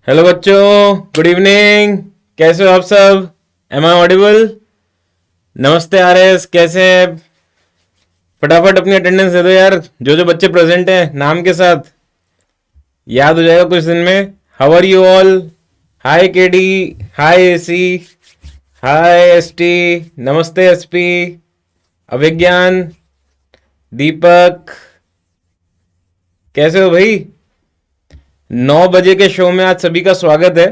Hello बच्चों, good evening. कैसे हो आप सब? Am I audible? नमस्ते आरएस, कैसे हैं? फटाफट अपनी अटेंडेंस दे दो यार, जो जो बच्चे प्रेजेंट हैं नाम के साथ। याद हो जाएगा कुछ दिन में। How are you all? Hi KD, hi AC, hi ST, नमस्ते एसपी, अभिज्ञान, दीपक, कैसे हो भाई? 9 बजे के शो में आज सभी का स्वागत है।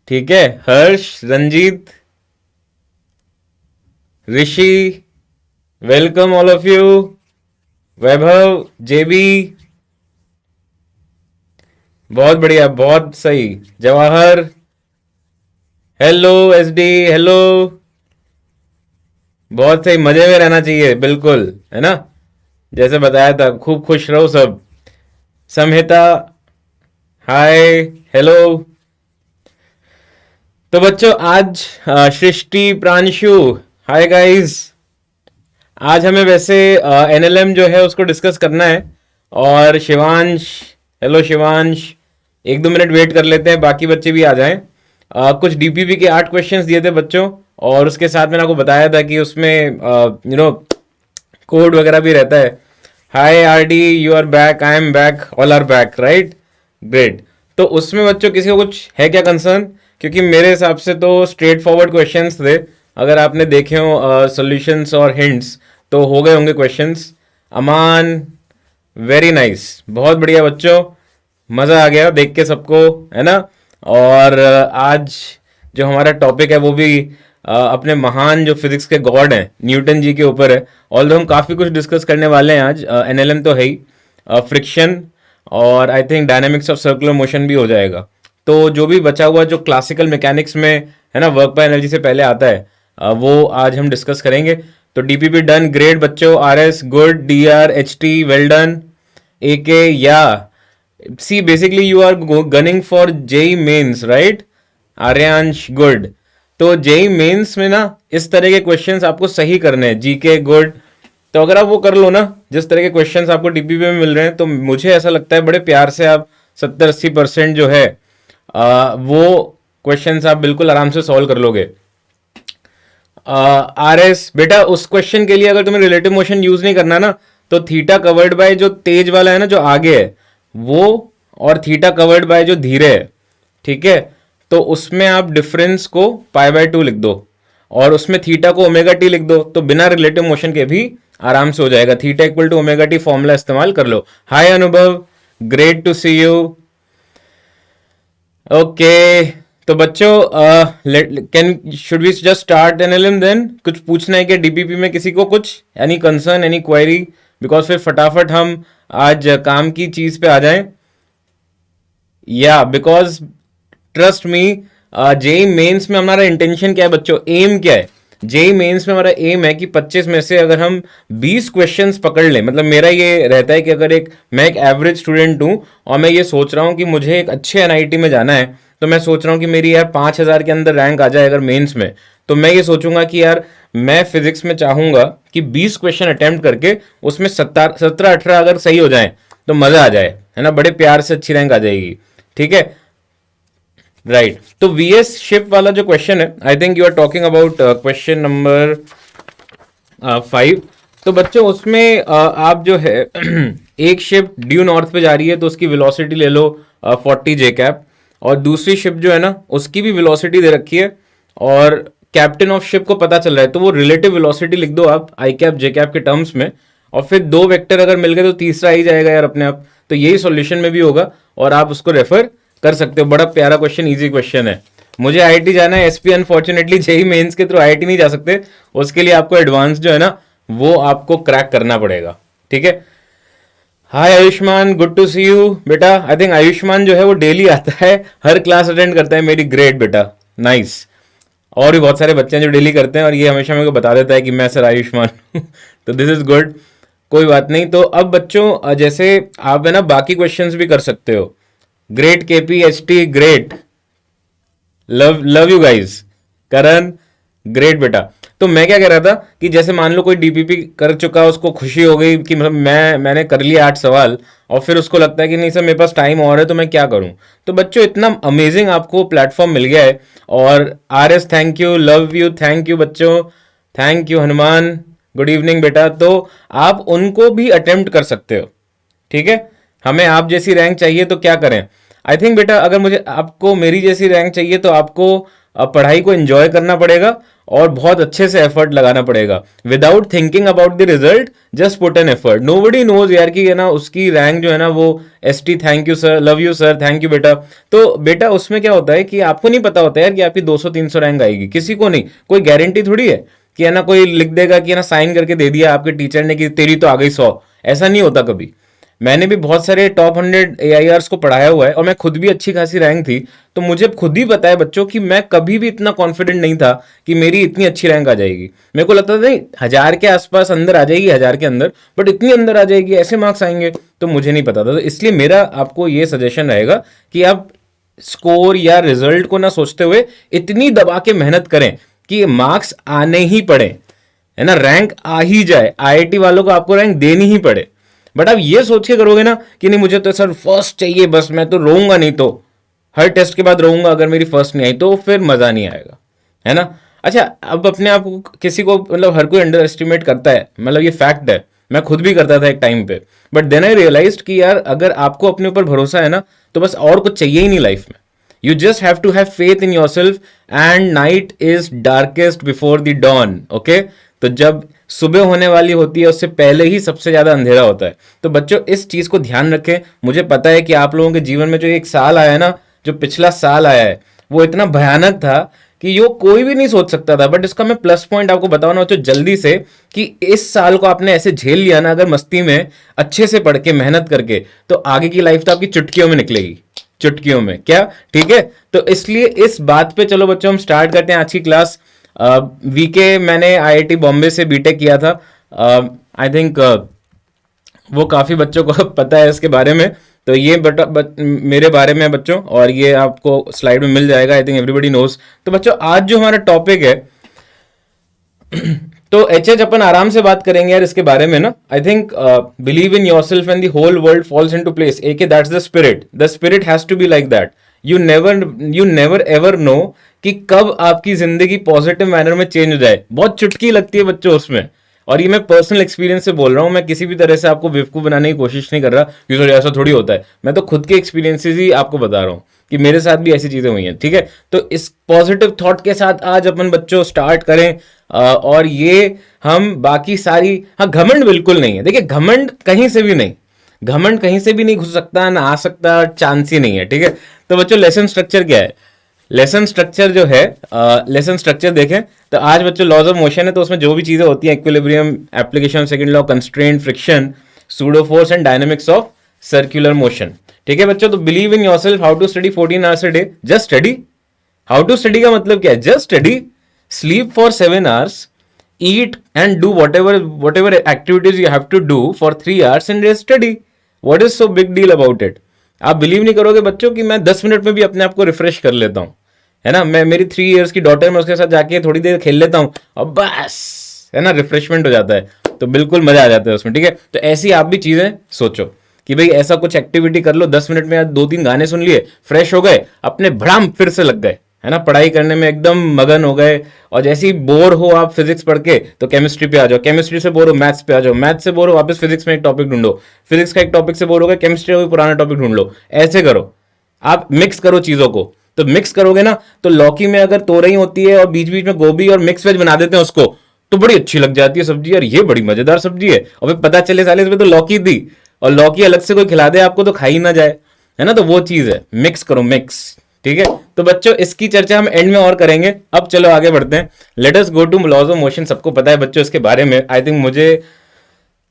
ठीक है, हर्ष, रंजीत, ऋषि, वेलकम ऑल ऑफ यू। वैभव, जेबी, बहुत बढ़िया, बहुत सही। Jawahar, hello SD, hello. बहुत सही, मजे में रहना चाहिए, बिल्कुल, है ना? जैसे बताया था, खूब खुश रहो सब। संहिता, हाय, हेलो। तो बच्चों आज सृष्टि, प्रांशु, हाय गाइस। आज हमें वैसे एनएलएम जो है उसको डिस्कस करना है। और Shivansh, hello Shivansh. 1-2 minute wait कर लेते हैं, बाकी बच्चे भी आ जाएं। कुछ डीपीपी के 8 क्वेश्चंस दिए थे बच्चों, और उसके साथ मैंने आपको बताया था कि उसमें कोड वगैरह भी रहता है। Hi RD, you are back, I am back, all are back, right? Great. तो उसमें बच्चों किसी को कुछ है क्या कंसर्न? क्योंकि मेरे हिसाब से तो स्ट्रेट फॉरवर्ड क्वेश्चंस थे। अगर आपने देखे हो सॉल्यूशंस और हिंट्स, तो हो गए होंगे क्वेश्चंस। अमान, वेरी नाइस, बहुत बढ़िया बच्चों। मज़ा आ गया देख के सबको, है ना? और आज जो हमारा टॉपिक है वो भी अपने महान जो फिजिक्स के गॉड हैं न्यूटन जी के ऊपर है। ऑल्दो हम काफ़ी कुछ डिस्कस करने वाले हैं आज। एनएलएम तो है ही, फ्रिक्शन, और I think dynamics of circular motion भी हो जाएगा। तो जो भी बचा हुआ जो क्लासिकल मैकेनिक्स में है ना, वर्क बाय एनर्जी से पहले आता है, वो आज हम डिस्कस करेंगे। तो डीपीपी डन, ग्रेट बच्चों। RS good, DR, HT well done, AK या C basically you are gunning for JEE Mains, right? Aryansh good. तो जेई मेंस में ना इस तरह के क्वेश्चंस आपको सही करने हैं, जीके गुड। तो अगर आप वो कर लो ना, जिस तरह के क्वेश्चंस आपको डीपीपी में मिल रहे हैं, तो मुझे ऐसा लगता है बड़े प्यार से आप 70-80% जो है वो क्वेश्चंस आप बिल्कुल आराम से सॉल्व कर लोगे। आरएस बेटा, उस क्वेश्चन के लिए अगर तुम्हें रिलेटिव मोशन यूज नहीं करना ना, तो थीटा कवर्ड बाय जो तेज वाला है ना, जो आगे है वो, और थीटा कवर्ड बाय जो धीरे है, ठीक है? तो उसमें आप डिफरेंस को पाई/2 लिख दो, और उसमें थीटा को ओमेगा टी लिख दो, तो बिना रिलेटिव मोशन के भी आराम से हो जाएगा। Theta equal to omega T formula इस्तेमाल कर लो। Hi Anubhav, great to see you. Okay, तो बच्चों can should we just start NLM then? कुछ पूछना है क्या डीपीपी में किसी को? कुछ any concern, any query? Because फिर फटाफट हम आज काम की चीज पे आ जाएं। या because trust me, JEE Mains में हमारा इंटेंशन क्या है बच्चों, एम क्या है? जेई मेंस में हमारा एम है कि 25 में से अगर हम 20 क्वेश्चंस पकड़ लें, मतलब मेरा ये रहता है कि अगर मैं एक एवरेज स्टूडेंट हूं और मैं ये सोच रहा हूं कि मुझे एक अच्छे एनआईटी में जाना है, तो मैं सोच रहा हूं कि मेरी यार 5,000 के अंदर रैंक आ जाए अगर मेंस में, तो मैं ये सोचूंगा कि यार मैं फिजिक्स में चाहूंगा कि 20 क्वेश्चन अटेम्प्ट करके उसमें 17-18 अगर सही हो जाए तो मजा आ जाए, है ना? बड़े प्यार से अच्छी रैंक आ जाएगी, ठीक है? राइट। तो वीएस शिप वाला जो क्वेश्चन है, I think you are talking about question number 5। तो बच्चों उसमें आप जो है एक शिप ड्यू नॉर्थ पे जा रही है, तो उसकी वेलोसिटी ले लो 40 जे कैप, और दूसरी शिप जो है ना उसकी भी वेलोसिटी दे रखी है, और कैप्टन ऑफ शिप को पता चल रहा है, तो वो रिलेटिव वेलोसिटी लिख दो आप आई कैप जे कैप के टर्म्स में, और फिर दो वेक्टर अगर मिल गए तो तीसरा ही जाएगा यार अपने आप। तो यही सॉल्यूशन में भी होगा, और आप उसको रेफर कर सकते हो। बड़ा प्यारा क्वेश्चन, इजी क्वेश्चन है। मुझे आईआईटी जाना है, एसपी अनफॉर्चुनेटली जेई मेंस के थ्रू आईआईटी नहीं जा सकते, उसके लिए आपको एडवांस जो है ना वो आपको क्रैक करना पड़ेगा, ठीक है? Hi Ayushman, good to see you बेटा। आई थिंक आयुष्मान जो है वो डेली आता है, हर क्लास अटेंड करता है मेरी। ग्रेट बेटा, नाइस। और भी बहुत सारे बच्चे हैं जो डेली करते हैं, और ये हमेशा मेरे को बता देता है कि मैं सर आयुष्मान हूं। तो दिस इज गुड, कोई बात नहीं। तो अब बच्चों जैसे आप है ना बाकी क्वेश्चंस भी कर सकते हो। Great KP, H T, great, love love you guys. Karan, great बेटा। तो मैं क्या कह रहा था कि जैसे मान लो कोई डीपीपी कर चुका, उसको खुशी हो गई कि मतलब मैंने कर लिया 8 सवाल, और फिर उसको लगता है कि नहीं सर मेरे पास टाइम और है तो मैं क्या करूं। तो बच्चों इतना अमेजिंग आपको प्लेटफॉर्म मिल गया है। और R S thank you, love you, thank you बच्चों, thank you Hanuman, good evening बेटा। तो आप उनको भी अटेम्प्ट कर सकते हो, ठीक है। हमें आप जैसी रैंक चाहिए तो क्या करें? आई थिंक बेटा अगर मुझे आपको मेरी जैसी रैंक चाहिए तो आपको पढ़ाई को एंजॉय करना पड़ेगा और बहुत अच्छे से एफर्ट लगाना पड़ेगा, without thinking about the result, just put an effort. Nobody knows यार कि है ना उसकी रैंक जो है ना वो S T, thank you sir, love you sir, thank you बेटा। तो बेटा उसमें क्या होता है कि आपको नहीं पता होता यार कि आपकी 200-300 रैंक आएगी, किसी को नहीं, कोई गारंटी थोड़ी है कि है ना कोई लिख देगा कि है ना साइन करके दे दिया आपके टीचर ने कि तेरी तो आ गई 100। ऐसा नहीं होता कभी। मैंने भी बहुत सारे टॉप 100 AIRs को पढ़ाया हुआ है और मैं खुद भी अच्छी खासी रैंक थी, तो मुझे खुद ही पता है बच्चों कि मैं कभी भी इतना कॉन्फिडेंट नहीं था कि मेरी इतनी अच्छी रैंक आ जाएगी। मेरे को लगता था नहीं 1000 के आसपास अंदर आ जाएगी, 1000 के अंदर, बट इतनी अंदर आ जाएगी, ऐसे मार्क्स आएंगे, तो मुझे नहीं पता था। तो इसलिए मेरा आपको ये सजेशन रहेगा कि आप स्कोर या रिजल्ट को ना सोचते हुए इतनी दबा के मेहनत करें कि मार्क्स आने ही पड़े, है ना, रैंक आ ही जाए। IIT वालों को आपको रैंक देनी ही पड़े। बट आप ये सोच के करोगे ना कि नहीं मुझे तो सर फर्स्ट चाहिए बस, मैं तो रोऊंगा नहीं, तो हर टेस्ट के बाद रोऊंगा अगर मेरी फर्स्ट नहीं आई, तो फिर मजा नहीं आएगा, है ना। अच्छा, अब अपने आप को किसी को मतलब हर कोई अंडर एस्टिमेट करता है, मतलब ये फैक्ट है, मैं खुद भी करता था एक टाइम पे। बट देन आई रियलाइज्ड कि यार अगर आपको अपने ऊपर भरोसा है ना तो बस और कुछ चाहिए ही नहीं लाइफ में। You just have to have faith in yourself and night is darkest before the dawn, okay. तो जब सुबह होने वाली होती है उससे पहले ही सबसे ज्यादा अंधेरा होता है। तो बच्चों इस चीज को ध्यान रखें। मुझे पता है कि आप लोगों के जीवन में जो एक साल आया है ना, जो पिछला साल आया है, वो इतना भयानक था कि यो कोई भी नहीं सोच सकता था। बट इसका मैं प्लस पॉइंट आपको बताऊं ना बच्चों जल्दी से, कि इस साल को आपने ऐसे झेल लिया ना अगर मस्ती में, अच्छे से पढ़ के मेहनत करके, तो आगे की लाइफ तो आपकी चुटकियों में निकलेगी, चुटकियों में क्या, ठीक है। तो इसलिए इस बात पे चलो बच्चों हम स्टार्ट करते हैं आज की क्लास। वीके मैंने IIT बॉम्बे से बीटेक किया था। आई थिंक वो काफ़ी बच्चों को पता है इसके बारे में। तो ये मेरे बारे में है बच्चों, और ये आपको स्लाइड में मिल जाएगा, आई थिंक एवरीबडी नोज। तो बच्चों आज जो हमारा टॉपिक है तो HH अपन आराम से बात करेंगे यार इसके बारे में ना। I think believe in yourself and the whole world falls into place, okay that's the spirit has to be like that. You never ever know कि कब आपकी जिंदगी पॉजिटिव मैनर में चेंज हो जाए। बहुत चुटकी लगती है बच्चों उसमें, और ये मैं पर्सनल एक्सपीरियंस से बोल रहा हूँ। मैं किसी भी तरह से आपको बेवकूफ़ बनाने की कोशिश नहीं कर रहा कि सर ऐसा थोड़ी होता है। मैं तो खुद के एक्सपीरियंसेस ही आपको बता रहा हूँ कि मेरे साथ भी ऐसी चीज़ें हुई हैं, ठीक है। तो इस पॉजिटिव थॉट के साथ आज अपन बच्चों स्टार्ट करें। और ये हम बाकी सारी, हाँ घमंड बिल्कुल नहीं है, देखिए घमंड कहीं से भी नहीं, घमंड कहीं से भी नहीं घुस सकता ना आ सकता, चांस ही नहीं है, ठीक है। तो बच्चों लेसन स्ट्रक्चर क्या है? लेसन स्ट्रक्चर जो है, लेसन स्ट्रक्चर देखें तो आज बच्चों लॉज ऑफ मोशन है, तो उसमें जो भी चीजें होती हैं, equilibrium, application second law, constraint, friction, pseudo force and dynamics of circular motion, ठीक है बच्चों। तो believe in yourself, how to study 14 hours a day, just study. How to study का मतलब क्या है? Just study, sleep for 7 hours, eat and do whatever activities you have to do for 3 hours and just study. What is so big deal about it? आप believe नहीं करोगे बच्चों कि मैं 10 मिनट में भी अपने आप को रिफ्रेश कर लेता हूँ, है ना। मैं मेरी 3 years की डॉटर, मैं उसके साथ जाके थोड़ी देर खेल लेता हूँ और बस, है ना, रिफ्रेशमेंट हो जाता है, तो बिल्कुल मजा आ जाता है उसमें, ठीक है। तो ऐसी आप भी चीजें सोचो कि भाई ऐसा कुछ एक्टिविटी कर लो, 10 मिनट में आज 2-3 गाने सुन लिए, फ्रेश हो गए, अपने भड़ाम फिर से लग गए, है ना, पढ़ाई करने में एकदम मगन हो गए। और जैसे ही बोर हो आप फिजिक्स पढ़ के तो केमिस्ट्री पे आ जाओ, केमिस्ट्री से बोर हो मैथ्स पे आ जाओ, मैथ्स से बोर हो वापस फिजिक्स में एक टॉपिक ढूंढो, फिजिक्स का एक टॉपिक से बोर हो गए, केमिस्ट्री का कोई पुराना टॉपिक ढूंढ लो। ऐसे करो, आप मिक्स करो चीजों को। तो मिक्स करोगे ना, तो लौकी में अगर तोरई होती है और बीच बीच में गोभी और मिक्स वेज बना देते हैं उसको, तो बड़ी अच्छी लग जाती है सब्जी, यार ये बड़ी मजेदार सब्जी है। और फिर पता चले साले इसमें तो लौकी दी, और लौकी अलग से कोई खिला दे आपको तो खाई ना जाए, है ना। तो वो चीज है, मिक्स करो, मिक्स, ठीक है। तो बच्चों इसकी चर्चा हम एंड में और करेंगे। अब चलो आगे बढ़ते हैं। Let us go to laws of motion. सबको पता है बच्चों इसके बारे में, आई थिंक मुझे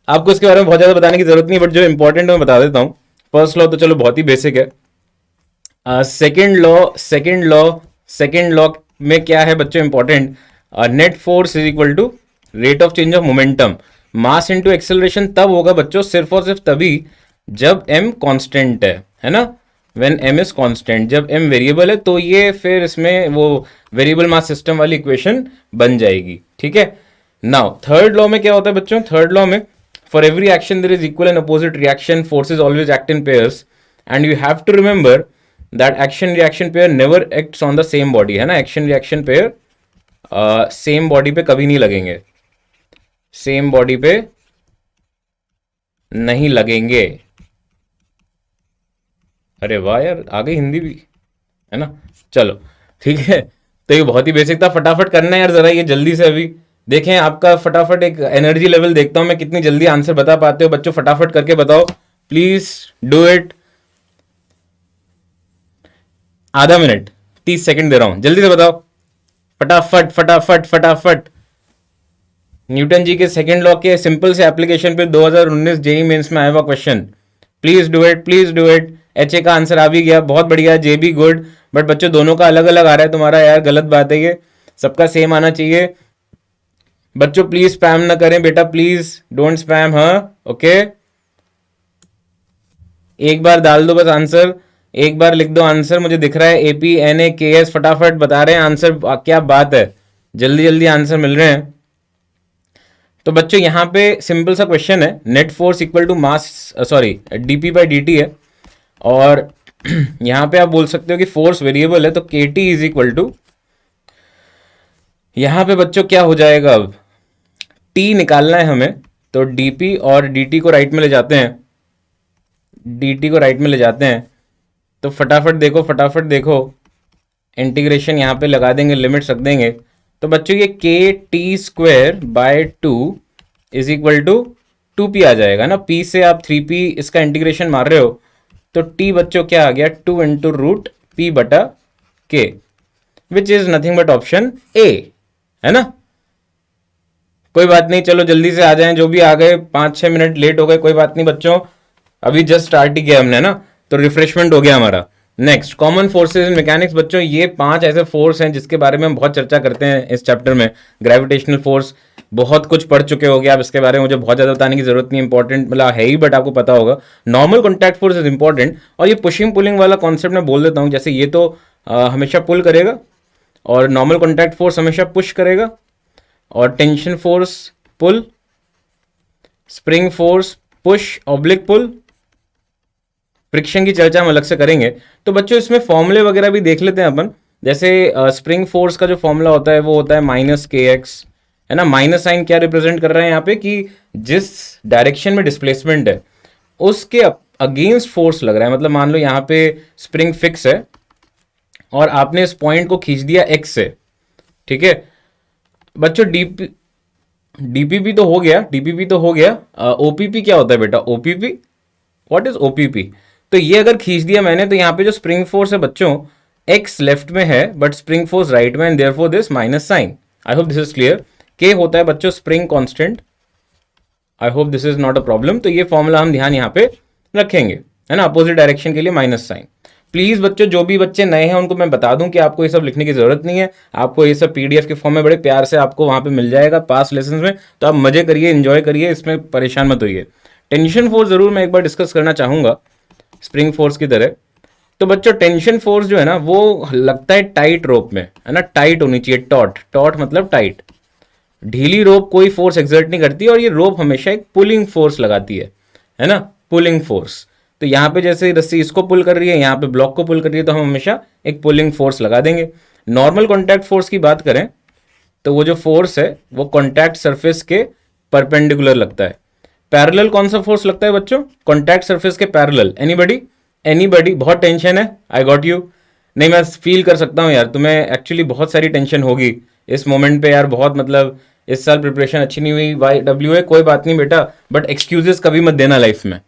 आपको इसके बारे में बहुत ज्यादा बताने की जरूरत नहीं, बट जो इंपॉर्टेंट मैं बता देता हूं। फर्स्ट लॉ तो चलो बहुत ही बेसिक है। सेकेंड लॉ में क्या है बच्चों important? Net force is equal to rate of change of momentum, mass into acceleration. तब होगा बच्चों सिर्फ और सिर्फ तभी जब m कांस्टेंट है ना। व्हेन m इज कांस्टेंट, जब m वेरिएबल है तो ये फिर इसमें वो वेरिएबल मास सिस्टम वाली इक्वेशन बन जाएगी, ठीक है। नाउ थर्ड लॉ में क्या होता है बच्चों, थर्ड लॉ में for every action there is equal and opposite reaction, forces always act in pairs and you have to remember that action reaction pair never acts on the same body, है ना। Action reaction pair same body पे कभी नहीं लगेंगे, same body पे नहीं लगेंगे। अरे वाह यार, आ गई हिंदी भी, है ना। चलो ठीक है, तो ये बहुत ही बेसिक था, फटाफट करना है यार जरा ये जल्दी से। अभी देखें आपका फटाफट एक एनर्जी लेवल देखता हूं मैं, कितनी जल्दी आंसर बता पाते हो बच्चों, फटाफट करके बताओ प्लीज डू इट। आधा मिनट 30 सेकंड दे रहा हूं, जल्दी से बताओ, फटाफट फटाफट फटाफट। न्यूटन जी के सेकंड लॉ के सिंपल से एप्लीकेशन पे 2019 जेई मेंस में आया हुआ question, please do it, please do it. H A का आंसर आ भी गया, बहुत बढ़िया, जे बी गुड, बट बच्चों दोनों का अलग अलग आ रहा है तुम्हारा, यार गलत बात है ये, सबका सेम आना चाहिए। बच्चों प्लीज स्पैम ना करें बेटा, प्लीज डोंट स्पैम, हाँ ओके। एक बार डाल दो बस आंसर, एक बार लिख दो आंसर, मुझे दिख रहा है एपी एन ए के एस, फटाफट बता रहे हैं आंसर, क्या बात है, जल्दी जल्दी आंसर मिल रहे हैं। तो बच्चों यहाँ पे सिंपल सा क्वेश्चन है, net force equal to mass sorry dp by d t है, और यहाँ पे आप बोल सकते हो कि फोर्स वेरिएबल है, तो के टी इज इक्वल टू, यहाँ पे बच्चों क्या हो जाएगा, अब टी निकालना है हमें, तो डीपी और dt को राइट में ले जाते हैं, dt को राइट में ले जाते हैं, तो फटाफट देखो फटाफट देखो, इंटीग्रेशन यहाँ पे लगा देंगे, लिमिट्स रख देंगे, तो बच्चों ये k t square by 2 is equal to 2p आ जाएगा ना, p से आप 3p इसका इंटीग्रेशन मार रहे हो, तो t बच्चों क्या आ गया 2 इंटू रूट p बटा k, which is nothing but option A, है ना। कोई बात नहीं, चलो जल्दी से आ जाएं, जो भी आ गए 5-6 मिनट लेट हो गए, कोई बात नहीं बच्चों, अभी जस्ट स्टार्ट ही किया हमने ना, तो रिफ्रेशमेंट हो गया हमारा। Next common forces in mechanics, बच्चों ये 5 ऐसे फोर्स हैं जिसके बारे में हम बहुत चर्चा करते हैं इस चैप्टर में। ग्रेविटेशनल फोर्स बहुत कुछ पढ़ चुके हो गए आप इसके बारे में, मुझे बहुत ज्यादा बताने की जरूरत नहीं, इंपॉर्टेंट मतलब है ही बट आपको पता होगा। Normal contact force is important, और ये पुशिंग पुलिंग वाला कॉन्सेप्ट मैं बोल देता हूँ, जैसे ये तो हमेशा पुल करेगा, और नॉर्मल कॉन्टैक्ट फोर्स हमेशा पुश करेगा, और टेंशन फोर्स पुल, स्प्रिंग फोर्स पुश ऑब्लिक पुल, फ्रिक्शन की चर्चा हम अलग से करेंगे। तो बच्चों इसमें फॉर्मूले वगैरह भी देख लेते हैं अपन, जैसे स्प्रिंग फोर्स का जो फॉर्मूला होता है वो होता है माइनस के एक्स, है ना। माइनस साइन क्या रिप्रेजेंट कर रहे हैं यहाँ पे, कि जिस डायरेक्शन में डिस्प्लेसमेंट है उसके अगेंस्ट फोर्स लग रहा है, मतलब मान लो यहाँ पे स्प्रिंग फिक्स है और आपने इस पॉइंट को खींच दिया एक्स से, ठीक है बच्चों। डीपीपी तो हो गया, डीपीपी तो हो गया, ओपीपी क्या होता है बेटा, ओपीपी, व्हाट इज ओपीपी। तो ये अगर खींच दिया मैंने, तो यहाँ पे जो स्प्रिंग फोर्स है बच्चों, एक्स लेफ्ट में है बट स्प्रिंग फोर्स राइट में, and therefore this minus sign. I hope this is clear. K होता है बच्चों spring constant, I hope this is not a problem. तो ये फॉर्मूला हम ध्यान यहाँ पे रखेंगे, है ना, अपोजिट डायरेक्शन के लिए माइनस साइन। प्लीज बच्चों जो भी बच्चे नए हैं उनको मैं बता दूं कि आपको ये सब लिखने की जरूरत नहीं है, आपको ये सब पीडीएफ के फॉर्म में बड़े प्यार से आपको वहां पे मिल जाएगा पास लेसन में, तो आप मजे करिए, एंजॉय करिए, इसमें परेशान मत होइए। टेंशन फोर्स जरूर मैं एक बार डिस्कस करना चाहूंगा स्प्रिंग फोर्स की तरह। तो बच्चों टेंशन फोर्स जो है ना वो लगता है टाइट रोप में, है ना, टाइट होनी चाहिए, टॉट, टॉट मतलब टाइट। ढीली रोप कोई फोर्स एक्सर्ट नहीं करती, और ये रोप हमेशा एक पुलिंग फोर्स लगाती है ना, पुलिंग फोर्स। तो यहाँ पे जैसे रस्सी इसको पुल कर रही है, यहाँ पे ब्लॉक को पुल कर रही है, तो हम हमेशा एक पुलिंग फोर्स लगा देंगे। नॉर्मल कॉन्टैक्ट फोर्स की बात करें तो वो जो फोर्स है वो कॉन्टैक्ट सरफेस के परपेंडिकुलर लगता है। पैरेलल कौन सा फोर्स लगता है बच्चों, कॉन्टैक्ट सरफेस के पैरेलल। एनीबडी, एनीबडी, बहुत टेंशन है, आई गॉट यू। नहीं मैं फील कर सकता हूँ यार, तुम्हें एक्चुअली बहुत सारी टेंशन होगी इस मोमेंट पे यार, बहुत मतलब इस साल प्रिपरेशन अच्छी नहीं हुई, वाई डब्ल्यू है, कोई बात नहीं बेटा, बट एक्सक्यूजेस कभी मत देना लाइफ में।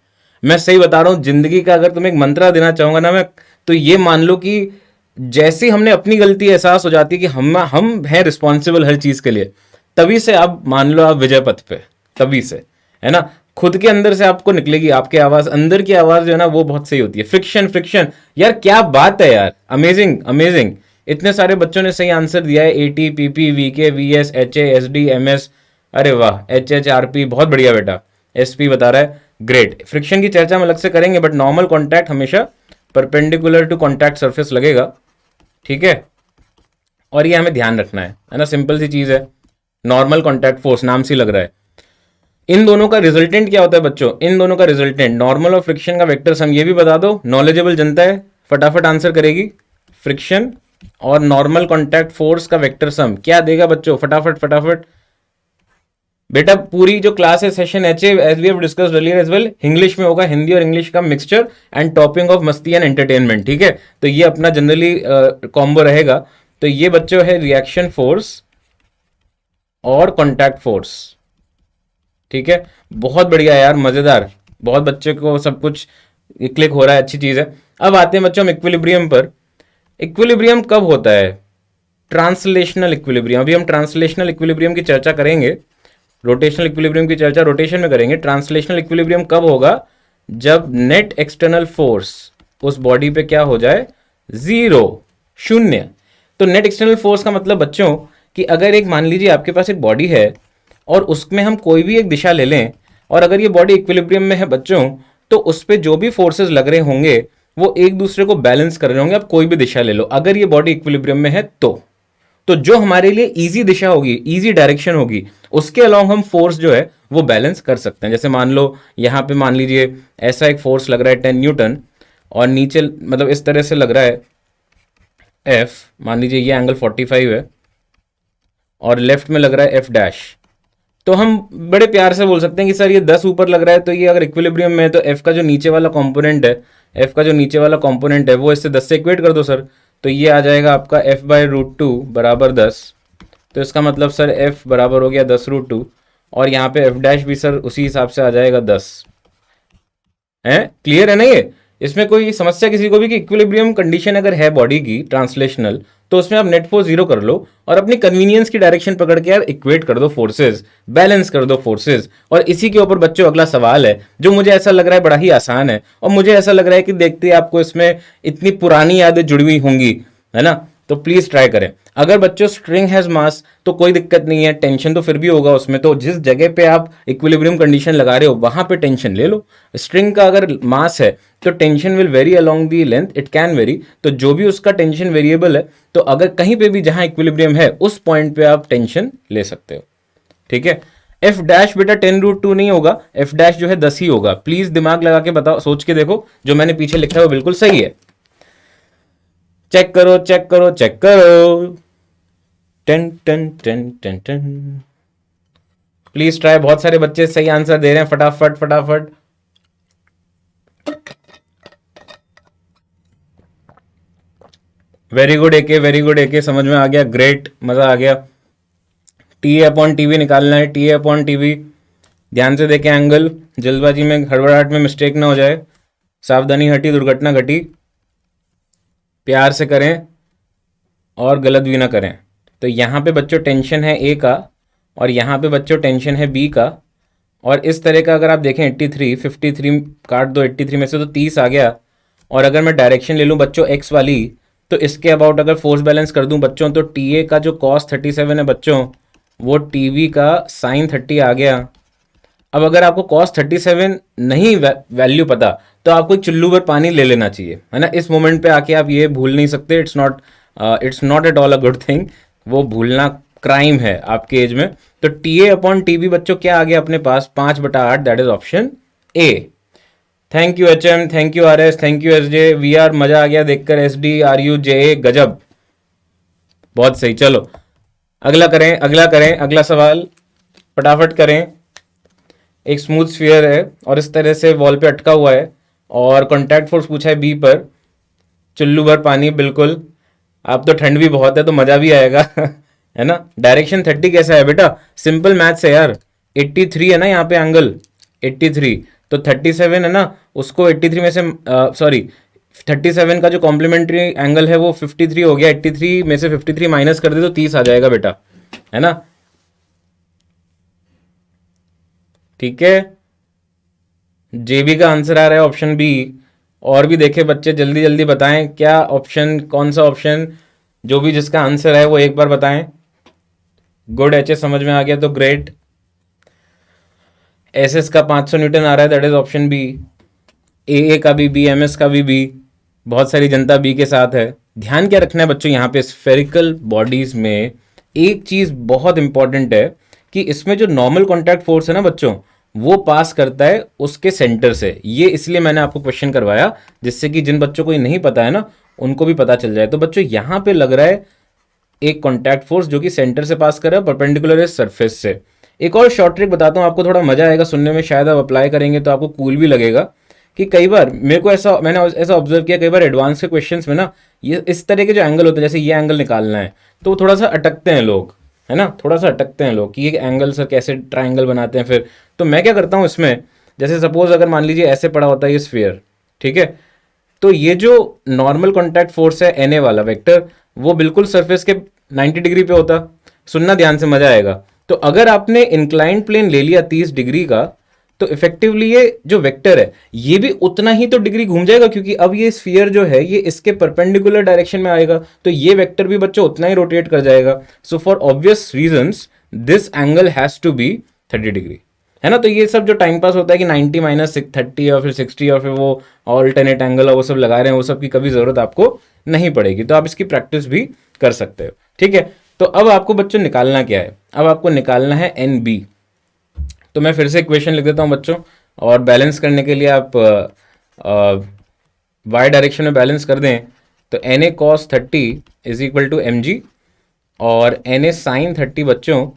मैं सही बता रहा हूँ, जिंदगी का अगर तुम्हें एक मंत्रा देना चाहूंगा ना मैं, तो ये मान लो कि जैसे हमने अपनी गलती एहसास हो जाती है कि हम हैं रिस्पॉन्सिबल हर चीज के लिए, तभी से आप मान लो आप विजय पथ पे, तभी से, है ना, खुद के अंदर से आपको निकलेगी आपकी आवाज, अंदर की आवाज जो है ना वो बहुत सही होती है। फ्रिक्शन, फ्रिक्शन, यार क्या बात है यार, अमेजिंग अमेजिंग, इतने सारे बच्चों ने सही आंसर दिया है, AT, PP, VK, VS, HA, SD, MS, अरे वाह, एचएच, आरपी, बहुत बढ़िया बेटा, एसपी बता रहा है, ग्रेट। फ्रिक्शन की चर्चा हम अलग से करेंगे, बट नॉर्मल कॉन्टैक्ट हमेशा परपेंडिकुलर टू कॉन्टैक्ट सरफेस लगेगा, ठीक है। और ये हमें ध्यान रखना है ना, सिंपल सी चीज है, नॉर्मल कॉन्टैक्ट फोर्स, नाम से लग रहा है। इन दोनों का रिजल्टेंट क्या होता है बच्चों, इन दोनों का रिजल्टेंट नॉर्मल और फ्रिक्शन का वेक्टर सम। ये भी बता दो, नॉलेजेबल जनता है फटाफट आंसर करेगी। फ्रिक्शन और नॉर्मल कॉन्टैक्ट फोर्स का वेक्टर सम क्या देगा बच्चों, फटाफट फटाफट। बेटा पूरी जो क्लास है सेशन एच as we have discussed earlier as well, English में होगा, हिंदी और इंग्लिश का मिक्सचर एंड टॉपिंग ऑफ मस्ती एंड एंटरटेनमेंट, ठीक है। तो ये अपना जनरली कॉम्बो रहेगा। तो ये बच्चों है रिएक्शन फोर्स और कॉन्टैक्ट फोर्स, ठीक है। बहुत बढ़िया यार, मजेदार, बहुत बच्चे को सब कुछ क्लिक हो रहा है, अच्छी चीज है। अब आते हैं बच्चों हम इक्विलिब्रियम पर। इक्विलिब्रियम कब होता है, ट्रांसलेशनल इक्विलिब्रियम। अभी हम ट्रांसलेशनल इक्विलिब्रियम की चर्चा करेंगे, रोटेशनल इक्विलिब्रियम की चर्चा रोटेशन में करेंगे। ट्रांसलेशनल इक्विलिब्रियम कब होगा, जब नेट एक्सटर्नल फोर्स उस बॉडी पे क्या हो जाए, जीरो, शून्य। तो नेट एक्सटर्नल फोर्स का मतलब बच्चों कि अगर एक मान लीजिए आपके पास एक बॉडी है और उसमें हम कोई भी एक दिशा ले लें, और अगर ये बॉडी इक्विलिब्रियम में है बच्चों, तो उस पर जो भी फोर्सेस लग रहे होंगे वो एक दूसरे को बैलेंस कर रहे होंगे। आप कोई भी दिशा ले लो, अगर ये बॉडी इक्विलिब्रियम में है तो जो हमारे लिए इजी दिशा होगी, इजी डायरेक्शन होगी, उसके अलोंग हम फोर्स जो है वो बैलेंस कर सकते हैं। जैसे मान लो यहाँ पे मान लीजिए ऐसा एक फोर्स लग रहा है 10 न्यूटन, और नीचे मतलब इस तरह से लग रहा है एफ, मान लीजिए ये एंगल 45 है, और लेफ्ट में लग रहा है एफ डैश। तो हम बड़े प्यार से बोल सकते हैं कि सर ये 10 ऊपर लग रहा है, तो ये अगर इक्विलिब्रियम में है तो एफ का जो नीचे वाला कंपोनेंट है, एफ का जो नीचे वाला कंपोनेंट है वो इससे 10 से इक्वेट कर दो सर, तो ये आ जाएगा आपका एफ बाई रूट टू बराबर 10। तो इसका मतलब सर एफ बराबर हो गया 10 रूट 2, और यहाँ पे एफ डैश भी सर उसी हिसाब से आ जाएगा 10 है। क्लियर है ना ये, इसमें कोई समस्या किसी को भी कि इक्विलिब्रियम कंडीशन अगर है बॉडी की ट्रांसलेशनल, तो उसमें आप नेट फोर्स जीरो कर लो और अपनी कन्वीनियंस की डायरेक्शन पकड़ के यार इक्वेट कर दो फोर्सेस, बैलेंस कर दो फोर्सेस। और इसी के ऊपर बच्चों अगला सवाल है जो मुझे ऐसा लग रहा है बड़ा ही आसान है, और मुझे ऐसा लग रहा है कि देखते ही आपको इसमें इतनी पुरानी यादें जुड़ी हुई होंगी, है ना। तो प्लीज ट्राई करें। अगर बच्चों स्ट्रिंग हैज मास तो कोई दिक्कत नहीं है, टेंशन तो फिर भी होगा उसमें, तो जिस जगह पे आप इक्विलिब्रियम कंडीशन लगा रहे हो वहां पे टेंशन ले लो। स्ट्रिंग का अगर मास है तो tension will very along the length, it can very, तो जो भी उसका टेंशन वेरिएबल है, तो अगर कहीं पे भी जहां इक्विलिब्रियम है उस पॉइंट पे आप टेंशन ले सकते हो, ठीक है। एफ डैश बेटा 10 रूट 2 नहीं होगा, एफ डैश जो है 10 ही होगा। प्लीज दिमाग लगा के बताओ, सोच के देखो, जो मैंने पीछे लिखा है वो बिल्कुल सही है। चेक करो चेक करो चेक करो, ten ten ten ten ten. Please try, बहुत सारे बच्चे सही आंसर दे रहे हैं, फटाफट फटाफट। वेरी गुड एके, वेरी गुड एके, समझ में आ गया, ग्रेट, मजा आ गया। टी ए अपॉन टीवी निकालना है, टी ए अपॉन टीवी, ध्यान से देखें एंगल, जल्दबाजी में हड़बड़ाहट में मिस्टेक ना हो जाए, सावधानी हटी दुर्घटना घटी, प्यार से करें और गलत भी ना करें। तो यहाँ पे बच्चों टेंशन है ए का, और यहाँ पे बच्चों टेंशन है बी का, और इस तरह का अगर आप देखें 83 53 काट दो 83 में से तो 30 आ गया। और अगर मैं डायरेक्शन ले लूँ बच्चों एक्स वाली, तो इसके अबाउट अगर फोर्स बैलेंस कर दूं बच्चों, तो टी ए का जो कॉस 37 है बच्चों, वो टीवी का साइन 30 आ गया। अब अगर आपको कॉस 37 नहीं वैल्यू पता, तो आपको एक चुल्लू भर पानी ले लेना चाहिए, है ना। इस मोमेंट पे आके आप ये भूल नहीं सकते, it's not at all a good thing, वो भूलना क्राइम है आपके एज में। तो टी ए अपॉन टीवी बच्चों क्या आ गया अपने पास, 5/8, that is option A. Thank you H M, thank you R S, thank you S J, V R, मजा आ गया देखकर, S D R U J, गजब, बहुत सही। चलो अगला करें, अगला करें, अगला सवाल फटाफट करें। एक स्मूथ स्फीयर है और इस तरह से वॉल पे अटका हुआ है, और कॉन्टैक्ट फोर्स पूछा है बी पर, चुल्लू भर पानी, बिल्कुल। आप तो ठंड भी बहुत है तो मजा भी आएगा है ना। डायरेक्शन 30 कैसा है बेटा, सिंपल मैथ्स है यार, 83 है ना यहाँ पे एंगल 83, तो 37 है ना, उसको 83 में से सॉरी 37 का जो कॉम्प्लीमेंट्री एंगल है वो 53 हो गया, 83 में से 53 माइनस कर दे तो 30 आ जाएगा बेटा, है ना। ठीक है, जेबी का आंसर आ रहा है ऑप्शन बी। और भी देखे बच्चे, जल्दी जल्दी बताएं क्या ऑप्शन, कौन सा ऑप्शन, जो भी जिसका आंसर है वो एक बार बताएं। गुड, एच एस समझ में आ गया तो ग्रेट। एस एस का 500 न्यूटन आ रहा है, दैट इज ऑप्शन बी। ए का भी बी, एम एस का भी बी, बहुत सारी जनता बी के साथ है। ध्यान क्या रखना है बच्चों, यहाँ पे स्फेरिकल बॉडीज में एक चीज बहुत इंपॉर्टेंट है कि इसमें जो नॉर्मल कॉन्टैक्ट फोर्स है ना बच्चों, वो पास करता है उसके सेंटर से। ये इसलिए मैंने आपको क्वेश्चन करवाया, जिससे कि जिन बच्चों को ये नहीं पता है ना, उनको भी पता चल जाए। तो बच्चों यहाँ पे लग रहा है एक कॉन्टैक्ट फोर्स जो कि सेंटर से पास कर रहा है, परपेंडिकुलर है सरफेस से। एक और शॉर्ट ट्रिक बताता हूँ आपको, थोड़ा मजा आएगा सुनने में, शायद आप अप्लाई करेंगे तो आपको कूल भी लगेगा। कि कई बार मेरे को मैंने ऐसा ऑब्जर्व किया, कई बार एडवांस के क्वेश्चंस में ना, ये इस तरह के जो एंगल होते हैं, जैसे ये एंगल निकालना है, तो वो थोड़ा सा अटकते हैं लोग, है ना, थोड़ा सा अटकते हैं लोग कि ये एंगल सर कैसे ट्राइंगल बनाते हैं फिर। तो मैं क्या करता हूँ इसमें, जैसे सपोज अगर मान लीजिए ऐसे पड़ा होता है ये स्फीयर, ठीक है, तो ये जो नॉर्मल कॉन्टैक्ट फोर्स है एन ए वाला वेक्टर, वो बिल्कुल सरफेस के 90 डिग्री पे होता। सुनना ध्यान से, मजा आएगा। तो अगर आपने इंक्लाइंड प्लेन ले लिया 30 डिग्री का, तो इफेक्टिवली ये जो वेक्टर है ये भी उतना ही तो डिग्री घूम जाएगा, क्योंकि अब ये स्फीयर जो है ये इसके परपेंडिकुलर डायरेक्शन में आएगा, तो ये वेक्टर भी बच्चों उतना ही रोटेट कर जाएगा। So for obvious reasons this angle has to be 30 degree, है ना। तो ये सब जो टाइम पास होता है कि 90 माइनस 30 और फिर 60 और फिर वो ऑल्टरनेट एंगल और वो सब लगा रहे हैं, वो सब की कभी जरूरत आपको नहीं पड़ेगी। तो आप इसकी प्रैक्टिस भी कर सकते हो, ठीक है। तो अब आपको बच्चों निकालना क्या है, अब आपको निकालना है एन बी। तो मैं फिर से इक्वेशन लिख देता हूं बच्चों, और बैलेंस करने के लिए आप वाई डायरेक्शन में बैलेंस कर दें। तो n a cos 30 is equal to m g, और एन ए साइन 30 बच्चों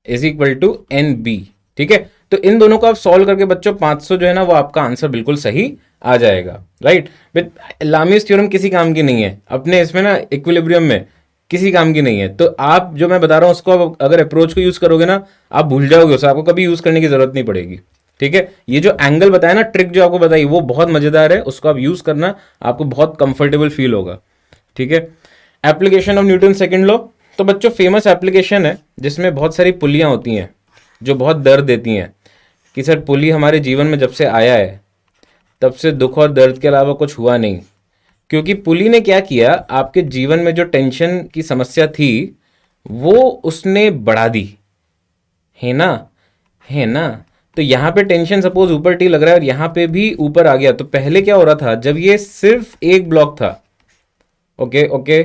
is equal to n b, ठीक है। तो इन दोनों को आप सॉल्व करके बच्चों 500 जो है ना, वो आपका आंसर बिल्कुल सही आ जाएगा, राइट। बट लामीज थ्योरम किसी काम की नहीं है अपने इसमें ना, इक्विलिब्रियम में किसी काम की नहीं है। तो आप जो मैं बता रहा हूं उसको अगर अप्रोच को यूज करोगे ना, आप भूल जाओगे उसे, आपको कभी यूज करने की जरूरत नहीं पड़ेगी, ठीक है। ये जो एंगल बताया ना, ट्रिक जो आपको बताई, वो बहुत मजेदार है, उसको आप यूज करना, आपको बहुत कंफर्टेबल फील होगा, ठीक है। Application of Newton second law, तो बच्चों फेमस एप्लीकेशन है जिसमें बहुत सारी पुलियां होती हैं जो बहुत दर्द देती हैं, कि सर पुली हमारे जीवन में जब से आया है तब से दुख और दर्द के अलावा कुछ हुआ नहीं। क्योंकि पुली ने क्या किया, आपके जीवन में जो टेंशन की समस्या थी वो उसने बढ़ा दी, है ना, है ना। तो यहाँ पे टेंशन सपोज ऊपर टी लग रहा है और यहाँ पे भी ऊपर आ गया। तो पहले क्या हो रहा था, जब ये सिर्फ एक ब्लॉक था, ओके ओके,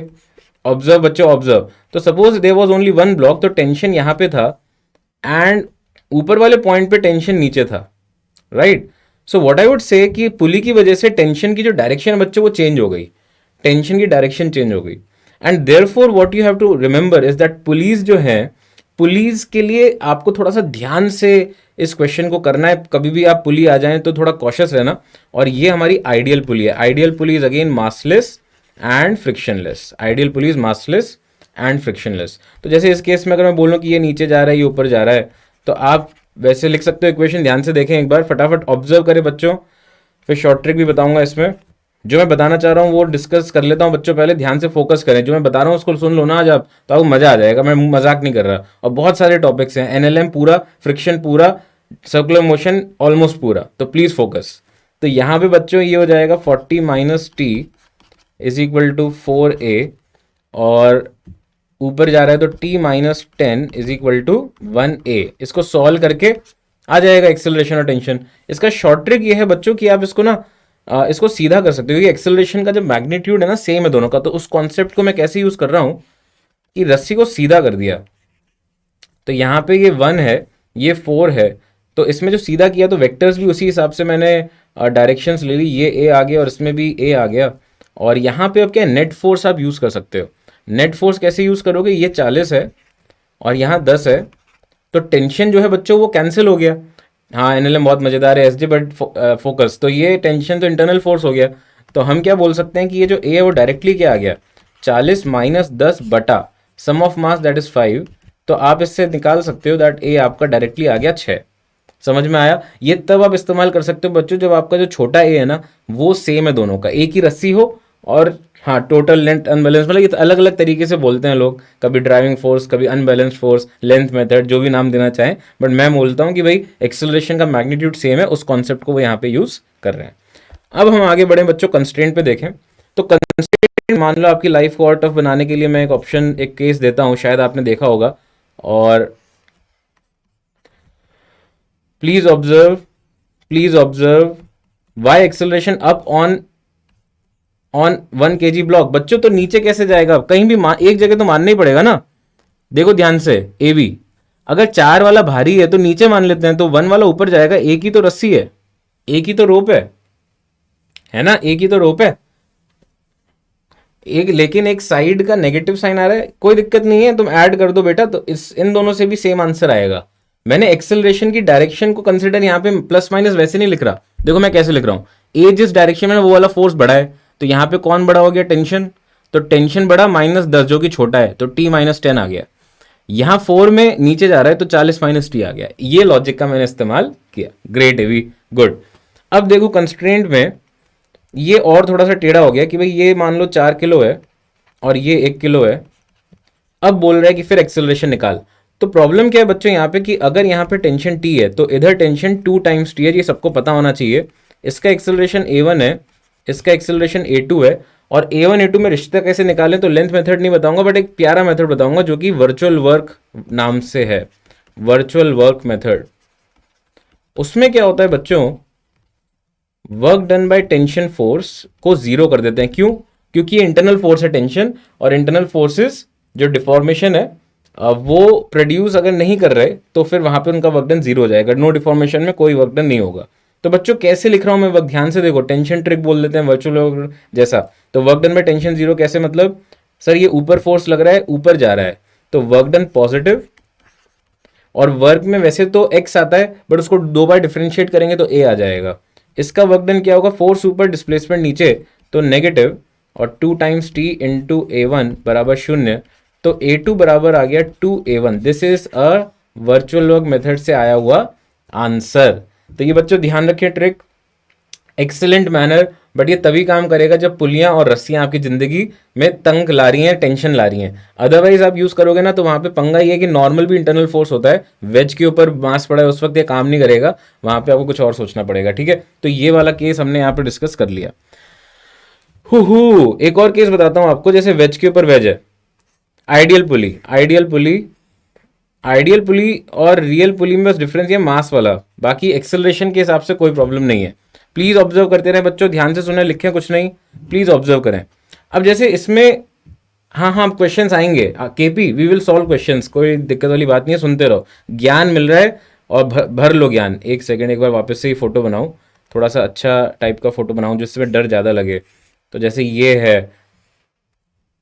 ऑब्जर्व बच्चों ऑब्जर्व। तो suppose there was only one block, तो टेंशन यहाँ पे था एंड ऊपर वाले पॉइंट पे टेंशन नीचे था, right. So what I would say कि पुली की वजह से टेंशन की जो डायरेक्शन है बच्चों वो चेंज हो गई, टेंशन की डायरेक्शन चेंज हो गई। And therefore what you have to remember is that pulleys जो है, पुलीज के लिए आपको थोड़ा सा ध्यान से इस क्वेश्चन को करना है। कभी भी आप पुली आ जाएं तो थोड़ा कॉशियस रहना। और ये हमारी आइडियल पुली है। Ideal pulley is again massless and frictionless. Ideal pulley is massless and frictionless. तो जैसे इस केस में अगर मैं बोलूं कि ये नीचे जा रहा है, ये ऊपर जा रहा है, तो आप वैसे लिख सकते हो इक्वेशन। ध्यान से देखें एक बार, फटाफट ऑब्जर्व करें बच्चों, फिर शॉर्ट ट्रिक भी बताऊंगा इसमें। जो मैं बताना चाह रहा हूँ वो डिस्कस कर लेता हूँ बच्चों, पहले ध्यान से फोकस करें। जो मैं बता रहा हूँ उसको सुन लो ना आज आप, तो आपको मजा आ जाएगा, मैं मजाक नहीं कर रहा। और बहुत सारे टॉपिक्स हैं, एनएलएम पूरा, फ्रिक्शन पूरा, सर्कुलर मोशन ऑलमोस्ट पूरा, तो प्लीज फोकस। तो यहाँ पे बच्चों ये हो जाएगा 40 minus t is equal to 4a, और ऊपर जा रहा है तो t minus 10 is equal to 1a। इसको सॉल्व करके आ जाएगा एक्सेलरेशन और टेंशन। इसका शॉर्ट ट्रिक ये है बच्चों कि आप इसको ना इसको सीधा कर सकते हो, क्योंकि एक्सेलरेशन का जो मैग्नीट्यूड है ना सेम है दोनों का। तो उस कॉन्सेप्ट को मैं कैसे यूज कर रहा हूं कि रस्सी को सीधा कर दिया। तो यहाँ पे ये 1 है, ये 4 है, तो इसमें जो सीधा किया तो वेक्टर्स भी उसी हिसाब से मैंने डायरेक्शंस ले ली। ये a आ गया और इसमें भी a आ गया। और यहाँ पे अब क्या नेट फोर्स आप यूज कर सकते हो। नेट फोर्स कैसे यूज करोगे, ये 40 है और यहाँ 10 है, तो टेंशन जो है बच्चों वो कैंसिल हो गया। हाँ एनएलएम बहुत मजेदार है, एसडी बट फोकस। तो ये टेंशन तो इंटरनल फोर्स हो गया। तो हम क्या बोल सकते हैं कि ये जो ए है वो डायरेक्टली क्या आ गया, 40 माइनस 10 बटा सम ऑफ मास दैट इज 5। तो आप इससे निकाल सकते हो दैट ए आपका डायरेक्टली आ गया 6। समझ में आया। ये तब आप इस्तेमाल कर सकते हो बच्चों जब आपका जो छोटा ए है ना वो सेम है दोनों का, एक ही रस्सी हो। और हाँ टोटल लेंथ अनबैलेंस, मतलब ये अलग अलग तरीके से बोलते हैं लोग, कभी ड्राइविंग फोर्स, कभी अनबैलेंस्ड फोर्स, लेंथ मेथड, जो भी नाम देना चाहें। बट मैं बोलता हूँ कि भाई एक्सेलरेशन का मैग्नीट्यूड सेम है, उस कॉन्सेप्ट को वो यहाँ पे यूज कर रहे हैं। अब हम आगे बढ़े बच्चों, कंस्ट्रेंट पे देखें। तो कंस्ट्रेंट मान लो आपकी लाइफ को और टफ बनाने के लिए मैं एक ऑप्शन, एक केस देता हूँ, शायद आपने देखा होगा। और please observe, please observe, y acceleration up on on 1 kg block. बच्चों तो नीचे कैसे जाएगा, कहीं भी एक जगह तो मानना ही पड़ेगा ना। देखो ध्यान से, ए बी, अगर 4 वाला भारी है तो नीचे मान लेते हैं, तो 1 वाला ऊपर जाएगा। एक ही तो रस्सी है, एक ही तो रोप है ना, एक ही तो रोप है। एक लेकिन एक साइड का नेगेटिव साइन आ रहा है, कोई दिक्कत नहीं है, तुम ऐड कर दो बेटा, तो इस इन दोनों से भी सेम आंसर आएगा। मैंने एक्सेलरेशन की डायरेक्शन को कंसिडर यहाँ पे प्लस माइनस वैसे नहीं लिख रहा। देखो मैं कैसे लिख रहा हूं, ए जिस डायरेक्शन में वो वाला फोर्स बड़ा है, तो यहाँ पे कौन बड़ा हो गया, टेंशन। तो टेंशन बड़ा -10 जो कि छोटा है, तो टी -10 आ गया। यहाँ 4 में नीचे जा रहा है तो 40 - टी आ गया। ये लॉजिक का मैंने इस्तेमाल किया। ग्रेट एवी, गुड। अब देखो कंस्ट्रेंट में ये और थोड़ा सा टेढ़ा हो गया कि भाई ये मान लो 4 किलो है और ये 1 किलो है। अब बोल रहा है कि फिर एक्सेलरेशन निकाल। तो प्रॉब्लम क्या है बच्चों यहाँ पे, कि अगर यहाँ पे टेंशन टी है तो इधर टेंशन 2 टाइम्स टी है, ये सबको पता होना चाहिए। इसका एक्सेलरेशन A1 है, इसका एक्सेलरेशन A2 है। और A1 A2 में रिश्ता कैसे निकालें, तो लेंथ मेथड नहीं बताऊंगा, बट एक प्यारा मेथड बताऊंगा जो कि वर्चुअल वर्क नाम से है, वर्चुअल वर्क मेथड। उसमें क्या होता है बच्चों, work done by tension force को जीरो कर देते हैं। क्यों? क्योंकि ये इंटरनल फोर्स है टेंशन, और इंटरनल फोर्सेस जो डिफॉर्मेशन है वो प्रोड्यूस अगर नहीं कर रहे तो फिर वहां पे उनका वर्क डन जीरो हो जाएगा। नो डिफॉर्मेशन में कोई वर्क डन नहीं होगा। तो बच्चों कैसे लिख रहा हूं मैं वर्क, ध्यान से देखो, टेंशन ट्रिक बोल देते हैं वर्चुअल वर्क जैसा। तो वर्क डन में टेंशन जीरो कैसे, मतलब सर ये ऊपर फोर्स लग रहा है, ऊपर जा रहा है, तो वर्क डन पॉजिटिव। और वर्क में वैसे तो एक्स आता है, बट उसको 2 बार डिफरेंशिएट करेंगे तो ए आ जाएगा। इसका वर्क डन क्या होगा, फोर्स ऊपर डिस्प्लेसमेंट नीचे, तो नेगेटिव। और 2 टाइम्स टी इंटू A1 बराबर 0। तो A2 बराबर आ गया 2A1। This is a virtual work method से आया हुआ आंसर। तो ये बच्चों ध्यान रखिए ट्रिक, एक्सेलेंट मैनर। बट ये तभी काम करेगा जब पुलियां और रस्सियां आपकी जिंदगी में तंग ला रही हैं, टेंशन ला रही हैं। अदरवाइज आप यूज करोगे ना तो वहां पे पंगा ये है कि नॉर्मल भी इंटरनल फोर्स होता है, वेज के ऊपर मास पड़ा है, उस वक्त ये काम नहीं करेगा, वहां पे आपको कुछ और सोचना पड़ेगा। ठीक है, तो ये वाला केस हमने यहाँ पे डिस्कस कर लिया। एक और केस बताता हूं आपको, जैसे वेज के ऊपर वेज है, आइडियल पुली, आइडियल पुली और रियल पुली में बस डिफरेंस ये मास वाला, बाकी एक्सेलरेशन के हिसाब से कोई प्रॉब्लम नहीं है। प्लीज ऑब्जर्व करते रहे बच्चों, ध्यान से सुने, लिखें कुछ नहीं, प्लीज ऑब्जर्व करें। अब जैसे इसमें, हाँ हाँ क्वेश्चंस आएंगे, KP we will solve questions, कोई दिक्कत वाली बात नहीं है, सुनते रहो, ज्ञान मिल रहा है और भर लो ज्ञान। एक सेकेंड, एक बार वापस से ही फोटो बनाऊं, थोड़ा सा अच्छा टाइप का फोटो बनाऊं जिसमें डर ज़्यादा लगे। तो जैसे ये है,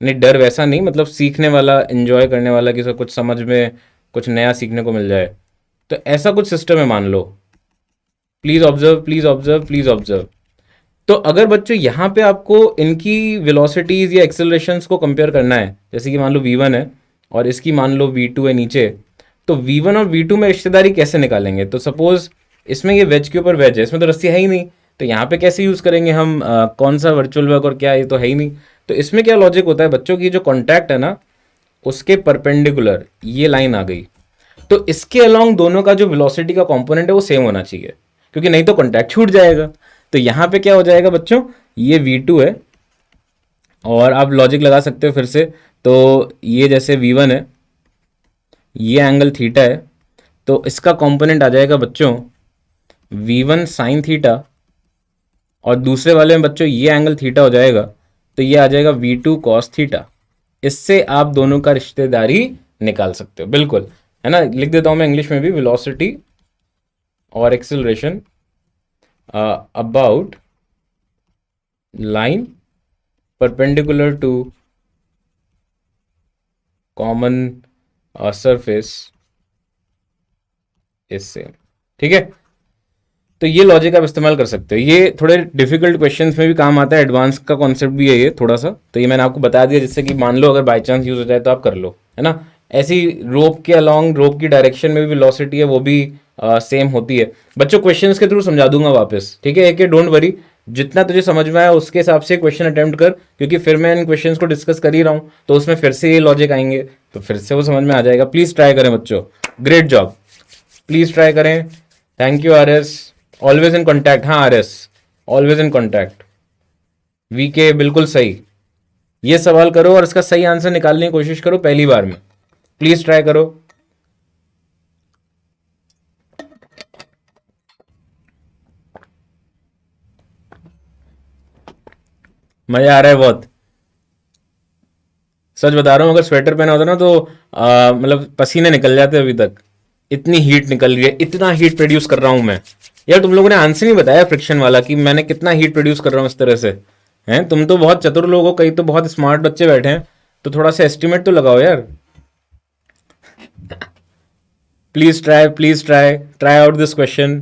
नहीं डर वैसा नहीं, मतलब सीखने वाला, एंजॉय करने वाला, कि कुछ समझ में कुछ नया सीखने को मिल जाए, तो ऐसा कुछ सिस्टम है मान लो। Please observe, please observe, please observe. तो अगर बच्चों यहाँ पे आपको इनकी वेलोसिटीज या एक्सेलरेशंस को कंपेयर करना है, जैसे कि मान लो V1 है और इसकी मान लो V2 है नीचे, तो V1 और V2 में रिश्तेदारी कैसे निकालेंगे। तो सपोज इसमें ये वेज के ऊपर वेज है, इसमें तो रस्सी है ही नहीं, तो यहाँ पे कैसे यूज करेंगे हम, कौन सा वर्चुअल वर्क और क्या, ये तो है ही नहीं। तो इसमें क्या लॉजिक होता है बच्चों की, जो कॉन्टैक्ट है ना उसके परपेंडिकुलर ये लाइन आ गई, तो इसके अलोंग दोनों का जो वेलोसिटी का कंपोनेंट है वो सेम होना चाहिए, क्योंकि नहीं तो कॉन्टैक्ट छूट जाएगा। तो यहां पे क्या हो जाएगा बच्चों, ये V2 है, और आप लॉजिक लगा सकते हो फिर से। तो ये जैसे V1 है, ये एंगल थीटा है, तो इसका कंपोनेंट आ जाएगा बच्चों V1 साइन थीटा, और दूसरे वाले में बच्चों ये एंगल थीटा हो जाएगा, तो ये आ जाएगा V2 कॉस थीटा। इससे आप दोनों का रिश्तेदारी निकाल सकते हो, बिल्कुल, है ना। लिख देता हूं मैं इंग्लिश में भी, वेलोसिटी और acceleration about line perpendicular to common surface is same. ठीक है, तो ये लॉजिक आप इस्तेमाल कर सकते हो, ये थोड़े डिफिकल्ट क्वेश्चंस में भी काम आता है, एडवांस का कॉन्सेप्ट भी है ये थोड़ा सा, तो ये मैंने आपको बता दिया, जिससे कि मान लो अगर बाई चांस यूज हो जाए तो आप कर लो, है ना। ऐसी रोप के अलोंग, रोप की डायरेक्शन में भी वेलोसिटी है वो भी सेम होती है। बच्चों क्वेश्चंस के थ्रू समझा दूंगा वापस, ठीक है, एक डोंट वरी, जितना तुझे समझ में आया उसके हिसाब से क्वेश्चन अटेम्प्ट कर, क्योंकि फिर मैं इन क्वेश्चंस को डिस्कस कर ही रहा हूँ, तो उसमें फिर से ये लॉजिक आएंगे, तो फिर से वो समझ में आ जाएगा। प्लीज ट्राई करें बच्चों, ग्रेट जॉब, प्लीज ट्राई करें। Thank you RS, always in contact. हाँ RS, always in contact. VK बिल्कुल सही, ये सवाल करो और इसका सही आंसर निकालने की कोशिश करो पहली बार में, प्लीज ट्राई करो। मजा आ रहा है बहुत। सच बता रहा हूँ, अगर स्वेटर पहना होता ना तो मतलब पसीने निकल जाते अभी तक। इतनी हीट निकल रही है, इतना हीट प्रोड्यूस कर रहा हूं मैं। यार तुम लोगों ने आंसर नहीं बताया फ्रिक्शन वाला कि मैंने कितना हीट प्रोड्यूस कर रहा हूँ इस तरह से। हैं तुम तो बहुत चतुर लोग हो, कई तो बहुत स्मार्ट बच्चे बैठे हैं, तो थोड़ा सा एस्टिमेट तो लगाओ यार। Please try try out this question.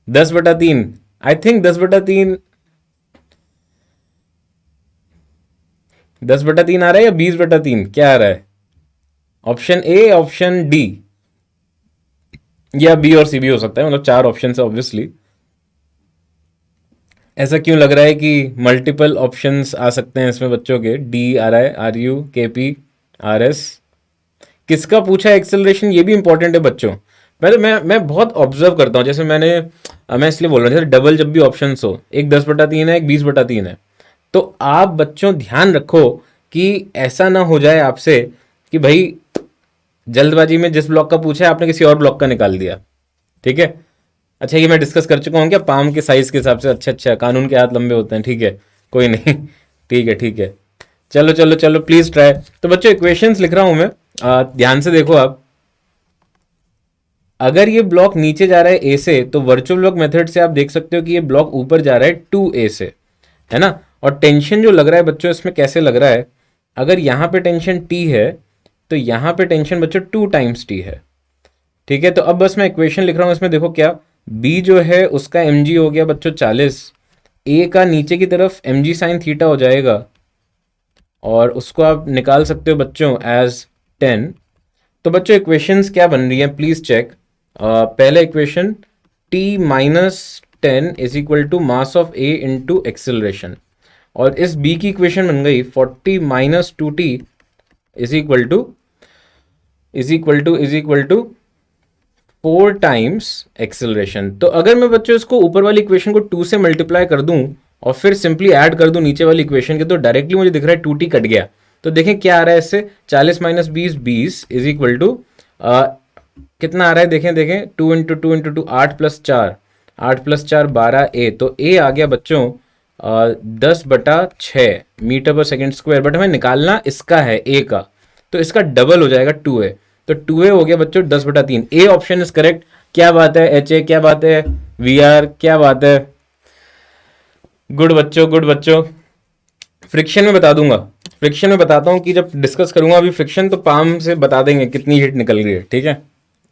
10/3। I think 10/3। 10/3 आ रहा है या 20/3, क्या आ रहा है? ऑप्शन ए, ऑप्शन डी, या बी और सी भी हो सकता है, मतलब चार ऑप्शन है ऑब्वियसली। ऐसा क्यों लग रहा है कि मल्टीपल ऑप्शंस आ सकते हैं इसमें बच्चों के? डी आ रहा है, आर यू, के पी, आर एस। किसका पूछा है एक्सेलरेशन, ये भी इंपॉर्टेंट है बच्चों। मैं बहुत ऑब्जर्व करता हूँ, जैसे मैं इसलिए बोल रहा हूँ, जैसे डबल जब भी ऑप्शन हो, एक 10/3 है, एक 20/3 है, तो आप बच्चों ध्यान रखो कि ऐसा ना हो जाए आपसे कि भाई जल्दबाजी में जिस ब्लॉक का पूछा है आपने किसी और ब्लॉक का निकाल दिया। ठीक है। अच्छा, ये मैं डिस्कस कर चुका हूँ क्या पाम के साइज के हिसाब से? अच्छा अच्छा, कानून के हाथ लंबे होते हैं, ठीक है, कोई नहीं। ठीक है ठीक है। चलो चलो चलो, प्लीज ट्राई। तो बच्चों इक्वेशंस लिख रहा हूं मैं, ध्यान से देखो आप। अगर ये ब्लॉक नीचे जा रहा है ए से, तो वर्चुअल ब्लॉक मेथड से आप देख सकते हो कि ये ब्लॉक ऊपर जा रहा है 2a से, है ना? और टेंशन जो लग रहा है बच्चों इसमें कैसे लग रहा है, अगर यहाँ पे टेंशन t है तो यहाँ पे टेंशन बच्चों 2 टाइम्स t है। ठीक है, तो अब बस मैं इक्वेशन लिख रहा हूँ, इसमें देखो क्या, b जो है उसका mg हो गया बच्चों 40, a का नीचे की तरफ mg साइन थीटा हो जाएगा, और उसको आप निकाल सकते हो बच्चों एज 10। तो बच्चों इक्वेशंस क्या बन रही है प्लीज चेक। पहला equation, t -10 is equal to mass of a into acceleration, और इस b की इक्वेशन बन गई 40 -2t is equal to 4 times acceleration. तो अगर मैं बच्चों इसको ऊपर वाली इक्वेशन को 2 से मल्टीप्लाई कर दूं और फिर सिंपली ऐड कर दूं नीचे वाली इक्वेशन के, तो डायरेक्टली मुझे दिख रहा है 2t कट गया। तो देखें क्या आ रहा है इससे, 40 - 20 20 इज इक्वल टू कितना आ रहा है, देखें देखें, 2 × 2 × 2 8 + 4, 8 + 4 12a, तो a आ गया बच्चों 10/6 मीटर पर सेकेंड स्क्वायर। बट हमें निकालना इसका है a का, तो इसका डबल हो जाएगा 2a, तो 2a हो गया बच्चों 10/3। A option is correct. क्या बात है एच ए, क्या बात है वी आर, क्या बात है, गुड बच्चों गुड बच्चों। फ्रिक्शन में बता दूंगा, फ्रिक्शन में बताता हूं कि जब डिस्कस करूंगा अभी फ्रिक्शन, तो पाम से बता देंगे कितनी हीट निकल रही है, ठीक है?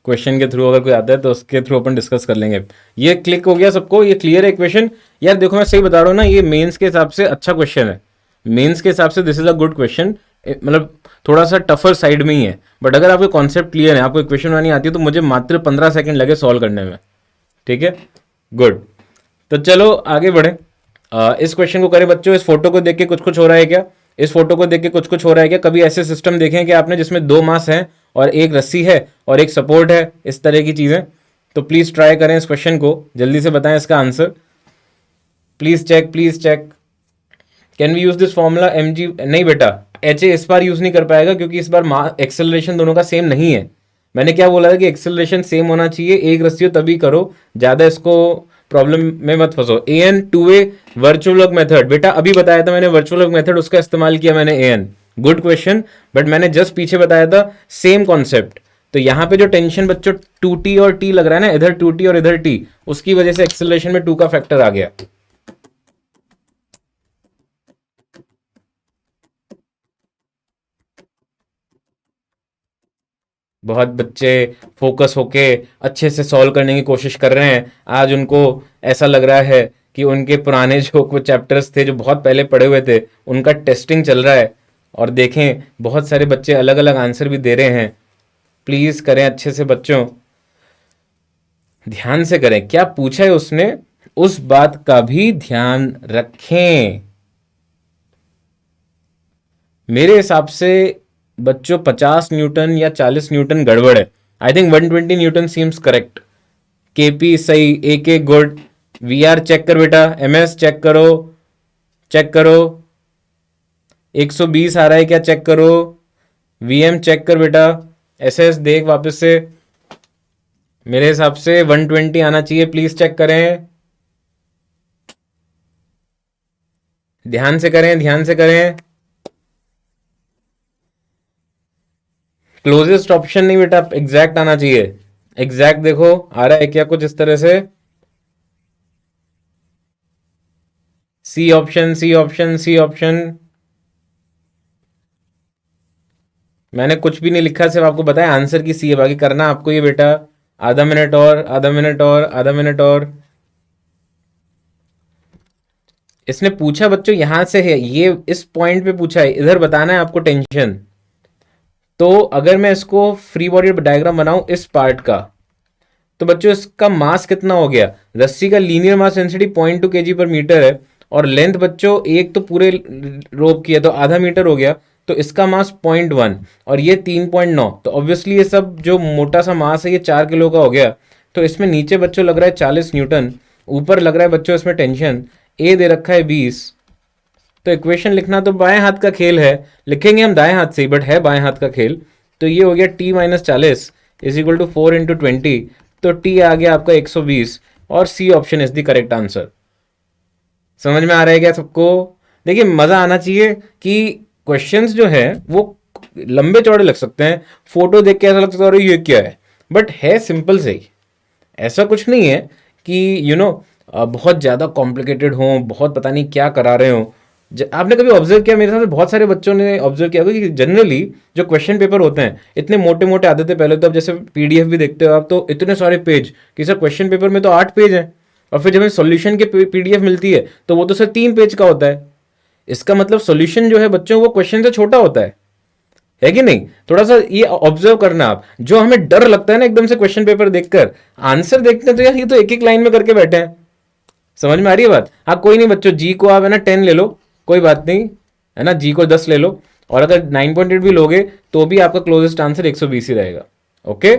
क्वेश्चन के थ्रू अगर कोई आता है तो उसके थ्रू अपन डिस्कस कर लेंगे। ये क्लिक हो गया सबको, ये क्लियर है इक्वेशन? यार देखो मैं सही बता रहा हूँ ना, ये मेंस के हिसाब से अच्छा क्वेश्चन है। मेंस के हिसाब से this is a good question. मतलब थोड़ा सा टफर साइड में ही है, बट अगर आपको कॉन्सेप्ट क्लियर है, आपको इक्वेशन बनानी आती है, तो मुझे मात्र 15 सेकंड लगे सॉल्व करने में। ठीक है, गुड। तो चलो आगे बढ़े। इस क्वेश्चन को करें बच्चों। इस फोटो को देख के कुछ कुछ हो रहा है क्या? इस फोटो को देख के कुछ कुछ हो रहा है क्या? कभी ऐसे सिस्टम देखें कि आपने जिसमें 2 मास हैं और एक रस्सी है और एक सपोर्ट है, इस तरह की चीजें? तो प्लीज ट्राई करें इस क्वेश्चन को, जल्दी से बताएं इसका answer. Please check, please check. Can we use this formula m g? नहीं बेटा, एच ए इस बार यूज नहीं कर पाएगा, क्योंकि इस बार एक्सेलरेशन दोनों का सेम नहीं है। मैंने क्या बोला था कि एक्सेलरेशन सेम होना चाहिए, एक रस्सी हो तभी करो, ज्यादा इसको प्रॉब्लम में मत फंसो। A N 2a virtual work method, बेटा अभी बताया था मैंने वर्चुअल वर्क मेथड, उसका इस्तेमाल किया मैंने A N. Good question, but मैंने जस्ट पीछे बताया था सेम कॉन्सेप्ट। तो यहाँ पे जो टेंशन बच्चों 2t और t लग रहा है ना, इधर 2t और इधर t, उसकी वजह से एक्सेलरेशन में 2 का फैक्टर आ गया। बहुत बच्चे फोकस होके अच्छे से सॉल्व करने की कोशिश कर रहे हैं। आज उनको ऐसा लग रहा है कि उनके पुराने जो कुछ चैप्टर्स थे जो बहुत पहले पढ़े हुए थे, उनका टेस्टिंग चल रहा है। और देखें बहुत सारे बच्चे अलग अलग आंसर भी दे रहे हैं। प्लीज करें अच्छे से बच्चों, ध्यान से करें, क्या पूछा है उसने उस बात का भी ध्यान रखें। मेरे हिसाब से बच्चों 50 न्यूटन या 40 न्यूटन गड़बड़ है। I think 120 Newton seems correct. KP सही, ए के गुड, वी आर चेक कर बेटा, एम एस चेक करो, चेक करो, 120 आ रहा है क्या, चेक करो, वी एम चेक कर बेटा, एस एस देख वापस से। मेरे हिसाब से 120 आना चाहिए, प्लीज चेक करें। ध्यान से करें, ध्यान से करें। क्लोजेस्ट ऑप्शन नहीं बेटा, एग्जैक्ट आना चाहिए। एग्जैक्ट देखो आ रहा है क्या कुछ इस तरह से। C option, C option, C option. मैंने कुछ भी नहीं लिखा, सिर्फ आपको बताया आंसर की सी है, बाकी करना आपको ये बेटा। आधा मिनट और, आधा मिनट और, आधा मिनट और। इसने पूछा बच्चों यहां से है, ये इस पॉइंट पे पूछा है, इधर बताना है आपको टेंशन। तो अगर मैं इसको फ्री बॉडी डायग्राम बनाऊं इस पार्ट का, तो बच्चों इसका मास कितना हो गया? रस्सी का लीनियर मास डेंसिटी 0.2 kg पर मीटर है, और लेंथ बच्चों एक तो पूरे रोप की है तो आधा मीटर हो गया, तो इसका मास 0.1 और ये 3.9। तो ऑब्वियसली ये सब जो मोटा सा मास है ये 4 किलो का हो गया। तो इसमें नीचे बच्चों लग रहा है 40 न्यूटन, ऊपर लग रहा है बच्चों इसमें टेंशन ए दे रखा है 20। तो इक्वेशन लिखना तो बाएं हाथ का खेल है, लिखेंगे हम दाएं हाथ से ही, बट है बाएं हाथ का खेल। तो ये हो गया t-40 इज इक्वल टू 4 × 20। तो t आ गया आपका 120, और C option is the correct answer. समझ में आ रहा है क्या सबको? देखिए मजा आना चाहिए कि क्वेश्चंस जो है वो लंबे चौड़े लग सकते हैं, फोटो देख के ऐसा लग सकता है अरे ये क्या है, बट है सिंपल से ही। ऐसा कुछ नहीं है कि बहुत ज़्यादा कॉम्प्लिकेटेड हो, बहुत पता नहीं क्या करा रहे हो। आपने कभी ऑब्जर्व किया, मेरे साथ बहुत सारे बच्चों ने ऑब्जर्व किया होगा कि जनरली जो क्वेश्चन पेपर होते हैं इतने मोटे मोटे आते थे पहले, तो अब जैसे पीडीएफ भी देखते हो आप तो इतने सारे पेज कि सर क्वेश्चन पेपर में तो 8 पेज हैं, और फिर जब हमें सॉल्यूशन के पीडीएफ मिलती है तो वो तो सर 3 पेज का होता है। इसका मतलब सॉल्यूशन जो है बच्चों वो क्वेश्चन से छोटा होता है कि नहीं? थोड़ा सा ये ऑब्जर्व करना आप। जो हमें डर लगता है ना एकदम से क्वेश्चन पेपर देखकर, आंसर देखते हैं तो यार ये तो एक एक लाइन में करके बैठे हैं। समझ में आ रही है बात? हाँ कोई नहीं बच्चों, जी को आप है ना 10 ले लो, कोई बात नहीं, है ना, जी को 10 ले लो, और अगर 9.8 भी लोगे तो भी आपका क्लोजेस्ट आंसर 120 ही रहेगा। ओके,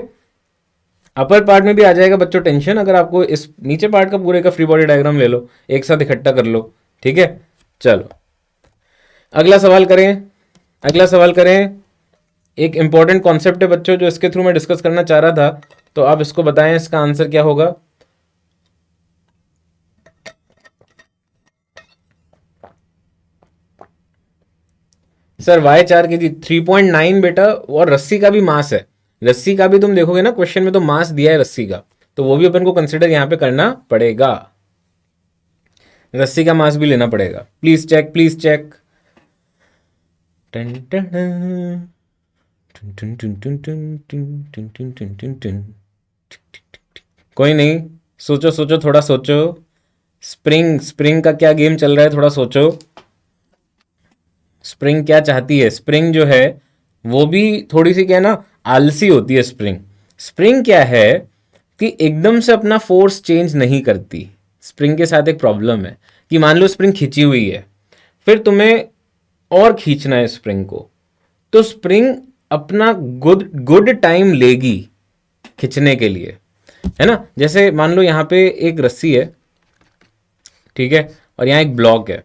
अपर पार्ट में भी आ जाएगा बच्चों टेंशन, अगर आपको इस नीचे पार्ट का पूरे का फ्री बॉडी डायग्राम ले लो, एक साथ इकट्ठा कर लो। ठीक है, चलो अगला सवाल करें, अगला सवाल करें। एक इंपॉर्टेंट कॉन्सेप्ट है बच्चों जो इसके थ्रू मैं डिस्कस करना चाह रहा था, तो आप इसको बताएं इसका आंसर क्या होगा। सर y4 की थी 3.9 बेटा, और रस्सी का भी मास है। रस्सी का भी तुम देखोगे ना क्वेश्चन में तो मास दिया है रस्सी का, तो वो भी अपन को कंसिडर यहां पे करना पड़ेगा। रस्सी का मास भी लेना पड़ेगा। Please check, please check. कोई नहीं, सोचो सोचो, थोड़ा सोचो। स्प्रिंग, स्प्रिंग का क्या गेम चल रहा है, थोड़ा सोचो। स्प्रिंग क्या चाहती है? स्प्रिंग जो है वो भी थोड़ी सी क्या है ना, आलसी होती है स्प्रिंग। स्प्रिंग क्या है कि एकदम से अपना फोर्स चेंज नहीं करती। स्प्रिंग के साथ एक प्रॉब्लम है कि मान लो स्प्रिंग खिंची हुई है, फिर तुम्हें और खींचना है स्प्रिंग को, तो स्प्रिंग अपना गुड गुड टाइम लेगी खिंचने के लिए, है ना। जैसे मान लो यहाँ पे एक रस्सी है, ठीक है, और यहाँ एक ब्लॉक है,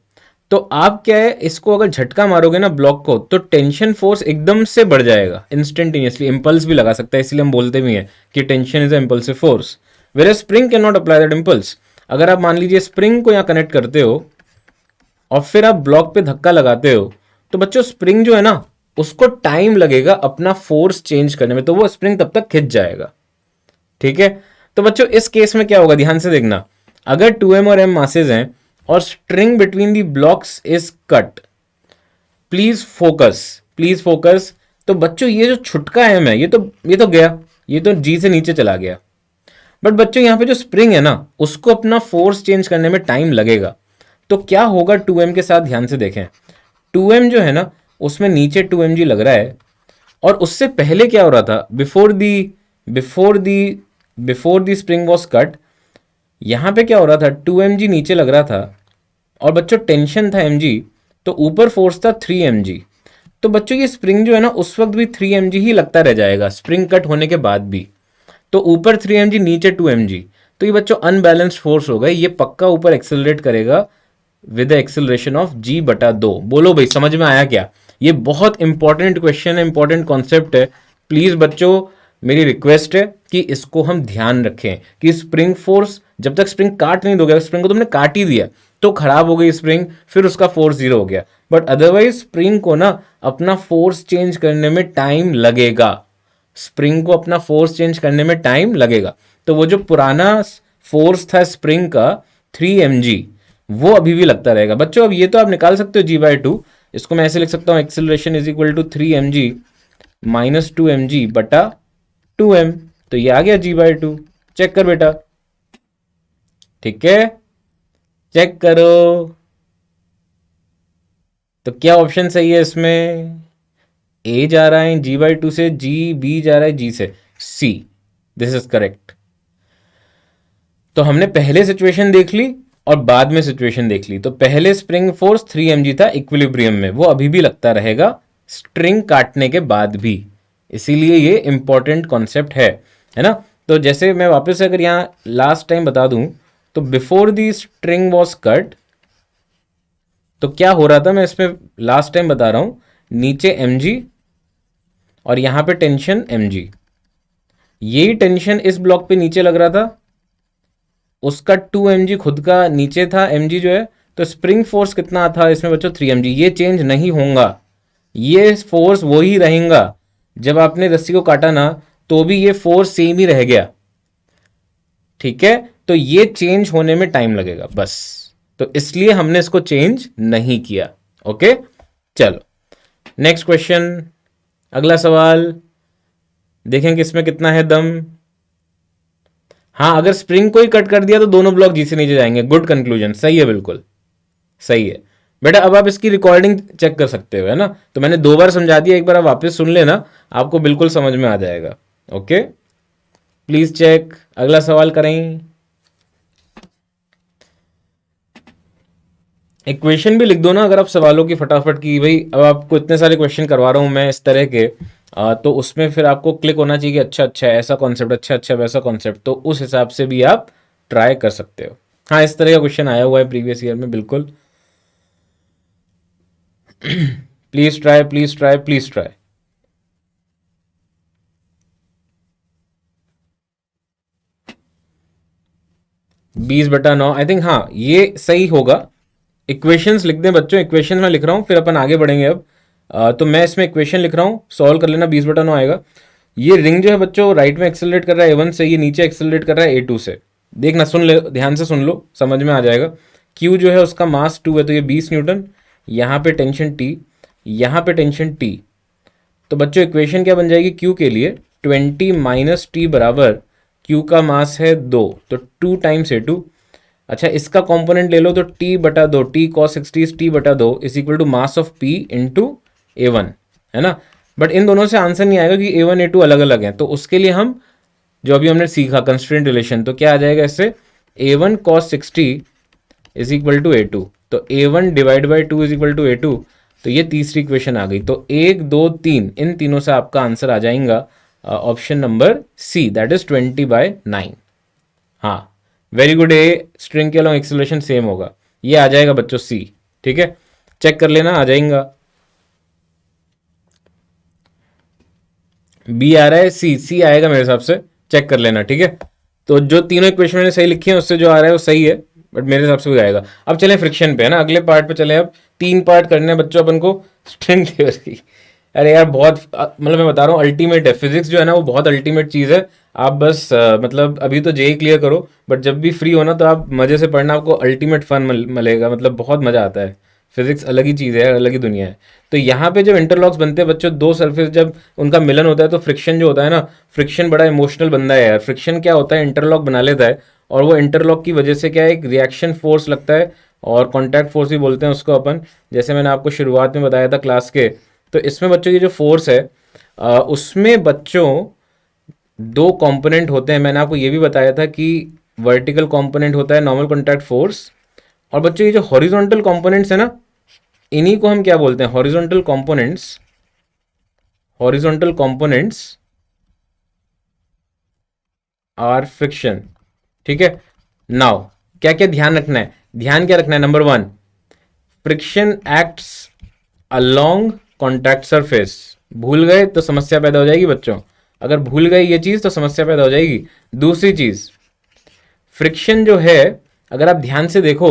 तो आप क्या है, इसको अगर झटका मारोगे ना ब्लॉक को, तो टेंशन फोर्स एकदम से बढ़ जाएगा इंस्टेंटेनियसली। इंपल्स भी लगा सकता है, इसलिए हम बोलते भी हैं कि tension is a impulsive force, where spring can not apply that impulse. अगर आप मान लीजिए स्प्रिंग को यहाँ कनेक्ट करते हो और फिर आप ब्लॉक पे धक्का लगाते हो, तो बच्चों स्प्रिंग जो है ना उसको टाइम लगेगा अपना फोर्स चेंज करने में, तो वो स्प्रिंग तब तक खिंच जाएगा। ठीक है, तो बच्चों इस केस में क्या होगा, ध्यान से देखना। अगर 2m और m मासेज हैं और string between the blocks is cut, please focus, please focus. तो बच्चों ये जो छुटका m है, ये तो गया, ये तो g से नीचे चला गया, बट बच्चों यहाँ पे जो स्प्रिंग है ना उसको अपना फोर्स चेंज करने में टाइम लगेगा। तो क्या होगा 2m के साथ, ध्यान से देखें। 2m जो है ना उसमें नीचे 2mg लग रहा है, और उससे पहले क्या हो रहा था, before the spring was cut, यहां पे क्या हो रहा था, 2mg नीचे लग रहा था, और बच्चों टेंशन था mg, तो ऊपर फोर्स था 3mg। तो बच्चों ये स्प्रिंग जो है ना उस वक्त भी 3mg ही लगता रह जाएगा, स्प्रिंग कट होने के बाद भी। तो ऊपर 3mg नीचे 2mg, तो ये बच्चों अनबैलेंस्ड फोर्स होगा, ये पक्का ऊपर एक्सेलरेट करेगा विद एक्सेलरेशन ऑफ g/2। बोलो भाई समझ में आया क्या? ये बहुत इंपॉर्टेंट क्वेश्चन है, इंपॉर्टेंट कॉन्सेप्ट है। प्लीज बच्चों मेरी रिक्वेस्ट है कि इसको हम ध्यान रखें कि स्प्रिंग फोर्स, जब तक स्प्रिंग काट नहीं दोगे, स्प्रिंग को तुमने काट ही दिया तो खराब हो गई स्प्रिंग, फिर उसका फोर्स 0 हो गया। बट अदरवाइज स्प्रिंग को ना अपना फोर्स चेंज करने में टाइम लगेगा, स्प्रिंग को अपना फोर्स चेंज करने में टाइम लगेगा। तो वो जो पुराना फोर्स था स्प्रिंग का 3 mg, वो अभी भी लगता रहेगा बच्चों। अब ये तो आप निकाल सकते हो g/2, इसको मैं ऐसे लिख सकता हूँ acceleration is equal to 3 mg minus 2 mg बटा 2m, तो ये आ गया g/2। चेक कर बेटा, ठीक है, चेक करो। तो क्या ऑप्शन सही है इसमें? ए जा रहा है g/2 से g, बी जा रहा है g से c, दिस इज करेक्ट। तो हमने पहले सिचुएशन देख ली और बाद में सिचुएशन देख ली। तो पहले स्प्रिंग फोर्स 3 mg था इक्विलिब्रियम में, वो अभी भी लगता रहेगा स्ट्रिंग काटने के बाद भी, इसीलिए ये इंपॉर्टेंट कॉन्सेप्ट है ना। तो जैसे मैं वापस अगर यहाँ लास्ट टाइम बता दूं, तो before the string was cut, तो क्या हो रहा था, मैं इसमें लास्ट टाइम बता रहा हूं, नीचे mg और यहां पे टेंशन mg, यही टेंशन इस ब्लॉक पे नीचे लग रहा था, उसका 2 mg खुद का नीचे था mg जो है, तो स्प्रिंग फोर्स कितना था इसमें बच्चों 3 mg, ये चेंज नहीं होगा, ये फोर्स वही रहेगा। जब आपने रस्सी को काटा ना तो भी ये फोर्स सेम ही रह गया, ठीक है। तो ये चेंज होने में टाइम लगेगा बस, तो इसलिए हमने इसको चेंज नहीं किया। ओके, चलो नेक्स्ट क्वेश्चन, अगला सवाल देखें किसमें कितना है दम। हाँ, अगर स्प्रिंग को ही कट कर दिया तो दोनों ब्लॉक जी से नीचे जाएंगे, गुड कंक्लूजन, सही है, बिल्कुल सही है बेटा। अब आप इसकी रिकॉर्डिंग चेक कर सकते हो, है ना। तो मैंने 2 बार समझा दिया, एक बार आप वापस सुन लेना, आपको बिल्कुल समझ में आ जाएगा। ओके, प्लीज चेक, अगला सवाल करें। इक्वेशन भी लिख दो ना अगर आप सवालों की फटाफट की, भाई अब आपको इतने सारे क्वेश्चन करवा रहा हूं मैं इस तरह के, तो उसमें फिर आपको क्लिक होना चाहिए कि अच्छा अच्छा ऐसा कॉन्सेप्ट, अच्छा अच्छा वैसा कॉन्सेप्ट, तो उस हिसाब से भी आप ट्राई कर सकते हो। हाँ, इस तरह का क्वेश्चन आया हुआ है प्रीवियस ईयर में, बिल्कुल। Please try, please try, please try. 20/9 I think, हाँ ये सही होगा। इक्वेशंस लिख दें बच्चों, इक्वेशन में लिख रहा हूँ, फिर अपन आगे बढ़ेंगे अब। तो मैं इसमें इक्वेशन लिख रहा हूँ, सॉल्व कर लेना, 20/9 आएगा। ये रिंग जो है बच्चों राइट में एक्सेलरेट कर रहा है A1 से, ये नीचे एक्सेलरेट कर रहा है A2 से। देखना, सुन ले, ध्यान से सुन लो, समझ में आ जाएगा। Q जो है उसका मास 2 है, तो ये 20 न्यूटन, यहाँ पे टेंशन T, यहाँ पे टेंशन T। तो बच्चों इक्वेशन क्या बन जाएगी Q के लिए, 20 माइनस T बराबर, Q का मास है 2, तो 2 टाइम्स A2। अच्छा, इसका कंपोनेंट ले लो, तो T/2, T cos 60 T/2 is equal to mass of P into A1, है ना। बट इन दोनों से आंसर नहीं आएगा कि A1 A2 अलग अलग हैं, तो उसके लिए हम जो अभी हमने सीखा कंस्ट्रेंट रिलेशन, तो क्या आ जाएगा इससे, A1 cos 60 is equal to A2, तो A1 divide by 2 is equal to A2। तो ये तीसरी इक्वेशन आ गई, तो 1 2 3 इन तीनों से आपका आंसर आ जाएगा option number C, that is 20/9। हाँ, वेरी गुड। ए स्ट्रिंग के अलॉन्ग एक्सेलरेशन सेम होगा, ये आ जाएगा बच्चों सी, ठीक है, चेक कर लेना, आ जाएगा। बी आ रहा है, सी आएगा मेरे हिसाब से, चेक कर लेना, ठीक है। तो जो तीनों इक्वेशन मैंने सही लिखी है उससे जो आ रहा है वो सही है, बट मेरे हिसाब से भी आएगा। अब चलें फ्रिक्शन पे, है ना, अगले पार्ट पे चलें। अब 3 पार्ट करने हैं बच्चों अपन को स्ट्रिंग थ्योरी। अरे यार बहुत, मतलब मैं बता रहा हूँ अल्टीमेट है फिजिक्स जो है ना, वो बहुत अल्टीमेट चीज़ है। आप बस मतलब अभी तो जेई क्लियर करो, बट जब भी फ्री हो ना तो आप मज़े से पढ़ना, आपको अल्टीमेट फन मिलेगा, मतलब बहुत मज़ा आता है। फिजिक्स अलग ही चीज़ है, अलग ही दुनिया है। तो यहाँ पे जब इंटरलॉक्स बनते हैं बच्चों, दो सरफेस जब उनका मिलन होता है, तो फ्रिक्शन जो होता है ना, फ्रिक्शन बड़ा इमोशनल बंदा है यार। फ्रिक्शन क्या होता है, इंटरलॉक बना लेता है, और वो इंटरलॉक की वजह से क्या है, एक रिएक्शन फोर्स लगता है, और कॉन्टैक्ट फोर्स भी बोलते हैं उसको अपन, जैसे मैंने आपको शुरुआत में बताया था क्लास के। तो इसमें बच्चों की जो फोर्स है, उसमें बच्चों 2 कंपोनेंट होते हैं। मैंने आपको ये भी बताया था कि वर्टिकल कंपोनेंट होता है नॉर्मल कॉन्टैक्ट फोर्स, और बच्चों ये जो हॉरिजॉन्टल कंपोनेंट्स है ना, इन्हीं को हम क्या बोलते हैं, horizontal components. Horizontal components are friction, ठीक है। नाउ क्या क्या ध्यान रखना है, ध्यान क्या रखना है, number 1, friction acts along contact surface. भूल गए तो समस्या पैदा हो जाएगी बच्चों, अगर भूल गए ये चीज तो समस्या पैदा हो जाएगी। दूसरी चीज, फ्रिक्शन जो है, अगर आप ध्यान से देखो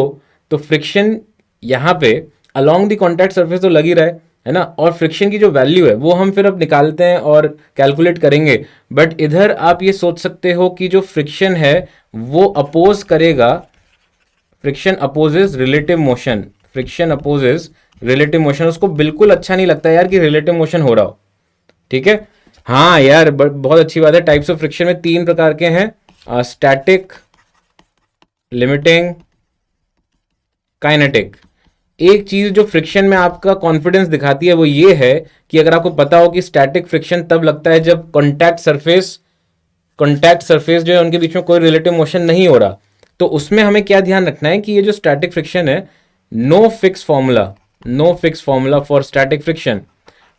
तो फ्रिक्शन यहाँ पे अलोंग द कॉन्टैक्ट सरफेस तो लग ही रहा है ना, और फ्रिक्शन की जो वैल्यू है वो हम फिर अब निकालते हैं और कैलकुलेट करेंगे। बट इधर आप ये सोच सकते हो कि जो फ्रिक्शन है वो अपोज करेगा, friction opposes relative motion, friction opposes relative motion. उसको बिल्कुल अच्छा नहीं लगता यार कि रिलेटिव मोशन हो रहा हो, ठीक है। हाँ यार बहुत अच्छी बात है। टाइप्स ऑफ फ्रिक्शन में 3 प्रकार के हैं, स्टैटिक, लिमिटिंग, काइनेटिक। एक चीज जो फ्रिक्शन में आपका कॉन्फिडेंस दिखाती है वो ये है कि अगर आपको पता हो कि स्टैटिक फ्रिक्शन तब लगता है जब कॉन्टैक्ट सरफेस जो है उनके बीच में कोई रिलेटिव मोशन नहीं हो रहा, तो उसमें हमें क्या ध्यान रखना है कि ये जो स्टैटिक फ्रिक्शन है, no fix formula for static friction.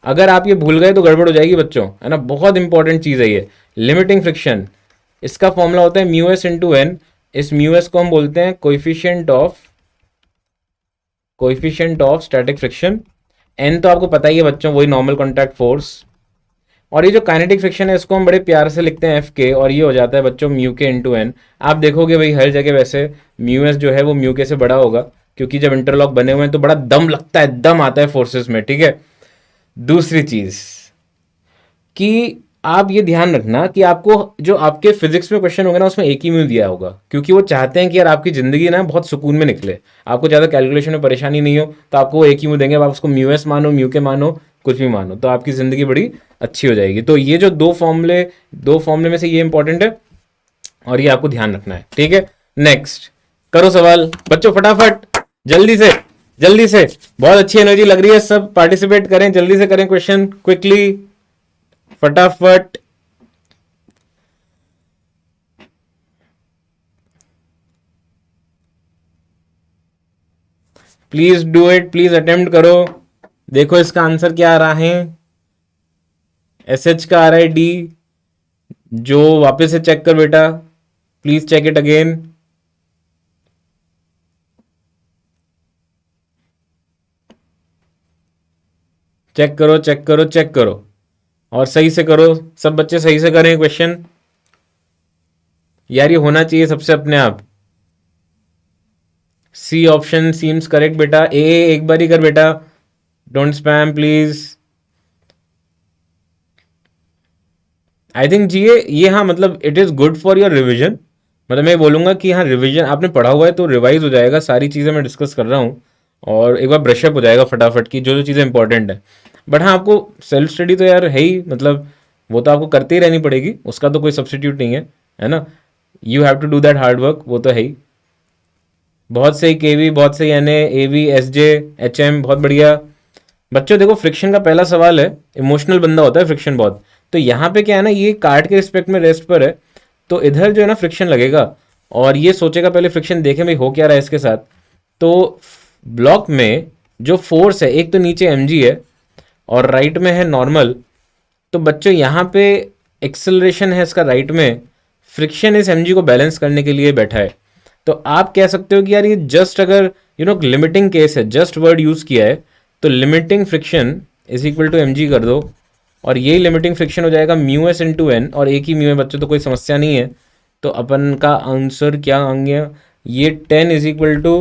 अगर आप ये भूल गए तो गड़बड़ हो जाएगी बच्चों, है ना। बहुत इंपॉर्टेंट चीज है ये। लिमिटिंग फ्रिक्शन, इसका फॉर्मूला होता है म्यू एस इंटू एन। इस म्यू एस को हम बोलते हैं coefficient of static friction. N तो आपको पता ही है बच्चों, वही नॉर्मल कॉन्टैक्ट फोर्स। और ये जो काइनेटिक फ्रिक्शन है इसको हम बड़े प्यार से लिखते हैं एफ के, और ये हो जाता है बच्चों म्यू के इंटू एन। आप देखोगे भाई हर जगह वैसे म्यू एस जो है वो म्यू के से बड़ा होगा, क्योंकि जब इंटरलॉक बने हुए हैं तो बड़ा दम लगता है, दम आता है फोर्सेस में, ठीक है। दूसरी चीज कि आप ये ध्यान रखना कि आपको जो आपके फिजिक्स में क्वेश्चन होगा ना उसमें एक ही म्यू दिया होगा, क्योंकि वो चाहते हैं कि यार आपकी जिंदगी ना बहुत सुकून में निकले, आपको ज़्यादा कैलकुलेशन में परेशानी नहीं हो, तो आपको वो एक ही म्यू देंगे। अब आप उसको म्यू एस मानो, म्यू के मानो, कुछ भी मानो, तो आपकी जिंदगी बड़ी अच्छी हो जाएगी। तो ये जो दो फॉर्मूले में से ये इंपॉर्टेंट है और ये आपको ध्यान रखना है, ठीक है। नेक्स्ट करो सवाल बच्चों फटाफट, जल्दी से। बहुत अच्छी एनर्जी लग रही है, सब पार्टिसिपेट करें, जल्दी से करें क्वेश्चन, क्विकली, फटाफट। Please do it, please attempt करो। देखो इसका आंसर क्या आ रहा है। एस एच का आ रहा है डी। जो वापस से चेक कर बेटा, please check it again. Check करो और सही से करो, सब बच्चे सही से करें क्वेश्चन। यार ये होना चाहिए सबसे अपने आप। सी ऑप्शन सीम्स करेक्ट बेटा। ए एक बार ही कर बेटा, don't spam please. I think जी ये हाँ, मतलब it is good for your revision. मतलब मैं बोलूंगा कि हाँ रिविजन आपने पढ़ा हुआ है तो रिवाइज हो जाएगा, सारी चीज़ें मैं डिस्कस कर रहा हूँ और एक बार ब्रशअप हो जाएगा फटाफट की जो जो चीज़ें इंपॉर्टेंट है। बट हाँ आपको सेल्फ स्टडी तो यार है ही, मतलब वो तो आपको करते ही रहनी पड़ेगी, उसका तो कोई सब्सटीट्यूट नहीं है ना। You have to do that hard work, वो तो है ही। बहुत सही केवी, बहुत सही N A V S J H M, बहुत बढ़िया बच्चों। देखो फ्रिक्शन का पहला सवाल है, इमोशनल बंदा होता है फ्रिक्शन बहुत। तो यहाँ पे क्या है ना, ये कार्ड के रिस्पेक्ट में रेस्ट पर है, तो इधर जो है ना फ्रिक्शन लगेगा और ये सोचेगा पहले फ्रिक्शन देखें भाई हो क्या रहा है इसके साथ। तो ब्लॉक में जो फोर्स है, एक तो नीचे एम है और राइट में है नॉर्मल। तो बच्चों यहाँ पे एक्सेलरेशन है इसका राइट में, फ्रिक्शन इस एम को बैलेंस करने के लिए बैठा है। तो आप कह सकते हो कि यार ये जस्ट अगर लिमिटिंग केस है, जस्ट वर्ड यूज किया है, तो limiting friction is equal to m कर दो और यही लिमिटिंग फ्रिक्शन हो जाएगा म्यू एस इंटू एन, और एक ही म्यू है बच्चों तो कोई समस्या नहीं है। तो अपन का आंसर क्या आ गया, ये 10 is equal to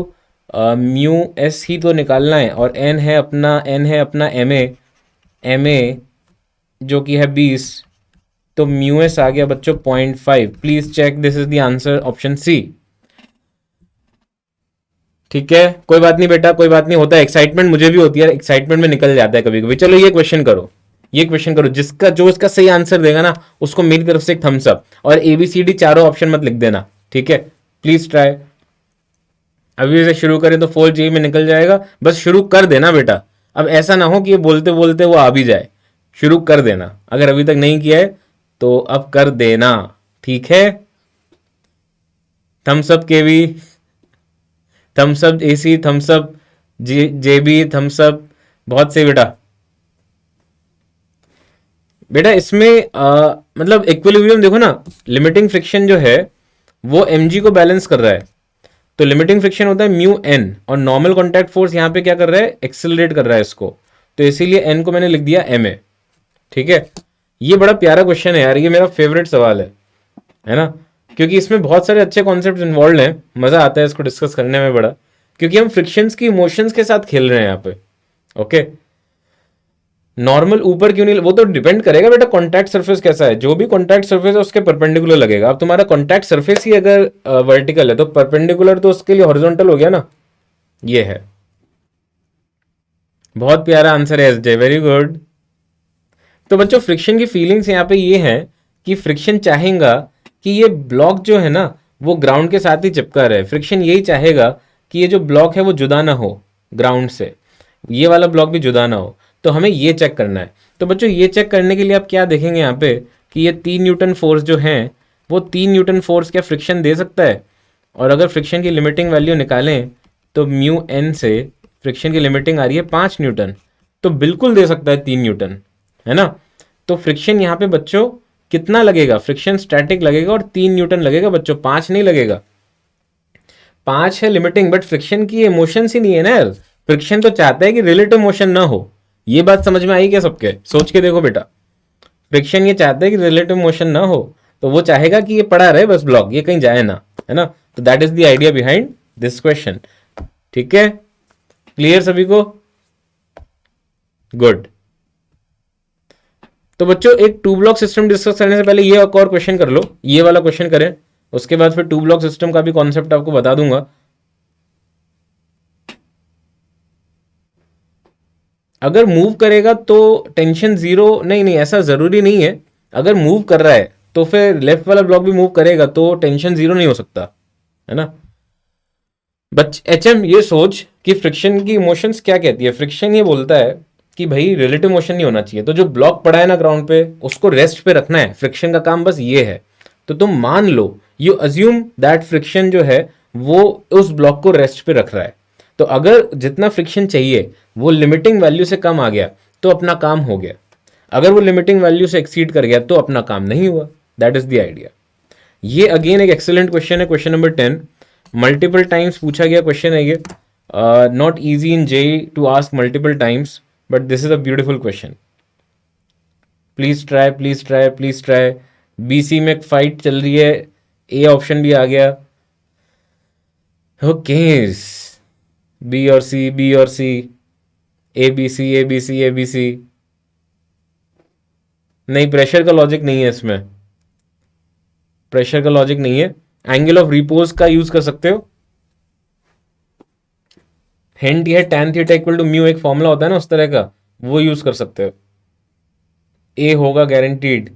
mu s ही तो निकालना है और एन है अपना एम ए जो कि है 20, तो म्यू एस आ गया बच्चों 0.5। Please check, this is the answer option C. ठीक है कोई बात नहीं बेटा, कोई बात नहीं, होता है एक्साइटमेंट, मुझे भी होती है, एक्साइटमेंट में निकल जाता है कभी कभी। चलो ये क्वेश्चन करो, जो इसका सही आंसर देगा ना उसको मेरी तरफ से एक थम्स अप, और ABCD चारों ऑप्शन मत लिख देना, ठीक है। Please try. अभी से शुरू करें तो 4G में निकल जाएगा, बस शुरू कर देना बेटा। अब ऐसा ना हो कि ये बोलते बोलते वो आ भी जाए, शुरू कर देना। अगर अभी तक नहीं किया है तो अब कर देना, ठीक है। Thumbs up KV, thumbs up AC, thumbs up JB, thumbs up, बहुत सही बेटा। बेटा इसमें मतलब इक्विलिब्रियम देखो ना, लिमिटिंग फ्रिक्शन जो है वो mg को बैलेंस कर रहा है, तो लिमिटिंग फ्रिक्शन होता है म्यू एन, और नॉर्मल कॉन्टैक्ट फोर्स यहाँ पे क्या कर रहा है, एक्सेलरेट कर रहा है इसको, तो इसीलिए एन को मैंने लिख दिया ma, ठीक है। ये बड़ा प्यारा क्वेश्चन है यार, ये मेरा फेवरेट सवाल है ना, क्योंकि इसमें बहुत सारे अच्छे कॉन्सेप्ट इन्वॉल्व हैं, मजा आता है इसको डिस्कस करने में बड़ा। क्योंकि हम फ्रिक्शंस की इमोशंस के साथ खेल रहे हैं यहाँ पे। ओके, नॉर्मल ऊपर क्यों नहीं, वो तो डिपेंड करेगा बेटा कॉन्टैक्ट सरफेस कैसा है। जो भी कॉन्टैक्ट सरफेस है उसके परपेंडिकुलर लगेगा। अब तुम्हारा कॉन्टैक्ट सरफेस ही अगर वर्टिकल है तो परपेंडिकुलर तो उसके लिए हॉरिजॉन्टल हो गया ना। ये है, बहुत प्यारा आंसर है एसजे, वेरी गुड। तो बच्चों फ्रिक्शन की फीलिंग्स यहाँ पे ये है कि फ्रिक्शन चाहेगा कि ये ब्लॉक जो है ना वो ग्राउंड के साथ ही चिपका रहे। फ्रिक्शन यही चाहेगा कि ये जो ब्लॉक है वो जुदा ना हो ग्राउंड से, ये वाला ब्लॉक भी जुदा ना हो। तो हमें ये चेक करना है। तो बच्चों ये चेक करने के लिए आप क्या देखेंगे यहाँ पे कि ये 3 न्यूटन फोर्स जो हैं वो 3 न्यूटन फोर्स क्या फ्रिक्शन दे सकता है। और अगर फ्रिक्शन की लिमिटिंग वैल्यू निकालें तो म्यू एन से फ्रिक्शन की लिमिटिंग आ रही है 5 न्यूटन, तो बिल्कुल दे सकता है 3 न्यूटन, है ना। तो फ्रिक्शन यहाँ पे बच्चों कितना लगेगा, फ्रिक्शन स्टैटिक लगेगा और 3 न्यूटन लगेगा बच्चों, 5 नहीं लगेगा। 5 है लिमिटिंग, बट फ्रिक्शन की इमोशन ही नहीं है ना यार। फ्रिक्शन तो चाहता है कि रिलेटिव मोशन ना हो। ये बात समझ में आई क्या सबके, सोच के देखो बेटा। फ्रिक्शन ये चाहता है कि रिलेटिव मोशन ना हो, तो वो चाहेगा कि ये पड़ा रहे बस ब्लॉक, ये कहीं जाए ना, है ना। तो that is the idea behind this question. ठीक है, क्लियर सभी को, गुड। तो बच्चों एक 2 ब्लॉक सिस्टम डिस्कस करने से पहले ये एक और क्वेश्चन कर लो, ये वाला क्वेश्चन करें, उसके बाद फिर 2 ब्लॉक सिस्टम का भी कॉन्सेप्ट आपको बता दूंगा। अगर मूव करेगा तो टेंशन जीरो, नहीं नहीं ऐसा जरूरी नहीं है। अगर मूव कर रहा है तो फिर लेफ्ट वाला ब्लॉक भी मूव करेगा तो टेंशन जीरो नहीं हो सकता, है ना। एचएम ये सोच कि फ्रिक्शन की इमोशंस क्या कहती है। फ्रिक्शन ये बोलता है कि भाई रिलेटिव मोशन नहीं होना चाहिए, तो जो ब्लॉक पड़ा है ना ग्राउंड पे उसको रेस्ट पे रखना है। फ्रिक्शन का काम बस ये है। तो तुम मान लो, यू अज्यूम दैट फ्रिक्शन जो है वो उस ब्लॉक को रेस्ट पे रख रहा है। तो अगर जितना फ्रिक्शन चाहिए वो लिमिटिंग वैल्यू से कम आ गया तो अपना काम हो गया। अगर वो लिमिटिंग वैल्यू से एक्सीड कर गया तो अपना काम नहीं हुआ। That is the idea. ये अगेन एक एक्सेलेंट क्वेश्चन है, क्वेश्चन नंबर 10। मल्टीपल टाइम्स पूछा गया क्वेश्चन है ये। Not easy in JEE to ask multiple times, but this is a beautiful question. Please try, please try, please try. BC में fight चल रही है, ए ऑप्शन भी आ गया। ओके, बी और सी, बी और C, A B C, A B C, A B C. नहीं, pressure का लॉजिक नहीं है इसमें, प्रेशर का लॉजिक नहीं है। एंगल ऑफ रिपोज का यूज कर सकते हो। हिंट ये tan theta equal to mu, एक फॉर्मूला होता है ना उस तरह का, वो यूज कर सकते हो। ए होगा guaranteed,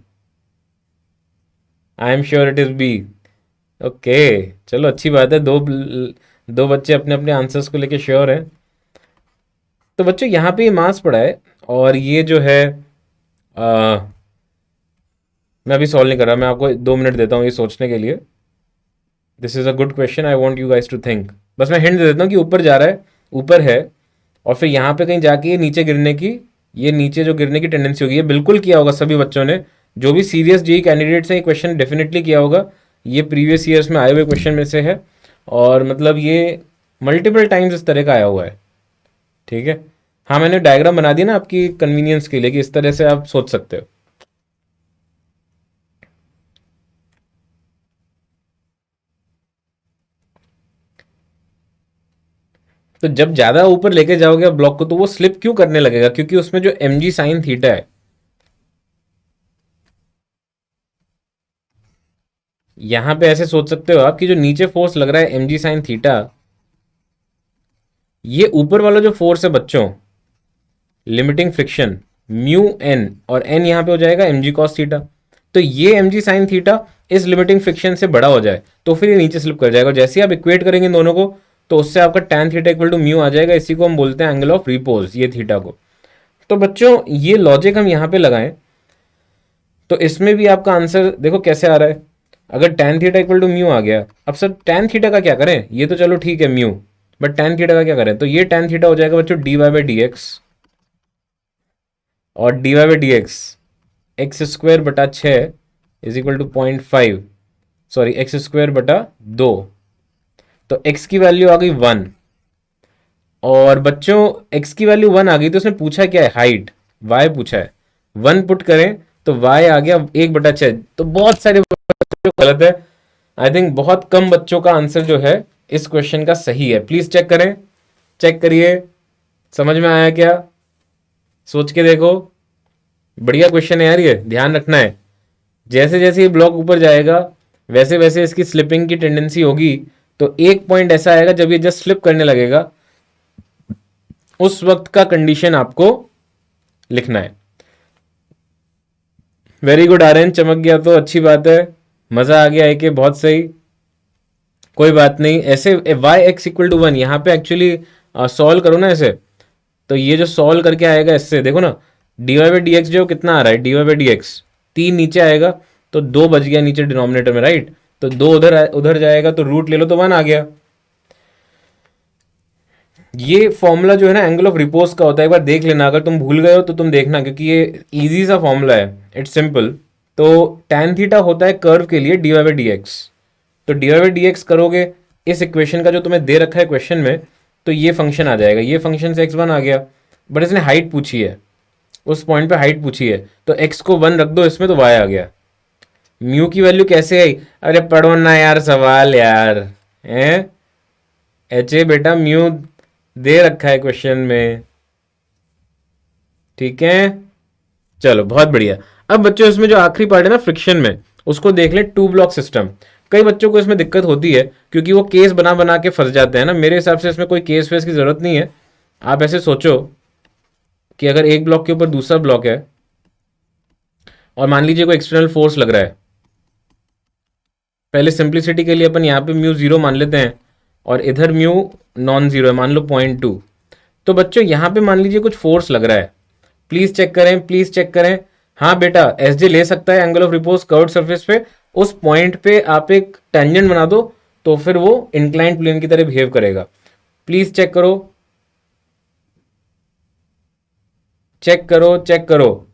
I am sure it is B. Okay, चलो अच्छी बात है, दो बच्चे अपने अपने आंसर्स को लेके श्योर हैं। तो बच्चों यहाँ पे ये मास पड़ा है और ये जो है मैं अभी सॉल्व नहीं कर रहा, मैं आपको 2 मिनट देता हूँ ये सोचने के लिए। This is a good question, I want you guys to think. बस मैं हिंट दे देता हूँ कि ऊपर जा रहा है, ऊपर है, और फिर यहाँ पे कहीं जाके ये नीचे गिरने की, ये नीचे जो गिरने की टेंडेंसी होगी, ये बिल्कुल किया होगा सभी बच्चों ने। जो भी सीरियस जेई कैंडिडेट्स हैं ये क्वेश्चन डेफिनेटली किया होगा। ये प्रीवियस ईयर्स में आए हुए क्वेश्चन में से है, और मतलब ये मल्टीपल टाइम्स इस तरह का आया हुआ है। ठीक है, हाँ मैंने डायग्राम बना दिया ना आपकी कन्वीनियंस के लिए कि इस तरह से आप सोच सकते हो। तो जब ज्यादा ऊपर लेके जाओगे आप ब्लॉक को तो वो स्लिप क्यों करने लगेगा, क्योंकि उसमें जो एम जी साइन थीटा है, यहां पे ऐसे सोच सकते हो आप कि जो नीचे फोर्स लग रहा है एम जी साइन थीटा, ये ऊपर वाला जो फोर्स है बच्चों लिमिटिंग फ्रिक्शन म्यू एन, और एन यहां पे हो जाएगा एम जी कॉस थीटा। तो ये एम जी साइन थीटा इस लिमिटिंग फ्रिक्शन से बड़ा हो जाए तो फिर ये नीचे स्लिप कर जाएगा। जैसे ही आप इक्वेट करेंगे इन दोनों को तो उससे आपका tan theta equal to mu आ जाएगा। इसी को हम बोलते हैं एंगल ऑफ रिपोज, ये थीटा को। तो बच्चों ये लॉजिक हम यहाँ पे लगाएं तो इसमें भी आपका आंसर देखो कैसे आ रहा है। अगर tan theta equal to mu आ गया, अब सर tan थीटा का क्या करें, ये तो चलो ठीक है म्यू, बट tan थीटा का क्या करें, तो ये tan थीटा हो जाएगा बच्चों d y by d x, और d y by d x x square बटा 6 is equal to 0.5, sorry x square बटा 2। तो x की वैल्यू आ गई 1, और बच्चों x की वैल्यू 1 आ गई तो उसने पूछा क्या है, हाइट y पूछा है। 1 पुट करें तो y आ गया 1/6। तो बहुत सारे बच्चों गलत है, आई थिंक बहुत कम बच्चों का आंसर जो है इस क्वेश्चन का सही है? प्लीज चेक करें, चेक करिए, समझ में आया क्या? सोच के देखो, बढ़िया क्वेश्चन है यार, ये ध्यान रखना है। जैसे जैसे ये ब्लॉक ऊपर जाएगा वैसे वैसे इसकी स्लिपिंग की टेंडेंसी होगी। तो एक पॉइंट ऐसा आएगा जब ये जस्ट स्लिप करने लगेगा, उस वक्त का कंडीशन आपको लिखना है। वेरी गुड आर्यन, चमक गया तो अच्छी बात है, मजा आ गया है कि बहुत सही। कोई बात नहीं, ऐसे y x equal to one यहाँ पे एक्चुअली सॉल्व करो ना ऐसे। तो ये जो सॉल्व करके आएगा इससे देखो ना, d y by d x जो कितना आ रहा है, d y by d x 3 नीचे आएगा तो 2 बच गया नीचे डिनोमिनेटर में, राइट। तो 2 उधर उधर जाएगा तो रूट ले लो तो 1 आ गया। ये फॉर्मूला जो है ना एंगल ऑफ रिपोज का होता है, एक बार देख लेना, अगर तुम भूल गए हो तो तुम देखना, क्योंकि ये इजी सा फॉर्मूला है, इट्स सिंपल। तो tan थीटा होता है कर्व के लिए d y by d x. तो d y by d x करोगे इस इक्वेशन का जो तुम्हें दे रखा है क्वेश्चन में, तो ये फंक्शन आ जाएगा, ये फंक्शन से x1 आ गया। बट इसने हाइट पूछी है, उस पॉइंट पे हाइट पूछी है, तो x को 1 रख दो इसमें तो y आ गया। म्यू की वैल्यू कैसे आई? अरे पढ़ो ना यार सवाल यार, हैं? एच ए बेटा म्यू दे रखा है क्वेश्चन में, ठीक है। चलो बहुत बढ़िया। अब बच्चों इसमें जो आखिरी पार्ट है ना फ्रिक्शन में, उसको देख ले, 2 ब्लॉक सिस्टम। कई बच्चों को इसमें दिक्कत होती है क्योंकि वो केस बना बना के फंस जाते हैं ना। मेरे हिसाब से इसमें कोई केस वेस की जरूरत नहीं है। आप ऐसे सोचो कि अगर एक ब्लॉक के ऊपर दूसरा ब्लॉक है और मान लीजिए कोई एक्सटर्नल फोर्स लग रहा है, पहले सिंप्लिसिटी के लिए अपन यहाँ पे म्यू 0 मान लेते हैं और इधर म्यू नॉन जीरो है, मान लो 0.2। तो बच्चों यहाँ पे मान लीजिए कुछ फोर्स लग रहा है, प्लीज चेक करें, प्लीज चेक करें। हाँ बेटा, एस जे ले सकता है angle of repose curved surface पे, उस पॉइंट पे आप एक टेंजेंट बना दो तो फिर वो इंक्लाइंड प्लेन की तरह बिहेव करेगा। प्लीज चेक करो, चेक करो, चेक करो।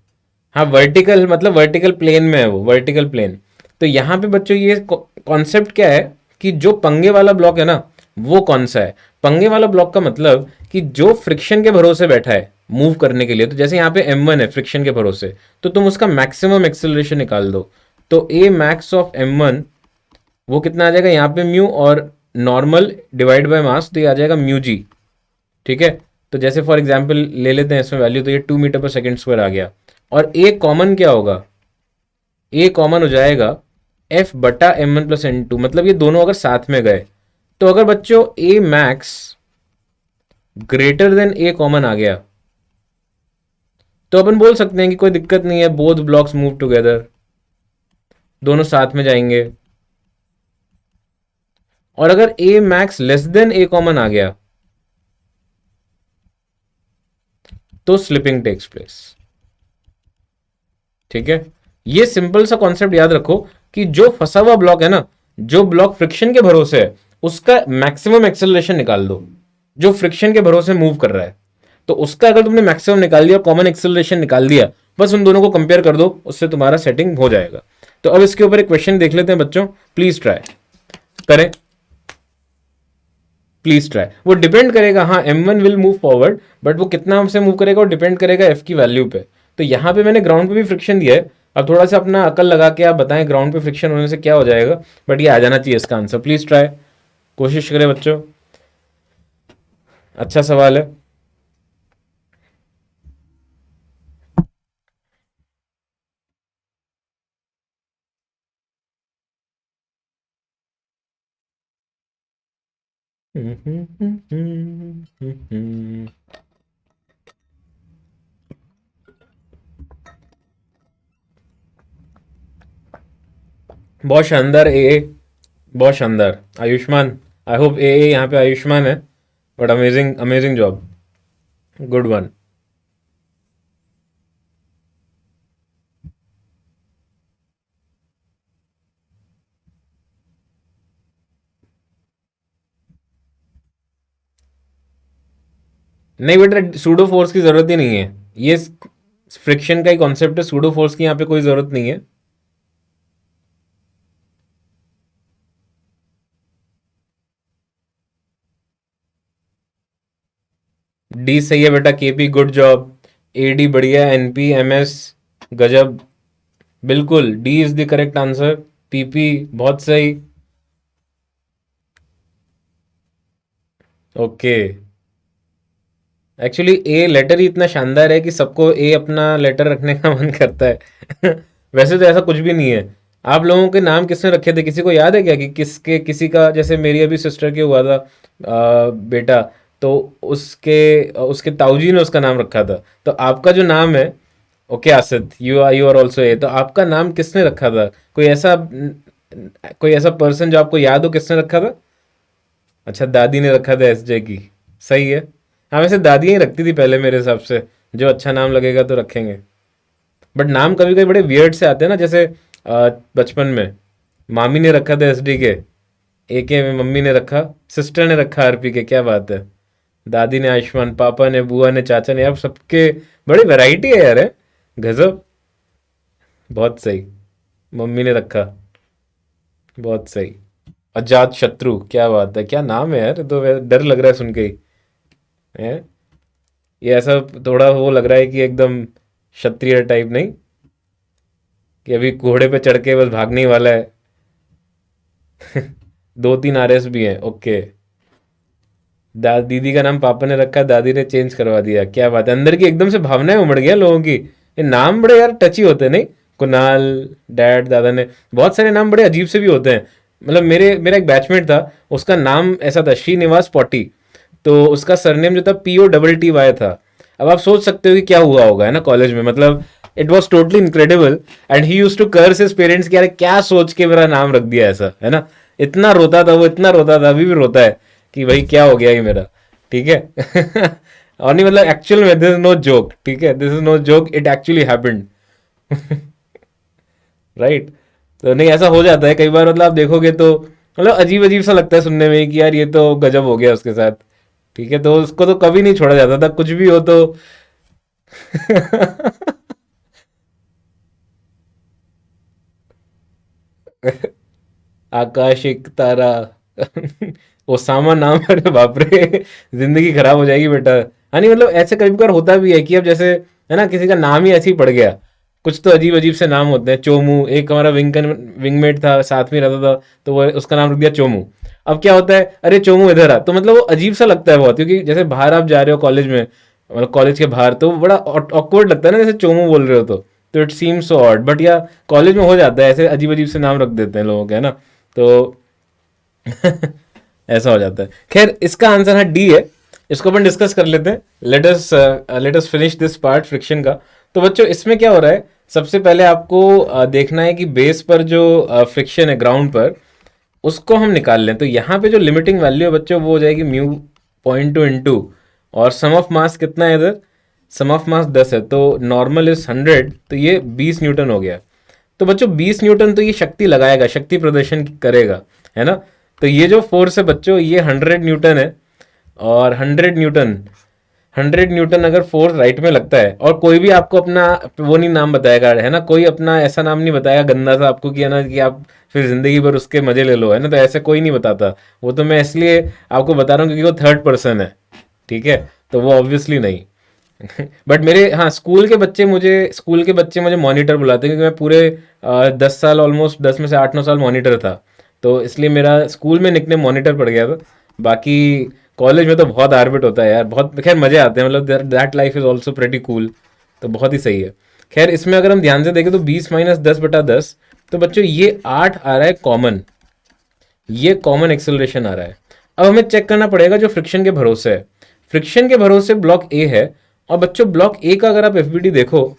हाँ वर्टिकल, मतलब वर्टिकल प्लेन में है वो, वर्टिकल प्लेन। तो यहाँ पे बच्चों ये कॉन्सेप्ट क्या है कि जो पंगे वाला ब्लॉक है ना, वो कौन सा है? पंगे वाला ब्लॉक का मतलब कि जो फ्रिक्शन के भरोसे बैठा है मूव करने के लिए। तो जैसे यहाँ पे m1 है फ्रिक्शन के भरोसे, तो तुम उसका मैक्सिमम एक्सेलरेशन निकाल दो। तो a मैक्स ऑफ m1 वो कितना आ जाएगा यहाँ पे म्यू, और नॉर्मल डिवाइड बाय मास, तो ये आ जाएगा म्यू जी, ठीक है। तो जैसे फॉर एग्जांपल ले लेते हैं इसमें वैल्यू, तो ये 2 मीटर पर सेकेंड स्क्वायर आ गया। और ए कॉमन क्या होगा? ए कॉमन हो जाएगा एफ बटा m one plus n two, मतलब ये दोनों अगर साथ में गए, तो अगर बच्चों ए मैक्स ग्रेटर देन ए कॉमन आ गया तो अपन बोल सकते हैं कि कोई दिक्कत नहीं है, बोथ ब्लॉक्स मूव टुगेदर, दोनों साथ में जाएंगे। और अगर ए मैक्स लेस देन ए कॉमन आ गया तो स्लिपिंग टेक्स प्लेस, ठीक है। ये सिंपल सा कॉन्सेप्ट याद रखो कि जो फंसा हुआ ब्लॉक है ना, जो ब्लॉक फ्रिक्शन के भरोसे है, उसका मैक्सिमम एक्सेलरेशन निकाल दो। जो फ्रिक्शन के भरोसे मूव कर रहा है, तो उसका अगर तुमने मैक्सिमम निकाल दिया, कॉमन एक्सेलरेशन निकाल दिया, बस उन दोनों को कंपेयर कर दो, उससे तुम्हारा सेटिंग हो जाएगा। तो अब इसके ऊपर एक क्वेश्चन देख लेते हैं बच्चों, प्लीज ट्राई करें, प्लीज ट्राई। वो डिपेंड करेगा, हाँ m1 will move forward, but वो कितना हमसे मूव करेगा वो डिपेंड करेगा f की वैल्यू पे। तो यहाँ पे मैंने ग्राउंड पे भी फ्रिक्शन दिया है, अब थोड़ा सा अपना अकल लगा के आप बताएं ग्राउंड पे फ्रिक्शन होने से क्या हो जाएगा, बट ये आ जाना चाहिए इसका आंसर। प्लीज ट्राई, कोशिश करें बच्चों, अच्छा सवाल है। बहुत शानदार ए, बहुत शानदार आयुष्मान। आई होप ए यहाँ पे आयुष्मान है, but amazing amazing job, good one. नहीं बेटा, सूडो फोर्स की जरूरत ही नहीं है, ये फ्रिक्शन का ही कॉन्सेप्ट है, सूडो फोर्स की यहाँ पे कोई जरूरत नहीं है। डी सही है बेटा, केपी गुड जॉब, एडी बढ़िया, एनपी एमएस गजब, बिल्कुल D is the correct answer, PP बहुत सही। ओके। एक्चुअली ए लेटर ही इतना शानदार है कि सबको ए अपना लेटर रखने का मन करता है। वैसे तो ऐसा कुछ भी नहीं है। आप लोगों के नाम किसने रखे थे, किसी को याद है क्या कि किसके, किसी का, जैसे मेरी अभी सिस्टर के हुआ था बेटा, तो उसके उसके ताऊजी ने उसका नाम रखा था। तो आपका जो नाम है, okay Asid, you are also a, तो आपका नाम किसने रखा था? कोई ऐसा पर्सन जो आपको याद हो किसने रखा था? अच्छा, दादी ने रखा था एसजे की। सही है। हाँ, वैसे दादियाँ ही रखती थी पहले मेरे हिसाब से। जो अच्छा नाम लगेगा तो रखेंगे। बट नाम कभी कभी बड़े वियर्ड से आते हैं ना, जैसे बचपन में मामी ने रखा था एसडी के, ए के में मम्मी ने रखा, सिस्टर ने रखा आरपी के, क्या बात है। दादी ने आयुष्मान, पापा ने, बुआ ने, चाचा ने, अब सबके बड़ी वैरायटी है यार, है गजब। बहुत सही। मम्मी ने रखा। बहुत सही। अजात शत्रु, क्या बात है, क्या नाम है यार, तो डर लग रहा है सुन के ही। है ये ऐसा थोड़ा वो लग रहा है कि एकदम क्षत्रिय टाइप, नहीं कि अभी घोड़े पे चढ़ के बस भागने ही वाला है। दो तीन आरएस भी हैं, ओके। दीदी का नाम पापा ने रखा, दादी ने चेंज करवा दिया, क्या बात है। अंदर की एकदम से भावनाएं उमड़ गया लोगों की। ये नाम बड़े यार टची होते हैं, नहीं? कुणाल, डैड, दादा ने, बहुत सारे नाम बड़े अजीब से भी होते हैं। मतलब मेरा एक बैचमेट था, उसका नाम ऐसा था, श्रीनिवास पॉटी। तो उसका सरनेम जो था POTTY था। अब आप सोच सकते हो कि क्या हुआ होगा, है ना, कॉलेज में, मतलब it was totally incredible. And he use to curse his parents कि यार क्या सोच के मेरा नाम रख दिया ऐसा, है ना। इतना रोता था वो, इतना रोता था, अभी भी रोता है कि भाई क्या हो गया ये मेरा। ठीक है। और नहीं, मतलब एक्चुअल में दिस इज नो जोक, ठीक है, this is no joke, it actually happened. Right. तो नहीं, ऐसा हो जाता है कई बार, मतलब आप देखोगे तो मतलब अजीब अजीब सा लगता है सुनने में कि यार ये तो गजब हो गया उसके साथ। ठीक है, तो उसको तो कभी नहीं छोड़ा जाता था, कुछ भी हो तो। आकाश एक तारा। ओसामा नाम, अरे बाप रे, जिंदगी खराब हो जाएगी बेटा। हाँ, नहीं मतलब ऐसे कभी कभार होता भी है कि अब जैसे, है ना, किसी का नाम ही ऐसे ही पड़ गया। कुछ तो अजीब अजीब से नाम होते हैं। चोमू, एक हमारा विंगमेट था, साथ में रहता था, तो वो उसका नाम रख दिया चोमू। अब क्या होता है, अरे चोमू इधर आ, तो मतलब वो अजीब सा लगता है बहुत, क्योंकि जैसे बाहर आप जा रहे हो कॉलेज में, मतलब कॉलेज के बाहर, तो बड़ा ऑकवर्ड लगता है ना, जैसे चोमू बोल रहे हो तो it seems so odd, but या कॉलेज में हो जाता है ऐसे, अजीब अजीब से नाम रख देते हैं लोगों के, है ना। तो ऐसा हो जाता है। खैर, इसका आंसर है डी है। इसको अपन डिस्कस कर लेते हैं। Let us finish this part friction का। तो बच्चों, इसमें क्या हो रहा है, सबसे पहले आपको देखना है कि बेस पर जो फ्रिक्शन है ग्राउंड पर, उसको हम निकाल लें। तो यहाँ पे जो लिमिटिंग वैल्यू है बच्चों, वो हो जाएगी म्यू पॉइंट टू इंटू, और सम ऑफ मास कितना है इधर, सम ऑफ मास 10 है, तो नॉर्मल इज 100, तो ये 20 न्यूटन हो गया। तो बच्चों 20 न्यूटन तो ये शक्ति लगाएगा, शक्ति प्रदर्शन करेगा, है ना। तो ये जो फोर्स है बच्चों, ये 100 न्यूटन है। और 100 न्यूटन अगर फोर्स राइट में लगता है, और कोई भी आपको अपना वो नहीं नाम बताएगा, है ना, कोई अपना ऐसा नाम नहीं बताएगा गंदा सा आपको कि, है ना, कि आप फिर जिंदगी भर उसके मजे ले लो, है ना, तो ऐसे कोई नहीं बताता। वो तो मैं इसलिए आपको बता रहा हूँ क्योंकि वो थर्ड पर्सन है। ठीक है, तो वो ऑब्वियसली नहीं। बट मेरे, हाँ, स्कूल के बच्चे मुझे मॉनिटर बुलाते हैं, क्योंकि मैं पूरे 10 साल, ऑलमोस्ट 10 में से 8-9 साल मॉनिटर था। तो इसलिए मेरा स्कूल में निकनेम मॉनिटर पड़ गया था। बाकी कॉलेज में तो बहुत आर्बिट होता है यार, बहुत खैर मजे आते हैं, मतलब that life is also pretty cool. तो बहुत ही सही है। खैर, इसमें अगर हम ध्यान से देखें तो 20 - 10/10, तो बच्चों ये 8 आ रहा है कॉमन, ये कॉमन एक्सेलरेशन आ रहा है। अब हमें चेक करना पड़ेगा जो फ्रिक्शन के भरोसे है। फ्रिक्शन के भरोसे ब्लॉक ए है, और बच्चों ब्लॉक ए का अगर आप एफबीडी देखो,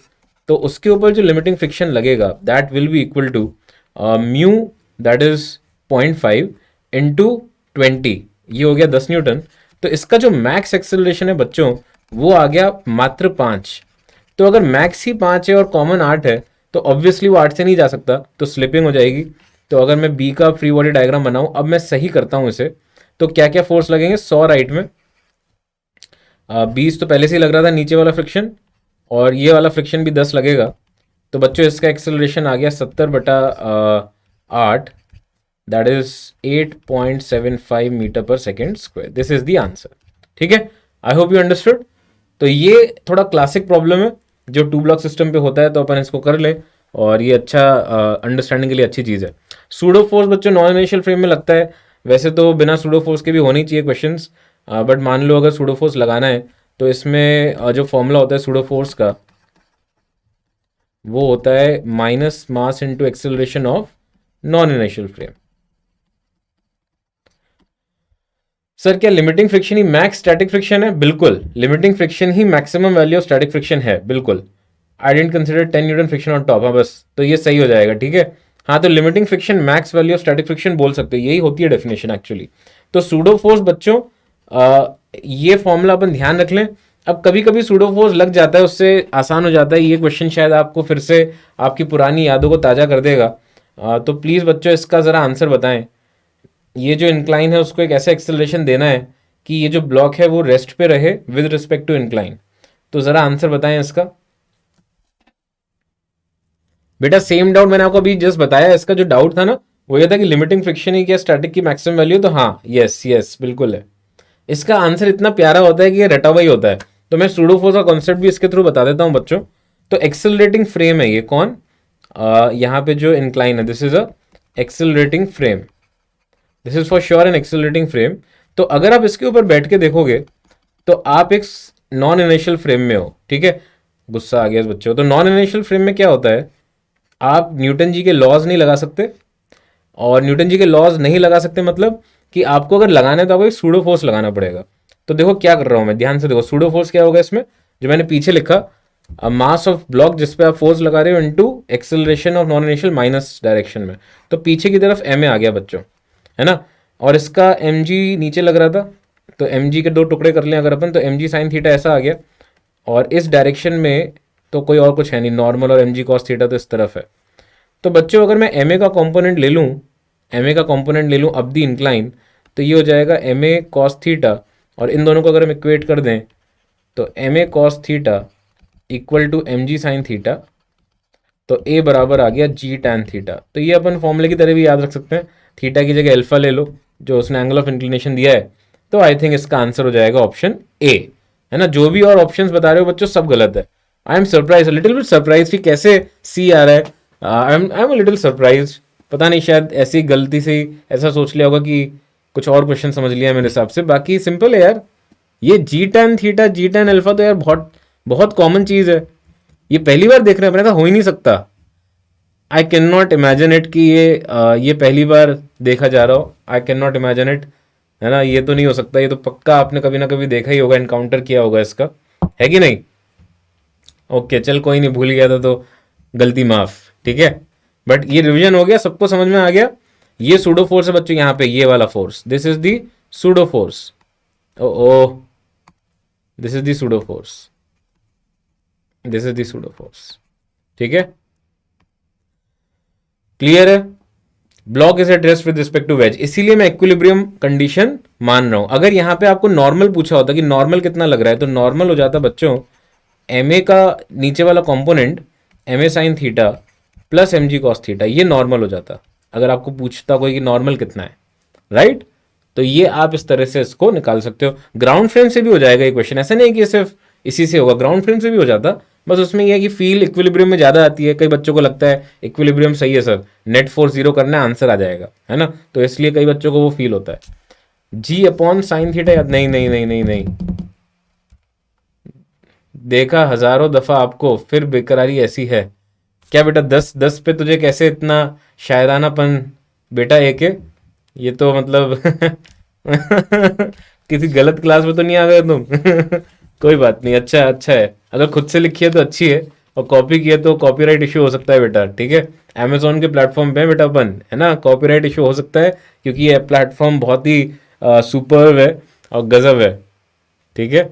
तो उसके ऊपर जो लिमिटिंग फ्रिक्शन लगेगा that will be equal to mu, that is 0.5 into 20, ये हो गया 10 न्यूटन। तो इसका जो मैक्स एक्सेलरेशन है बच्चों, वो आ गया मात्र 5। तो अगर मैक्स ही 5 है और कॉमन 8 है, तो ऑब्वियसली वो 8 से नहीं जा सकता, तो स्लिपिंग हो जाएगी। तो अगर मैं बी का फ्री बॉडी डायग्राम बनाऊं, अब मैं सही करता हूं इसे, तो क्या क्या फोर्स लगेंगे, 100 राइट में, 20 तो पहले से ही लग रहा था नीचे वाला फ्रिक्शन, और ये वाला फ्रिक्शन भी 10 लगेगा। तो बच्चों इसका एक्सेलरेशन आ गया 70/8, दैट इज 8.75 मीटर पर second square. This is the answer. ठीक है, आई होप यू अंडरस्टूड। तो ये थोड़ा क्लासिक प्रॉब्लम है जो 2 ब्लॉक सिस्टम पे होता है, तो अपन इसको कर ले, और ये अच्छा अंडरस्टैंडिंग के लिए अच्छी चीज़ है। सूडो फोर्स बच्चों नॉन इनिशियल फ्रेम में लगता है, वैसे तो बिना सूडो फोर्स के भी होनी चाहिए क्वेश्चंस, बट मान लो अगर सूडो फोर्स लगाना है तो इसमें जो फॉर्मूला होता है सूडो फोर्स का वो होता है minus mass into acceleration of non inertial frame. Sir क्या लिमिटिंग फ्रिक्शन ही मैक्स स्टैटिक फ्रिक्शन है? बिल्कुल, लिमिटिंग फ्रिक्शन ही maximum value of static friction है, बिल्कुल। I didn't consider 10 newton friction on top, हाँ बस, तो ये सही हो जाएगा, ठीक है। हाँ, तो limiting friction max value of static friction बोल सकते हो, यही होती है डेफिनेशन एक्चुअली। तो सूडो फोर्स बच्चों, ये फॉर्मूला अपन ध्यान रख लें। अब कभी कभी सूडो फोर्स लग जाता है, उससे आसान हो जाता है। ये क्वेश्चन शायद आपको फिर से आपकी पुरानी यादों को ताज़ा कर देगा। तो प्लीज़ बच्चों इसका ज़रा आंसर बताएं। ये जो इंक्लाइन है उसको एक ऐसा एक्सेलरेशन देना है कि ये जो ब्लॉक है वो रेस्ट पे रहे विद रिस्पेक्ट टू इंक्लाइन। तो ज़रा आंसर बताएं इसका। बेटा सेम डाउट मैंने आपको अभी जस्ट बताया, इसका जो डाउट था ना वो ये था कि लिमिटिंग फ्रिक्शन ही क्या स्टैटिक की मैक्सिमम वैल्यू, तो हाँ, यस यस बिल्कुल है। इसका आंसर इतना प्यारा होता है कि ये रटा हुआ ही होता है। तो मैं सूडो फोर्स का कॉन्सेप्ट भी इसके थ्रू बता देता हूँ बच्चों। तो एक्सेलरेटिंग फ्रेम है ये कौन, यहाँ पे जो इंक्लाइन है this is a accelerating frame, this is for sure an accelerating frame. तो अगर आप इसके ऊपर बैठ के देखोगे तो आप एक नॉन इनिशियल फ्रेम में हो, ठीक है। गुस्सा आ गया इस बच्चे को। तो नॉन इनिशियल फ्रेम में क्या होता है, आप न्यूटन जी के लॉज नहीं लगा सकते, और न्यूटन जी के लॉज नहीं लगा सकते मतलब कि आपको अगर लगाना है तो आपको एक सूडो फोर्स लगाना पड़ेगा। तो देखो क्या कर रहा हूं मैं, ध्यान से देखो। सूडो फोर्स क्या होगा इसमें, जो मैंने पीछे लिखा, मास ऑफ ब्लॉक जिस पे आप फोर्स लगा रहे हो into acceleration of non initial minus direction में। तो पीछे की तरफ एम ए आ गया बच्चों, है ना। और इसका एम जी नीचे लग रहा था, तो एम जी के दो टुकड़े कर लें अगर अपन, तो एम जी साइन थीटा ऐसा आ गया। और इस डायरेक्शन में तो कोई और कुछ है नहीं, नॉर्मल और एम जी कॉस थीटा तो इस तरफ है। तो बच्चों अगर मैं एम ए का कॉम्पोनेंट ले लूँ, एम ए का कॉम्पोनेंट ले लूँ अब दी इंक्लाइन, तो ये हो जाएगा एम ए कॉस थीटा, और इन दोनों को अगर हम इक्वेट कर दें तो m a cos theta equal to m g sine theta, तो ए बराबर आ गया जी टैन थीटा। तो ये अपन फॉर्मूले की तरह भी याद रख सकते हैं, थीटा की जगह अल्फा ले लो जो उसने एंगल ऑफ इंक्लिनेशन दिया है। तो आई थिंक इसका आंसर हो जाएगा ऑप्शन ए, है ना। जो भी और ऑप्शंस बता रहे हो बच्चों सब गलत है। I am surprise, little bit surprise कि कैसे सी आ रहा है। आई एम लिटिल सरप्राइज, पता नहीं शायद ऐसी गलती से ही ऐसा सोच लिया होगा कि कुछ और क्वेश्चन समझ लिया है मेरे हिसाब से। बाकी सिंपल है यार, ये जी टैन थीटा जी टैन अल्फा तो यार बहुत बहुत कॉमन चीज़ है। ये पहली बार देख रहे हैं अपने, तो हो ही नहीं सकता। I can not imagine it कि ये पहली बार देखा जा रहा हो। I can not imagine it, है ना। ये तो नहीं हो सकता, ये तो पक्का आपने कभी ना कभी देखा ही होगा, इनकाउंटर किया होगा इसका, है कि नहीं। ओके चल कोई नहीं, भूल गया था तो गलती माफ, ठीक है। बट ये रिवीजन हो गया, सबको समझ में आ गया। ये सूडो फोर्स है बच्चों, यहाँ पे ये वाला force, this is the pseudo force. Oh this is the pseudo force, this is the pseudo force, ठीक है। क्लियर है। Block is at rest with respect to wedge, इसीलिए मैं इक्विलिब्रियम कंडीशन मान रहा हूं। अगर यहां पे आपको नॉर्मल पूछा होता कि नॉर्मल कितना लग रहा है, तो नॉर्मल हो जाता बच्चों एम ए का नीचे वाला component m a sine theta plus m g cos theta, ये नॉर्मल हो जाता अगर आपको पूछता कोई कि नॉर्मल कितना है, राइट। तो ये आप इस तरह से इसको निकाल सकते हो। ग्राउंड फ्रेम से भी हो जाएगा ये क्वेश्चन, ऐसा नहीं कि सिर्फ इसी से होगा, ग्राउंड फ्रेम से भी हो जाता। बस उसमें यह है कि फील इक्विलिब्रियम में ज़्यादा आती है। कई बच्चों को लगता है इक्विलिब्रियम सही है सर, नेट फोर्स जीरो करना है आंसर आ जाएगा, है ना। तो इसलिए कई बच्चों को वो फील होता है। जी अपॉन साइन थीटा याद, नहीं नहीं नहीं नहीं नहीं, देखा हजारों दफा आपको, फिर बेकरारी ऐसी है क्या बेटा। 10 पे तुझे कैसे इतना शायरानापन बेटा, एक है ये तो मतलब किसी गलत क्लास में तो नहीं आ गए तुम कोई बात नहीं, अच्छा अच्छा है। अगर खुद से लिखी है तो अच्छी है, और कॉपी की है तो कॉपीराइट इशू हो सकता है बेटा, ठीक है। अमेजोन के प्लेटफॉर्म पे है बेटा अपन, है ना, कॉपीराइट इशू हो सकता है क्योंकि ये प्लेटफॉर्म बहुत ही सुपर है और गजब है, ठीक है।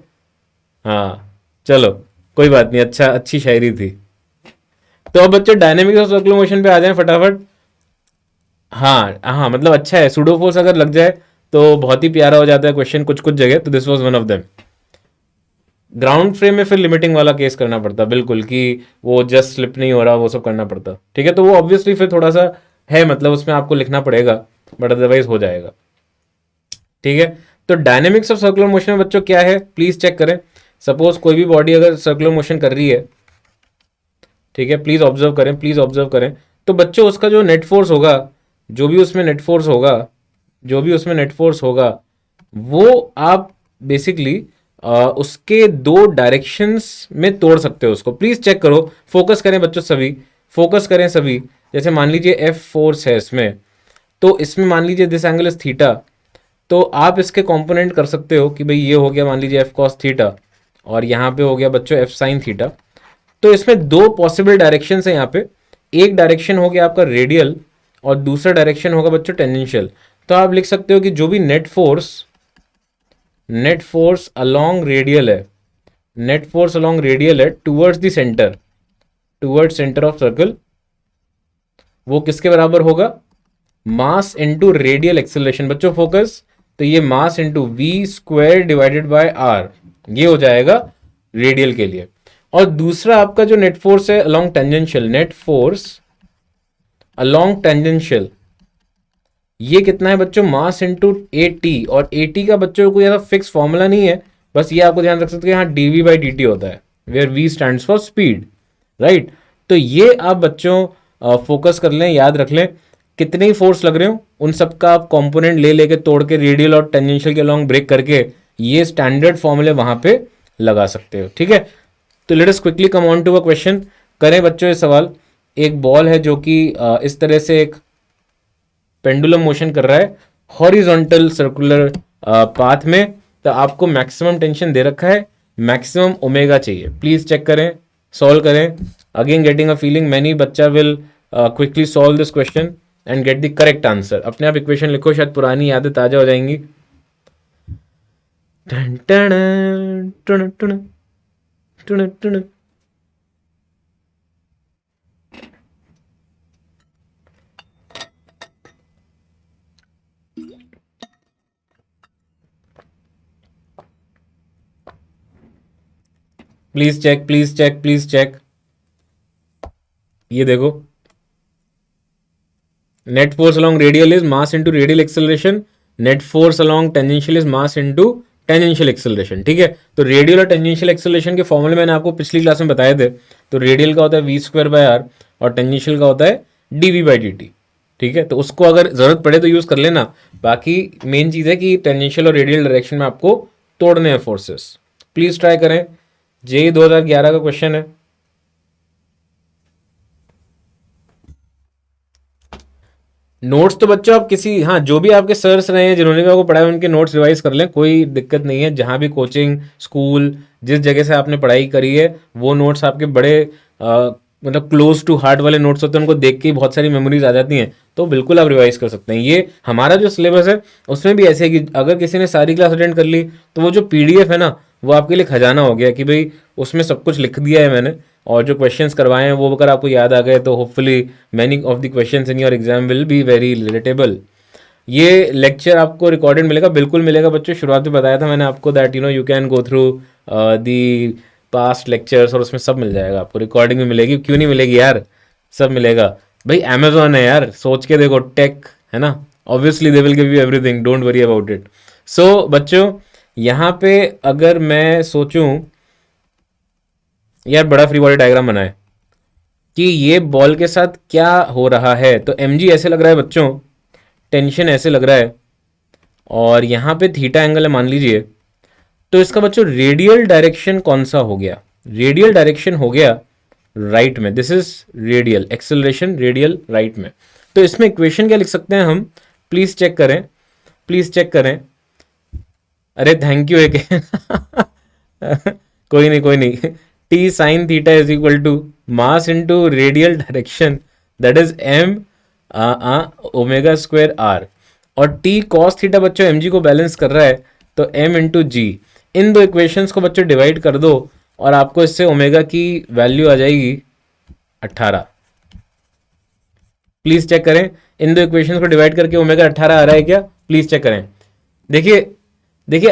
हाँ चलो कोई बात नहीं, अच्छा अच्छी शायरी थी। तो अब बच्चों डायनेमिक्स ऑफ सर्कुलर मोशन पे आ जाएं फटाफट। हाँ हाँ, मतलब अच्छा है, सूडो फोर्स अगर लग जाए तो बहुत ही प्यारा हो जाता है क्वेश्चन कुछ कुछ जगह। तो this was one of them. Ground frame में फिर लिमिटिंग वाला केस करना पड़ता बिल्कुल, कि वो जस्ट स्लिप नहीं हो रहा, वो सब करना पड़ता, ठीक है। तो वो ऑब्वियसली फिर थोड़ा सा है, मतलब उसमें आपको लिखना पड़ेगा, बट अदरवाइज हो जाएगा, ठीक है। तो डायनेमिक्स ऑफ सर्कुलर मोशन में बच्चों क्या है प्लीज चेक करें। सपोज कोई भी बॉडी अगर सर्कुलर मोशन कर रही है, ठीक है, प्लीज ऑब्जर्व करें, प्लीज ऑब्जर्व करें। तो बच्चों उसका जो नेट फोर्स होगा, जो भी उसमें नेट फोर्स होगा, जो भी उसमें नेट फोर्स होगा, वो आप बेसिकली उसके दो डायरेक्शंस में तोड़ सकते हो उसको। प्लीज चेक करो, फोकस करें बच्चों सभी, फोकस करें सभी। जैसे मान लीजिए एफ फोर्स है इसमें, तो इसमें मान लीजिए दिस एंगल इज थीटा, तो आप इसके कंपोनेंट कर सकते हो कि भाई ये हो गया मान लीजिए एफ कॉस थीटा, और यहाँ पे हो गया बच्चों एफ साइन थीटा। तो इसमें दो पॉसिबल डायरेक्शन है यहाँ पे, एक डायरेक्शन हो गया आपका रेडियल और दूसरा डायरेक्शन होगा बच्चों टेंजेंशियल। तो आप लिख सकते हो कि जो भी नेट फोर्स अलोंग रेडियल है, नेट फोर्स अलोंग रेडियल है towards the center, towards center of circle, वो किसके बराबर होगा? Mass into radial acceleration. बच्चों फोकस, तो ये mass into v square divided by r, ये हो जाएगा रेडियल के लिए। और दूसरा आपका जो नेट फोर्स है along tangential, net force along tangential, ये कितना है बच्चों? Mass into A T. और ए टी का बच्चों कोई ऐसा फिक्स फॉर्मूला नहीं है, बस ये आपको ध्यान रख सकते हैं, यहाँ डीवी बाई डी टी होता है, where v stand for speed, right. तो ये आप बच्चों फोकस कर लें, याद रख लें, कितने ही फोर्स लग रहे हो उन सबका आप कंपोनेंट ले लेके तोड़ के रेडियल और टेंजेंशियल के अलोंग ब्रेक करके ये स्टैंडर्ड फॉर्मूले वहां पे लगा सकते हो, ठीक है। तो let us quickly come on to a question. करें बच्चों ये सवाल। एक बॉल है जो कि इस तरह से एक पेंडुलम मोशन कर रहा है हॉरिजॉन्टल सर्कुलर पाथ में, तो आपको मैक्सिमम टेंशन दे रखा है, मैक्सिमम ओमेगा चाहिए। प्लीज चेक करें, सॉल्व करें। Again getting a feeling many बच्चा will quickly solve this question and get the correct answer. अपने आप इक्वेशन लिखो, शायद पुरानी यादें ताजा हो जाएंगी। टन टन टन टन टन टन। Please check, please check, please check. ये देखो, net force along radial is mass into radial acceleration, net force along tangential is mass into tangential acceleration, ठीक है। तो रेडियल और टेंजेंशियल एक्सेलरेशन के फॉर्मूले मैंने आपको पिछली क्लास में बताए थे। तो रेडियल का होता है वी स्क्वायर बाय आर और टेंजेंशियल का होता है डीवी बाई डी टी, ठीक है। तो उसको अगर जरूरत पड़े तो यूज कर लेना। बाकी मेन चीज है कि टेंजेंशियल और रेडियल डायरेक्शन में आपको तोड़ने हैं फोर्सेस। प्लीज ट्राई करें, जेई 2011 का क्वेश्चन है। नोट्स तो बच्चों आप किसी, हाँ, जो भी आपके सर्स रहे हैं जिन्होंने भी आपको पढ़ाया उनके नोट्स रिवाइज कर लें, कोई दिक्कत नहीं है। जहाँ भी कोचिंग, स्कूल, जिस जगह से आपने पढ़ाई करी है वो नोट्स आपके बड़े मतलब क्लोज टू हार्ट वाले नोट्स होते हैं, उनको देख के ही बहुत सारी मेमोरीज आ जाती हैं, तो बिल्कुल आप रिवाइज कर सकते हैं। ये हमारा जो सिलेबस है उसमें भी ऐसे है कि अगर किसी ने सारी क्लास अटेंड कर ली तो वो जो पीडीएफ है ना, वो आपके लिए खजाना हो गया कि भाई उसमें सब कुछ लिख दिया है मैंने, और जो क्वेश्चंस करवाए हैं वो अगर आपको याद आ गए तो hopefully many of the questions in your exam will be very relatable. ये लेक्चर आपको रिकॉर्डेड मिलेगा, बिल्कुल मिलेगा बच्चों। शुरुआत में बताया था मैंने आपको that you can go through the past lectures, और उसमें सब मिल जाएगा आपको। रिकॉर्डिंग भी मिलेगी, क्यों नहीं मिलेगी यार, सब मिलेगा भाई। अमेजोन है यार, सोच के देखो, टेक है ना, obviously they will give you everything, don't worry about it. So बच्चों यहाँ पे अगर मैं सोचूं यार, बड़ा फ्री बॉडी डायग्राम बनाए कि ये बॉल के साथ क्या हो रहा है, तो एम जी ऐसे लग रहा है बच्चों, टेंशन ऐसे लग रहा है, और यहाँ पे थीटा एंगल है मान लीजिए। तो इसका बच्चों रेडियल डायरेक्शन कौन सा हो गया? रेडियल डायरेक्शन हो गया राइट में। This is radial acceleration, radial right में। तो इसमें इक्वेशन क्या लिख सकते हैं हम? प्लीज चेक करें, प्लीज चेक करें। अरे थैंक यू एक कोई नहीं, कोई नहीं। T sine theta is equal to mass into radial direction, that is m omega square r, और टी कॉस थीटा बच्चों एम जी को बैलेंस कर रहा है, तो एम इंटू जी। इन दो इक्वेशंस को बच्चों डिवाइड कर दो और आपको इससे ओमेगा की वैल्यू आ जाएगी 18। प्लीज चेक करें, इन दो इक्वेशंस को डिवाइड करके ओमेगा 18 आ रहा है क्या? प्लीज चेक करें। देखिए देखिए,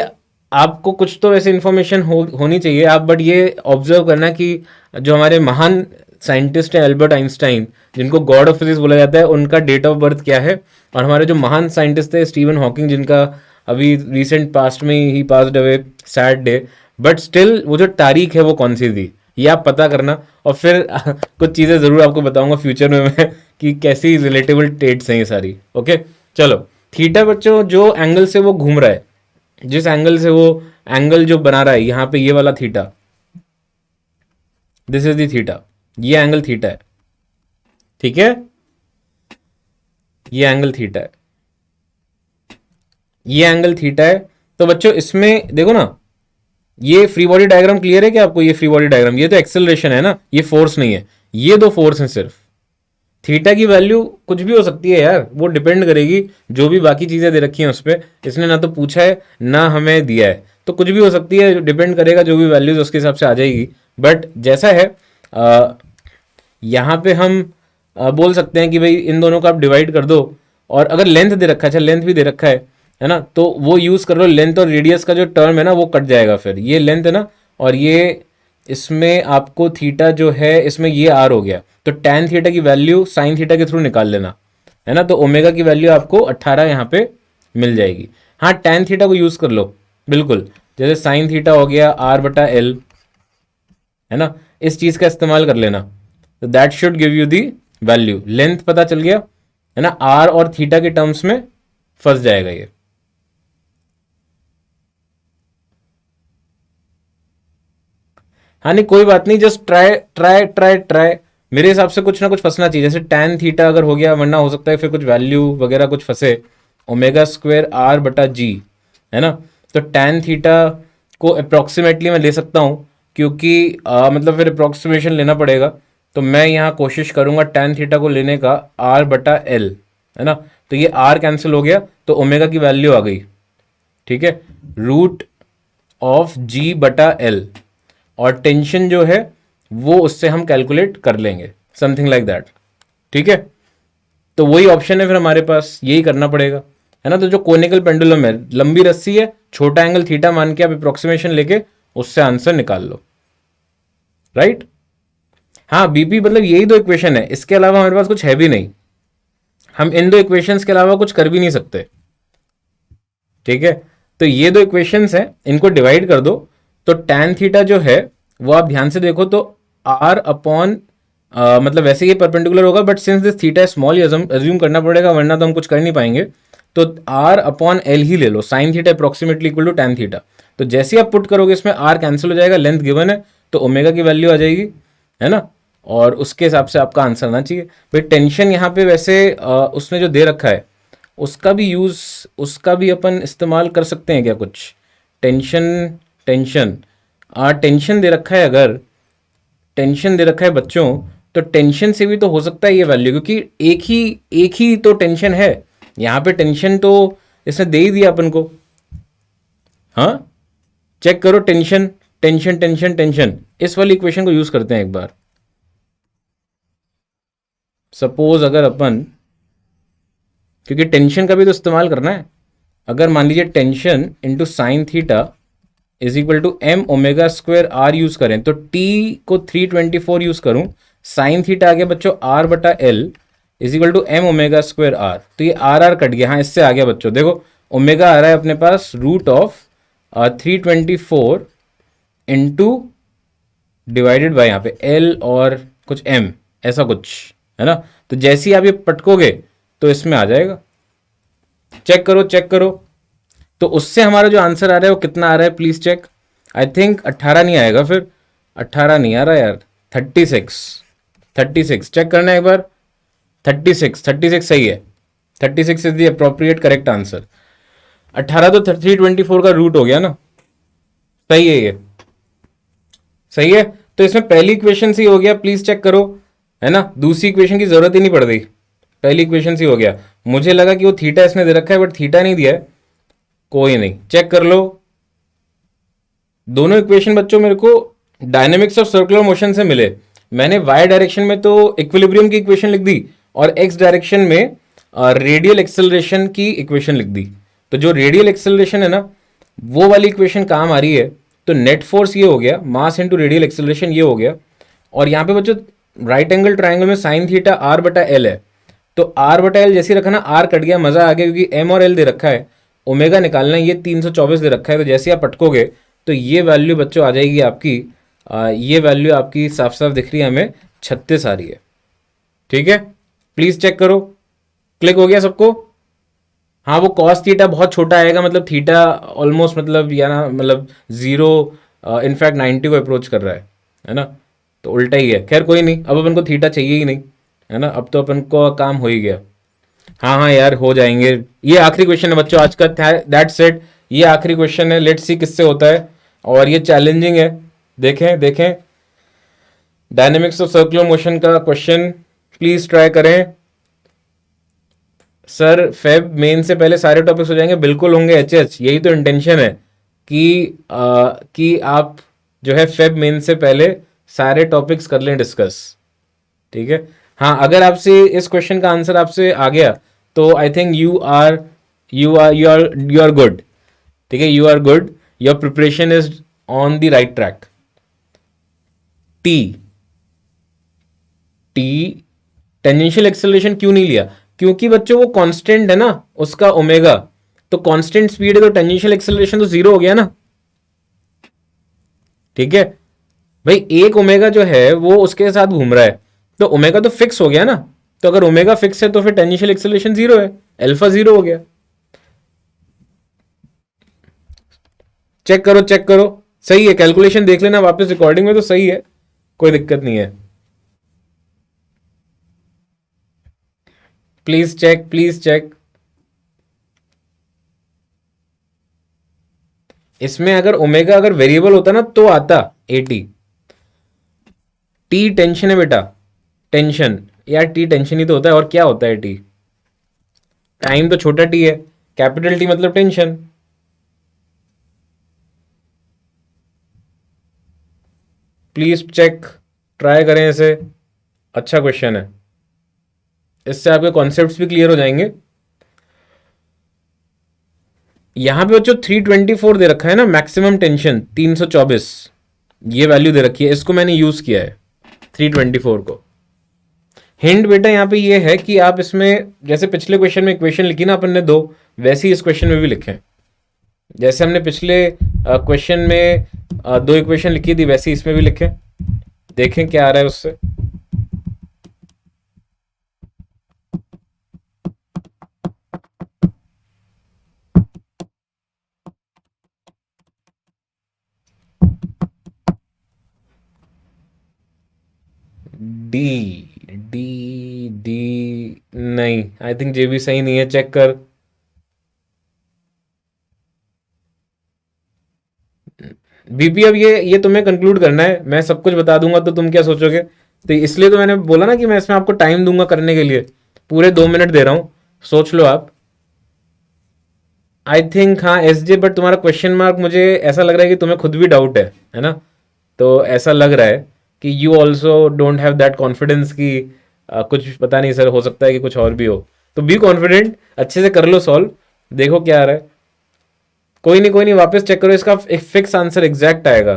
आपको कुछ तो वैसे इन्फॉर्मेशन होनी चाहिए आप, बट ये ऑब्जर्व करना कि जो हमारे महान साइंटिस्ट हैं एल्बर्ट आइंस्टाइन, जिनको गॉड ऑफ फिजिक्स बोला जाता है, उनका डेट ऑफ बर्थ क्या है, और हमारे जो महान साइंटिस्ट थे स्टीवन हॉकिंग, जिनका अभी रिसेंट पास्ट में ही passed away, sad day, but still वो जो तारीख है वो कौन सी थी, ये आप पता करना। और फिर कुछ चीज़ें ज़रूर आपको बताऊंगा फ्यूचर में मैं कि कैसी रिलेटेबल डेट्स हैं ये सारी। ओके चलो, थीटा बच्चों जो एंगल से वो घूम रहा है, जिस एंगल से वो एंगल जो बना रहा है यहाँ पे, ये वाला theta, this is the theta, ये एंगल थीटा है, ठीक है, ये एंगल थीटा है, ये एंगल थीटा है। तो बच्चों इसमें देखो ना, ये फ्री बॉडी डायग्राम क्लियर है क्या आपको? ये फ्री बॉडी डायग्राम, ये तो एक्सेलरेशन है ना, ये फोर्स नहीं है, ये दो फोर्स हैं सिर्फ। थीटा की वैल्यू कुछ भी हो सकती है यार, वो डिपेंड करेगी जो भी बाकी चीजें दे रखी हैं उस पर। इसने ना तो पूछा है ना हमें दिया है, तो कुछ भी हो सकती है, डिपेंड करेगा जो भी वैल्यूज उसके हिसाब से आ जाएगी। बट जैसा है यहाँ पे हम बोल सकते हैं कि भाई इन दोनों को आप डिवाइड कर दो, और अगर लेंथ दे रखा है, अच्छा लेंथ भी दे रखा है ना, तो वो यूज कर लो। लेंथ और रेडियस का जो टर्म है ना वो कट जाएगा, फिर ये लेंथ है ना, और ये इसमें आपको थीटा जो है इसमें ये आर हो गया, तो tan थीटा की वैल्यू साइन थीटा के थ्रू निकाल लेना, है ना, तो ओमेगा की वैल्यू आपको 18 यहाँ पे मिल जाएगी। हाँ tan थीटा को यूज कर लो बिल्कुल, जैसे साइन थीटा हो गया r/l, है ना, इस चीज का इस्तेमाल कर लेना, तो that should give you the value. Length पता चल गया है ना, r और थीटा के टर्म्स में फंस जाएगा ये। हाँ नहीं कोई बात नहीं, just try try try try, मेरे हिसाब से कुछ ना कुछ फंसना चाहिए, जैसे tan थीटा अगर हो गया, वरना हो सकता है फिर कुछ वैल्यू वगैरह कुछ फंसे, ओमेगा स्क्वायर r/g, है ना, तो tan थीटा को अप्रोक्सीमेटली मैं ले सकता हूँ, क्योंकि मतलब फिर अप्रोक्सीमेशन लेना पड़ेगा, तो मैं यहाँ कोशिश करूँगा tan थीटा को लेने का r/l, है ना, तो ये r कैंसिल हो गया, तो ओमेगा की वैल्यू आ गई, ठीक है, √g/l, और टेंशन जो है वो उससे हम कैलकुलेट कर लेंगे, समथिंग लाइक दैट, ठीक है। तो वही ऑप्शन है फिर हमारे पास, यही करना पड़ेगा, है ना। तो जो कोनिकल पेंडुलम है, लंबी रस्सी है, छोटा एंगल थीटा मान के आप अप्रोक्सीमेशन लेके उससे आंसर निकाल लो, राइट। हाँ बीपी मतलब यही दो इक्वेशन है, इसके अलावा हमारे पास कुछ है भी नहीं, हम इन दो इक्वेशंस के अलावा कुछ कर भी नहीं सकते, ठीक है। तो ये दो इक्वेशंस हैं, इनको डिवाइड कर दो, तो tan थीटा जो है वो आप ध्यान से देखो तो r अपॉन मतलब वैसे ये परपेंडिकुलर होगा, but since this theta small ये अज्यूम करना पड़ेगा, वरना तो हम कुछ कर नहीं पाएंगे, तो r अपॉन l ही ले लो, sine theta approximately equal to tan theta. तो जैसे ही आप पुट करोगे इसमें r कैंसिल हो जाएगा, लेंथ गिवन है, तो ओमेगा की वैल्यू आ जाएगी, है ना, और उसके हिसाब से आपका आंसर आना चाहिए। भाई टेंशन यहाँ पे वैसे उसने जो दे रखा है उसका भी यूज, उसका भी अपन इस्तेमाल कर सकते हैं क्या कुछ, टेंशन टेंशन टेंशन दे रखा है, अगर टेंशन दे रखा है बच्चों, तो टेंशन से भी तो हो सकता है ये वैल्यू, क्योंकि एक ही तो टेंशन है यहाँ पे, टेंशन तो इसने दे ही दिया अपन को। हाँ चेक करो, टेंशन टेंशन टेंशन टेंशन, इस वाली इक्वेशन को यूज करते हैं एक बार। सपोज अगर अपन, क्योंकि टेंशन का भी तो इस्तेमाल करना है, अगर मान लीजिए tension into sine theta is equal to m omega square r use करें, तो t को 324 यूज करूं, साइन थीटा आ गया बच्चों r/l is equal to m omega square r, तो ये r कट गया, हाँ इससे आ गया बच्चों, देखो ओमेगा आ रहा है अपने पास √324 इंटू डिवाइडेड बाय यहाँ पे l और कुछ m, ऐसा कुछ, है ना। तो जैसे ही आप ये पटकोगे तो इसमें आ जाएगा, चेक करो चेक करो, तो उससे हमारा जो आंसर आ रहा है वो कितना आ रहा है प्लीज चेक। आई थिंक 18 नहीं आएगा, फिर 18 नहीं आ रहा यार, 36 चेक करना है एक बार, 36 सही है, 36 is the appropriate correct answer. 18 तो 324 का रूट हो गया ना, सही है ये, सही है। तो इसमें पहली इक्वेशन से ही हो गया, प्लीज चेक करो, है ना, दूसरी इक्वेशन की जरूरत ही नहीं पड़ गई, पहली इक्वेशन से ही हो गया। मुझे लगा कि वो थीटा इसने दे रखा है, बट थीटा नहीं दिया है, कोई नहीं, चेक कर लो। दोनों इक्वेशन बच्चों मेरे को डायनेमिक्स ऑफ सर्कुलर मोशन से मिले, मैंने y डायरेक्शन में तो इक्विलिब्रियम की इक्वेशन लिख दी, और x डायरेक्शन में रेडियल एक्सेलरेशन की इक्वेशन लिख दी। तो जो रेडियल एक्सेलरेशन है ना, वो वाली इक्वेशन काम आ रही है, तो नेट फोर्स ये हो गया, मास इंटू रेडियल एक्सेलरेशन ये हो गया, और यहाँ पे बच्चों राइट एंगल ट्राइंगल में साइन थीटा r/l है, तो r/l जैसे रखना, r कट गया, मजा आ गया, क्योंकि m और l दे रखा है, ओमेगा निकालना है, ये 324 दे रखा है, तो जैसे आप पटकोगे तो ये वैल्यू बच्चों आ जाएगी आपकी, ये वैल्यू आपकी साफ साफ दिख रही है हमें, 36 आ रही है, ठीक है। प्लीज चेक करो, क्लिक हो गया सबको, हाँ वो कॉस थीटा बहुत छोटा आएगा, मतलब थीटा ऑलमोस्ट मतलब या ना मतलब जीरो, इनफैक्ट 90 को अप्रोच कर रहा है ना। तो उल्टा ही है। खैर कोई नहीं, अब अपन को थीटा चाहिए ही नहीं, है ना। अब तो अपन को काम हो ही गया। हाँ हाँ यार हो जाएंगे। ये आखिरी क्वेश्चन है बच्चों आज का, दैट्स इट। ये आखिरी क्वेश्चन है, लेट्स सी किससे होता है। और ये चैलेंजिंग है, देखें देखें। डायनेमिक्स ऑफ सर्कुलर मोशन का क्वेश्चन, प्लीज ट्राई करें। सर फेब मेन से पहले सारे टॉपिक्स हो जाएंगे, बिल्कुल होंगे एच एच, यही तो इंटेंशन है कि आप जो है फेब मेन से पहले सारे टॉपिक्स कर लें डिस्कस। ठीक है। हाँ अगर आपसे इस क्वेश्चन का आंसर आपसे आ गया तो I think you are good. ठीक है, you are good, your preparation is on the right track. T, t tangential acceleration क्यों नहीं लिया? क्योंकि बच्चों वो कांस्टेंट है ना उसका ओमेगा, तो कांस्टेंट स्पीड है तो टेंजेंशियल एक्सेलरेशन तो जीरो हो गया ना। ठीक है भाई, एक ओमेगा जो है वो उसके साथ घूम रहा है, तो ओमेगा तो फिक्स हो गया ना। तो अगर ओमेगा फिक्स है तो फिर टेंजेंशियल एक्सेलरेशन जीरो है, अल्फा जीरो हो गया। चेक करो चेक करो, सही है, कैलकुलेशन देख लेना वापस रिकॉर्डिंग में, तो सही है, कोई दिक्कत नहीं है। Please check please check. इसमें अगर ओमेगा अगर वेरिएबल होता ना तो आता 80। टी टेंशन है बेटा, टेंशन। यार टी टेंशन ही तो होता है, और क्या होता है टी? टाइम तो छोटा टी है, कैपिटल टी मतलब टेंशन। प्लीज चेक, ट्राई करें इसे, अच्छा क्वेश्चन है, इससे आपके कॉन्सेप्ट्स भी क्लियर हो जाएंगे। यहां पे बच्चों 324 दे रखा है ना, मैक्सिमम टेंशन 324, ये वैल्यू दे रखी है, इसको मैंने यूज किया है 324 को। हिंट बेटा यहाँ पे ये है कि आप इसमें जैसे पिछले क्वेश्चन में इक्वेशन लिखी ना अपन ने दो, वैसे ही इस क्वेश्चन में भी लिखें। जैसे हमने पिछले क्वेश्चन में दो इक्वेशन लिखी थी, वैसे ही इसमें भी लिखें, देखें क्या आ रहा है उससे। डी, डी, डी नहीं, आई थिंक जे भी सही नहीं है, चेक कर। बीपी अब ये तुम्हें कंक्लूड करना है, मैं सब कुछ बता दूंगा तो तुम क्या सोचोगे? तो इसलिए तो मैंने बोला ना कि मैं इसमें आपको टाइम दूंगा करने के लिए, पूरे 2 मिनट दे रहा हूं, सोच लो आप। आई थिंक हाँ एस जे, बट तुम्हारा क्वेश्चन मार्क मुझे ऐसा लग रहा है कि तुम्हें खुद भी डाउट है ना। तो ऐसा लग रहा है कि you also don't have that confidence कि कुछ पता नहीं सर, हो सकता है कि कुछ और भी हो। तो बी कॉन्फिडेंट, अच्छे से कर लो सॉल्व, देखो क्या आ रहा है। कोई नहीं कोई नहीं, वापस चेक करो, इसका एक फिक्स आंसर एग्जैक्ट आएगा।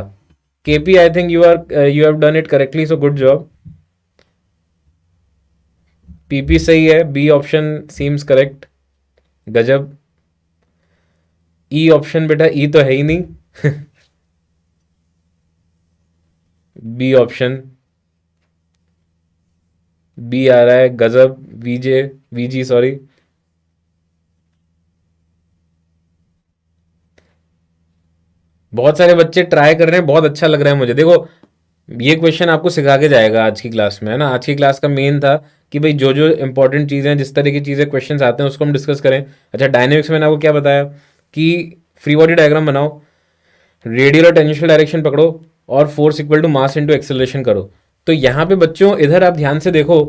KP I think you have done it correctly, so good job. PP सही है, बी ऑप्शन सीम्स करेक्ट, गजब। ई ऑप्शन बेटा, ई तो है ही नहीं। बी ऑप्शन, बी आ रहा है, गजब। वीजे, वीजी सॉरी। बहुत सारे बच्चे ट्राई कर रहे हैं, बहुत अच्छा लग रहा है मुझे। देखो ये क्वेश्चन आपको सिखा के जाएगा आज की क्लास में, है ना। आज की क्लास का मेन था कि भाई जो जो इंपॉर्टेंट चीज़ें हैं, जिस तरह की चीज़ें क्वेश्चंस आते हैं उसको हम डिस्कस करें। अच्छा डायनेमिक्स में मैंने आपको क्या बताया कि फ्री बॉडी डायग्राम बनाओ, रेडियल और टेंजेंशियल डायरेक्शन पकड़ो, और force equal to mass into acceleration करो। तो यहाँ पे बच्चों इधर आप ध्यान से देखो,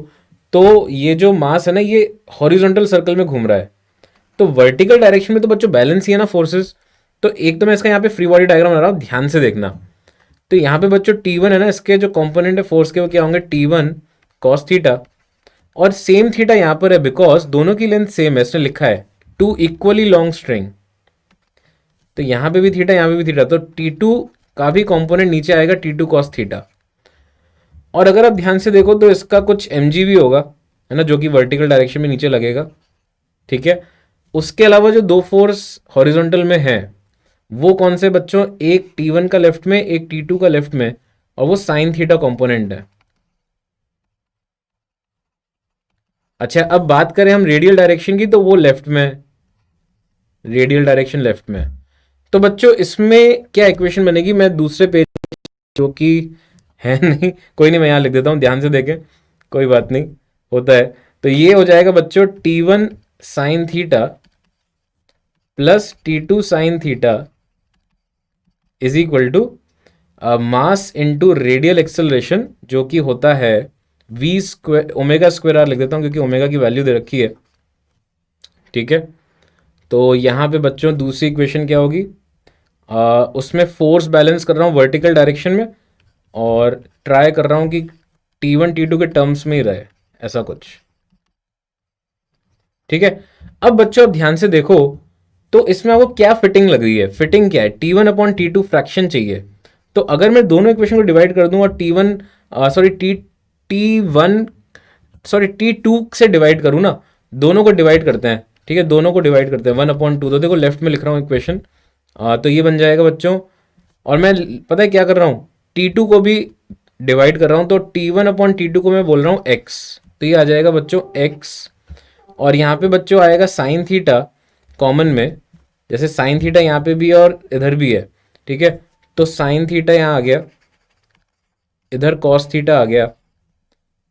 तो ये जो मास है ना ये हॉरिजॉन्टल सर्कल में घूम रहा है, तो वर्टिकल डायरेक्शन में तो बच्चों बैलेंस ही है ना फोर्सेस। तो एक तो मैं इसका यहाँ पे फ्री बॉडी डायग्राम बना रहा हूँ, ध्यान से देखना। तो यहाँ पे बच्चों T1 है ना, इसके जो कंपोनेंट है फोर्स के वो क्या होंगे, T1 कॉस थीटा, और सेम थीटा यहाँ पर है बिकॉज दोनों की लेंथ सेम है, इसने लिखा है टू इक्वली लॉन्ग स्ट्रिंग। तो यहाँ पे भी थीटा, यहाँ पे भी थीटा, तो T2 का भी कंपोनेंट नीचे आएगा T2 कॉस थीटा। और अगर आप ध्यान से देखो तो इसका कुछ mg भी होगा, है ना, जो कि वर्टिकल डायरेक्शन में नीचे लगेगा। ठीक है, उसके अलावा जो दो फोर्स हॉरिजॉन्टल में है वो कौन से बच्चों, एक T1 का लेफ्ट में, एक T2 का लेफ्ट में, और वो साइन थीटा कंपोनेंट है। अच्छा अब बात करें हम रेडियल डायरेक्शन की, तो वो लेफ्ट में है, रेडियल डायरेक्शन लेफ्ट में है। तो बच्चों इसमें क्या इक्वेशन बनेगी, मैं दूसरे पेज जो कि है नहीं, कोई नहीं, मैं यहाँ लिख देता हूँ, ध्यान से देखें, कोई बात नहीं, होता है। तो ये हो जाएगा बच्चों T1 sine theta plus T2 sine theta is equal to mass into radial acceleration, जो कि होता है v square omega square r लिख देता हूँ क्योंकि ओमेगा की वैल्यू दे रखी है, ठीक है। तो यहाँ पे बच्चों दूसरी इक्वेशन क्या होगी, उसमें फोर्स बैलेंस कर रहा हूँ वर्टिकल डायरेक्शन में और ट्राई कर रहा हूँ कि T1 T2 के टर्म्स में ही रहे, ऐसा कुछ, ठीक है। अब बच्चों अब ध्यान से देखो, तो इसमें आपको क्या फिटिंग लग रही है, फिटिंग क्या है, T1 अपॉन T2 फ्रैक्शन चाहिए। तो अगर मैं दोनों इक्वेशन को डिवाइड कर दूं और T1 sorry T1 sorry T2 से डिवाइड करूं ना, दोनों को डिवाइड करते हैं, ठीक है, दोनों को डिवाइड करते हैं 1/2। तो देखो लेफ्ट में लिख रहा हूँ इक्वेशन, तो ये बन जाएगा बच्चों, और मैं पता है क्या कर रहा हूँ, T2 को भी डिवाइड कर रहा हूँ, तो T1/T2 को मैं बोल रहा हूँ x, तो ये आ जाएगा बच्चों x। और यहाँ पे बच्चों आएगा साइन थीटा कॉमन में, जैसे साइन थीटा यहाँ पे भी और इधर भी है, ठीक है। तो साइन थीटा यहाँ आ गया, इधर कॉस थीटा आ गया,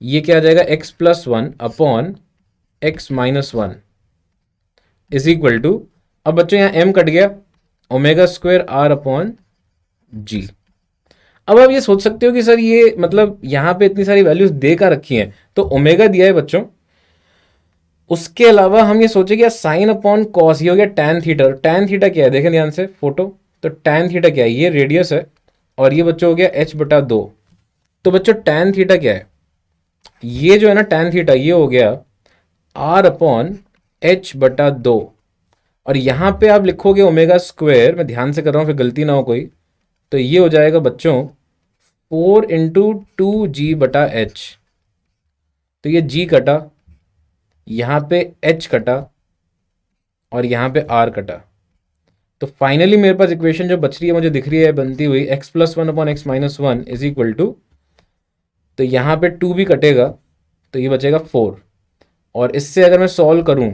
ये क्या आ जाएगा x+1 upon x-1 is equal to, अब बच्चों यहाँ m कट गया, omega square r upon g। अब आप ये सोच सकते हो कि सर ये मतलब यहाँ पे इतनी सारी वैल्यूज दे कर रखी हैं, तो ओमेगा दिया है बच्चों, उसके अलावा हम ये सोचे कि साइन अपॉन कॉस, ये हो गया टैन थीटा। टैन थीटा क्या है, देखें ध्यान से फोटो, तो टैन थीटा क्या है, ये रेडियस है और ये बच्चों हो गया h/2। तो बच्चों टैन थीटा क्या है, ये जो है ना टैन थीटा, ये हो गया r/h/2। और यहाँ पे आप लिखोगे ओमेगा स्क्वायर, मैं ध्यान से कर रहा हूँ फिर गलती ना हो कोई, तो ये हो जाएगा बच्चों 4 × 2g/h। तो ये g कटा, यहाँ पे h कटा और यहाँ पे r कटा। तो फाइनली मेरे पास इक्वेशन जो बच रही है, मुझे दिख रही है बनती हुई, x+1/x-1 इज इक्वल टू, तो यहाँ पे 2 भी कटेगा तो ये बचेगा 4। और इससे अगर मैं सॉल्व करूं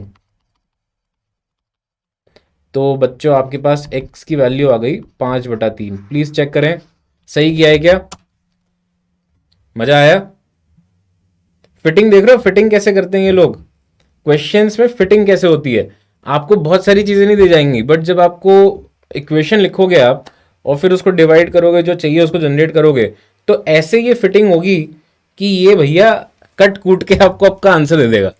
तो बच्चों आपके पास x की वैल्यू आ गई 5/3। प्लीज चेक करें सही किया है क्या, मजा आया। फिटिंग देख रहे हो, फिटिंग कैसे करते हैं ये लोग, क्वेश्चंस में फिटिंग कैसे होती है। आपको बहुत सारी चीजें नहीं दी जाएंगी, बट जब आपको इक्वेशन लिखोगे आप और फिर उसको डिवाइड करोगे, जो चाहिए उसको जनरेट करोगे, तो ऐसे ये फिटिंग होगी कि ये भैया कट कूट के आपको आपका आंसर दे देगा,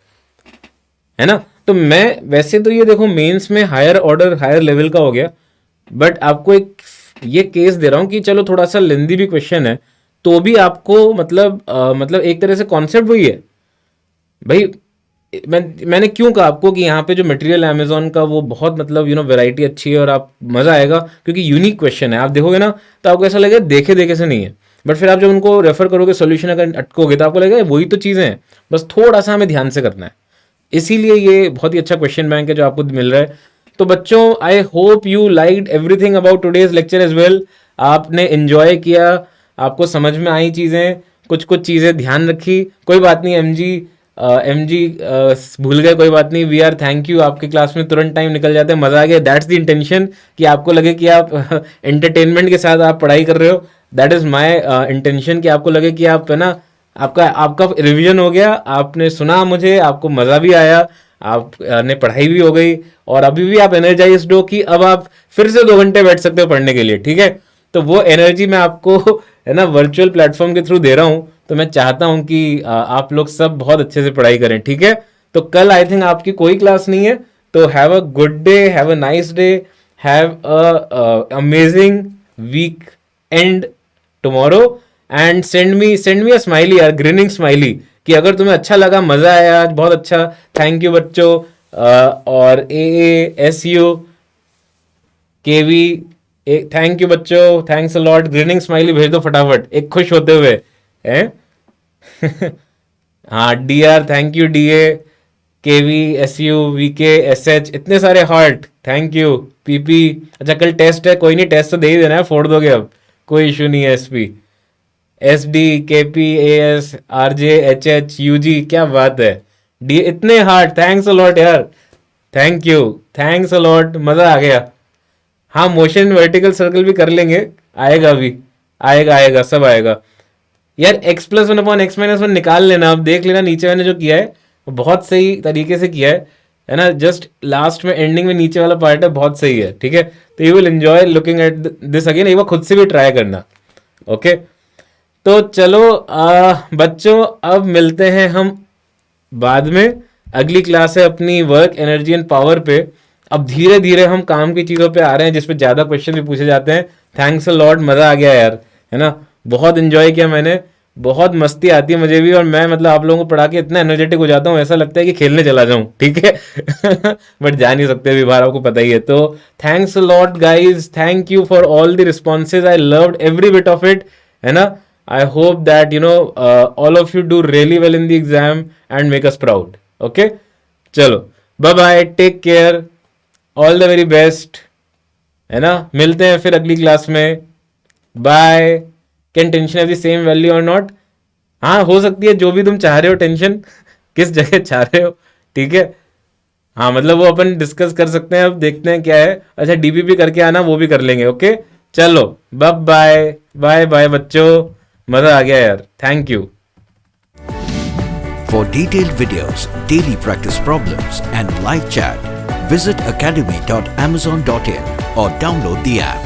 है ना। तो मैं वैसे तो ये देखो मेंस में हायर ऑर्डर हायर लेवल का हो गया, बट आपको एक ये केस दे रहा हूं कि चलो थोड़ा सा लेंदी भी क्वेश्चन है, तो भी आपको मतलब एक तरह से कॉन्सेप्ट वही है भाई। मैंने क्यों कहा आपको कि यहाँ पे जो मटेरियल है अमेजोन का वो बहुत मतलब वैरायटी अच्छी है और आप मजा आएगा, क्योंकि यूनिक क्वेश्चन है। आप देखोगे ना तो आपको ऐसा लगेगा देखे देखे से नहीं है, बट फिर आप जब उनको रेफर करोगे सोल्यूशन अगर अटकोगे तो आपको लगेगा वही तो चीज़ें हैं, बस थोड़ा सा हमें ध्यान से करना है। इसीलिए ये बहुत ही अच्छा क्वेश्चन बैंक है जो आपको मिल रहा है। तो बच्चों I hope you liked everything about today's lecture as well. आपने एंजॉय किया, आपको समझ में आई चीज़ें, कुछ कुछ चीज़ें ध्यान रखी, कोई बात नहीं। एम जी भूल गए, कोई बात नहीं। वी आर थैंक यू, आपके क्लास में तुरंत टाइम निकल जाता है, मजा आ गया। दैट्स द इंटेंशन कि आपको लगे कि आप एंटरटेनमेंट के साथ आप पढ़ाई कर रहे हो। दैट इज माई इंटेंशन कि आपको लगे कि आप है ना आपका आपका रिवीजन हो गया, आपने सुना मुझे, आपको मजा भी आया, आपने पढ़ाई भी हो गई और अभी भी आप एनर्जाइज्ड हो कि अब आप फिर से 2 घंटे बैठ सकते हो पढ़ने के लिए, ठीक है। तो वो एनर्जी मैं आपको है ना वर्चुअल प्लेटफॉर्म के थ्रू दे रहा हूँ। तो मैं चाहता हूँ कि आप लोग सब बहुत अच्छे से पढ़ाई करें, ठीक है। तो कल आई थिंक आपकी कोई क्लास नहीं है, तो have a good day, have a nice day, have a amazing weekend tomorrow, and send me a smiley यार, ग्रिनिंग स्माइली, कि अगर तुम्हें अच्छा लगा, मजा आया आज, बहुत अच्छा, थैंक यू बच्चों। और AASU KV थैंक यू बच्चों, thanks a lot, grinning smiley भेज दो फटाफट एक खुश होते हुए हैं। हाँ DR thank you, DA KV SU VK SH इतने सारे हार्ट, थैंक यू। PP अच्छा कल टेस्ट है, कोई नहीं, टेस्ट तो दे ही देना है, फोड़ दोगे अब, कोई इशू नहीं है। SP SD KP AS RJ HH UG क्या बात है, डी इतने हार्ट, थैंक्स अ लॉट यार, thank you. Thanks a lot, मजा आ गया। हाँ, मोशन वर्टिकल सर्कल भी कर लेंगे, आएगा भी, आएगा आएगा, सब आएगा। यार x+1/x-1 निकाल लेना, अब देख लेना नीचे मैंने जो किया है वो बहुत सही तरीके से किया है ना। जस्ट लास्ट में एंडिंग में नीचे वाला पार्ट है, बहुत सही है, ठीक है। तो you will enjoy looking at this again, एक बार खुद से भी ट्राई करना। ओके, तो चलो बच्चों, अब मिलते हैं हम बाद में। अगली क्लास है अपनी वर्क एनर्जी एंड पावर पे। अब धीरे धीरे हम काम की चीज़ों पे आ रहे हैं जिसपे ज़्यादा क्वेश्चन भी पूछे जाते हैं। थैंक्स अ लॉट, मज़ा आ गया यार, है ना। बहुत इंजॉय किया मैंने, बहुत मस्ती आती है मुझे भी, और मैं मतलब आप लोगों को पढ़ा के इतना एनर्जेटिक हो जाता हूँ, ऐसा लगता है कि खेलने चला जाऊँ, ठीक है। बट जा नहीं सकते अभी बाहर, आपको पता ही है। तो thanks a lot guys, thank you for all the responses, I loved every bit of it, है ना। I hope that all of you do really well in the exam and make us proud. Okay, चलो bye bye, take care, all the very best, है ना। मिलते हैं फिर अगली class में, bye. Can tension have the same value और not? हाँ, हो सकती है, जो भी तुम चाह रहे हो टेंशन, किस जगह चाह रहे हो, ठीक है। हाँ, मतलब वो अपन डिस्कस कर सकते हैं, अब देखते हैं क्या है। अच्छा, डीपीपी करके आना, वो भी कर लेंगे। ओके, चलो बाय बाय, बाय बाय बच्चों, मजा आ गया यार, thank you. For detailed videos, daily practice problems and live chat, visit academy.amazon.in or download the app.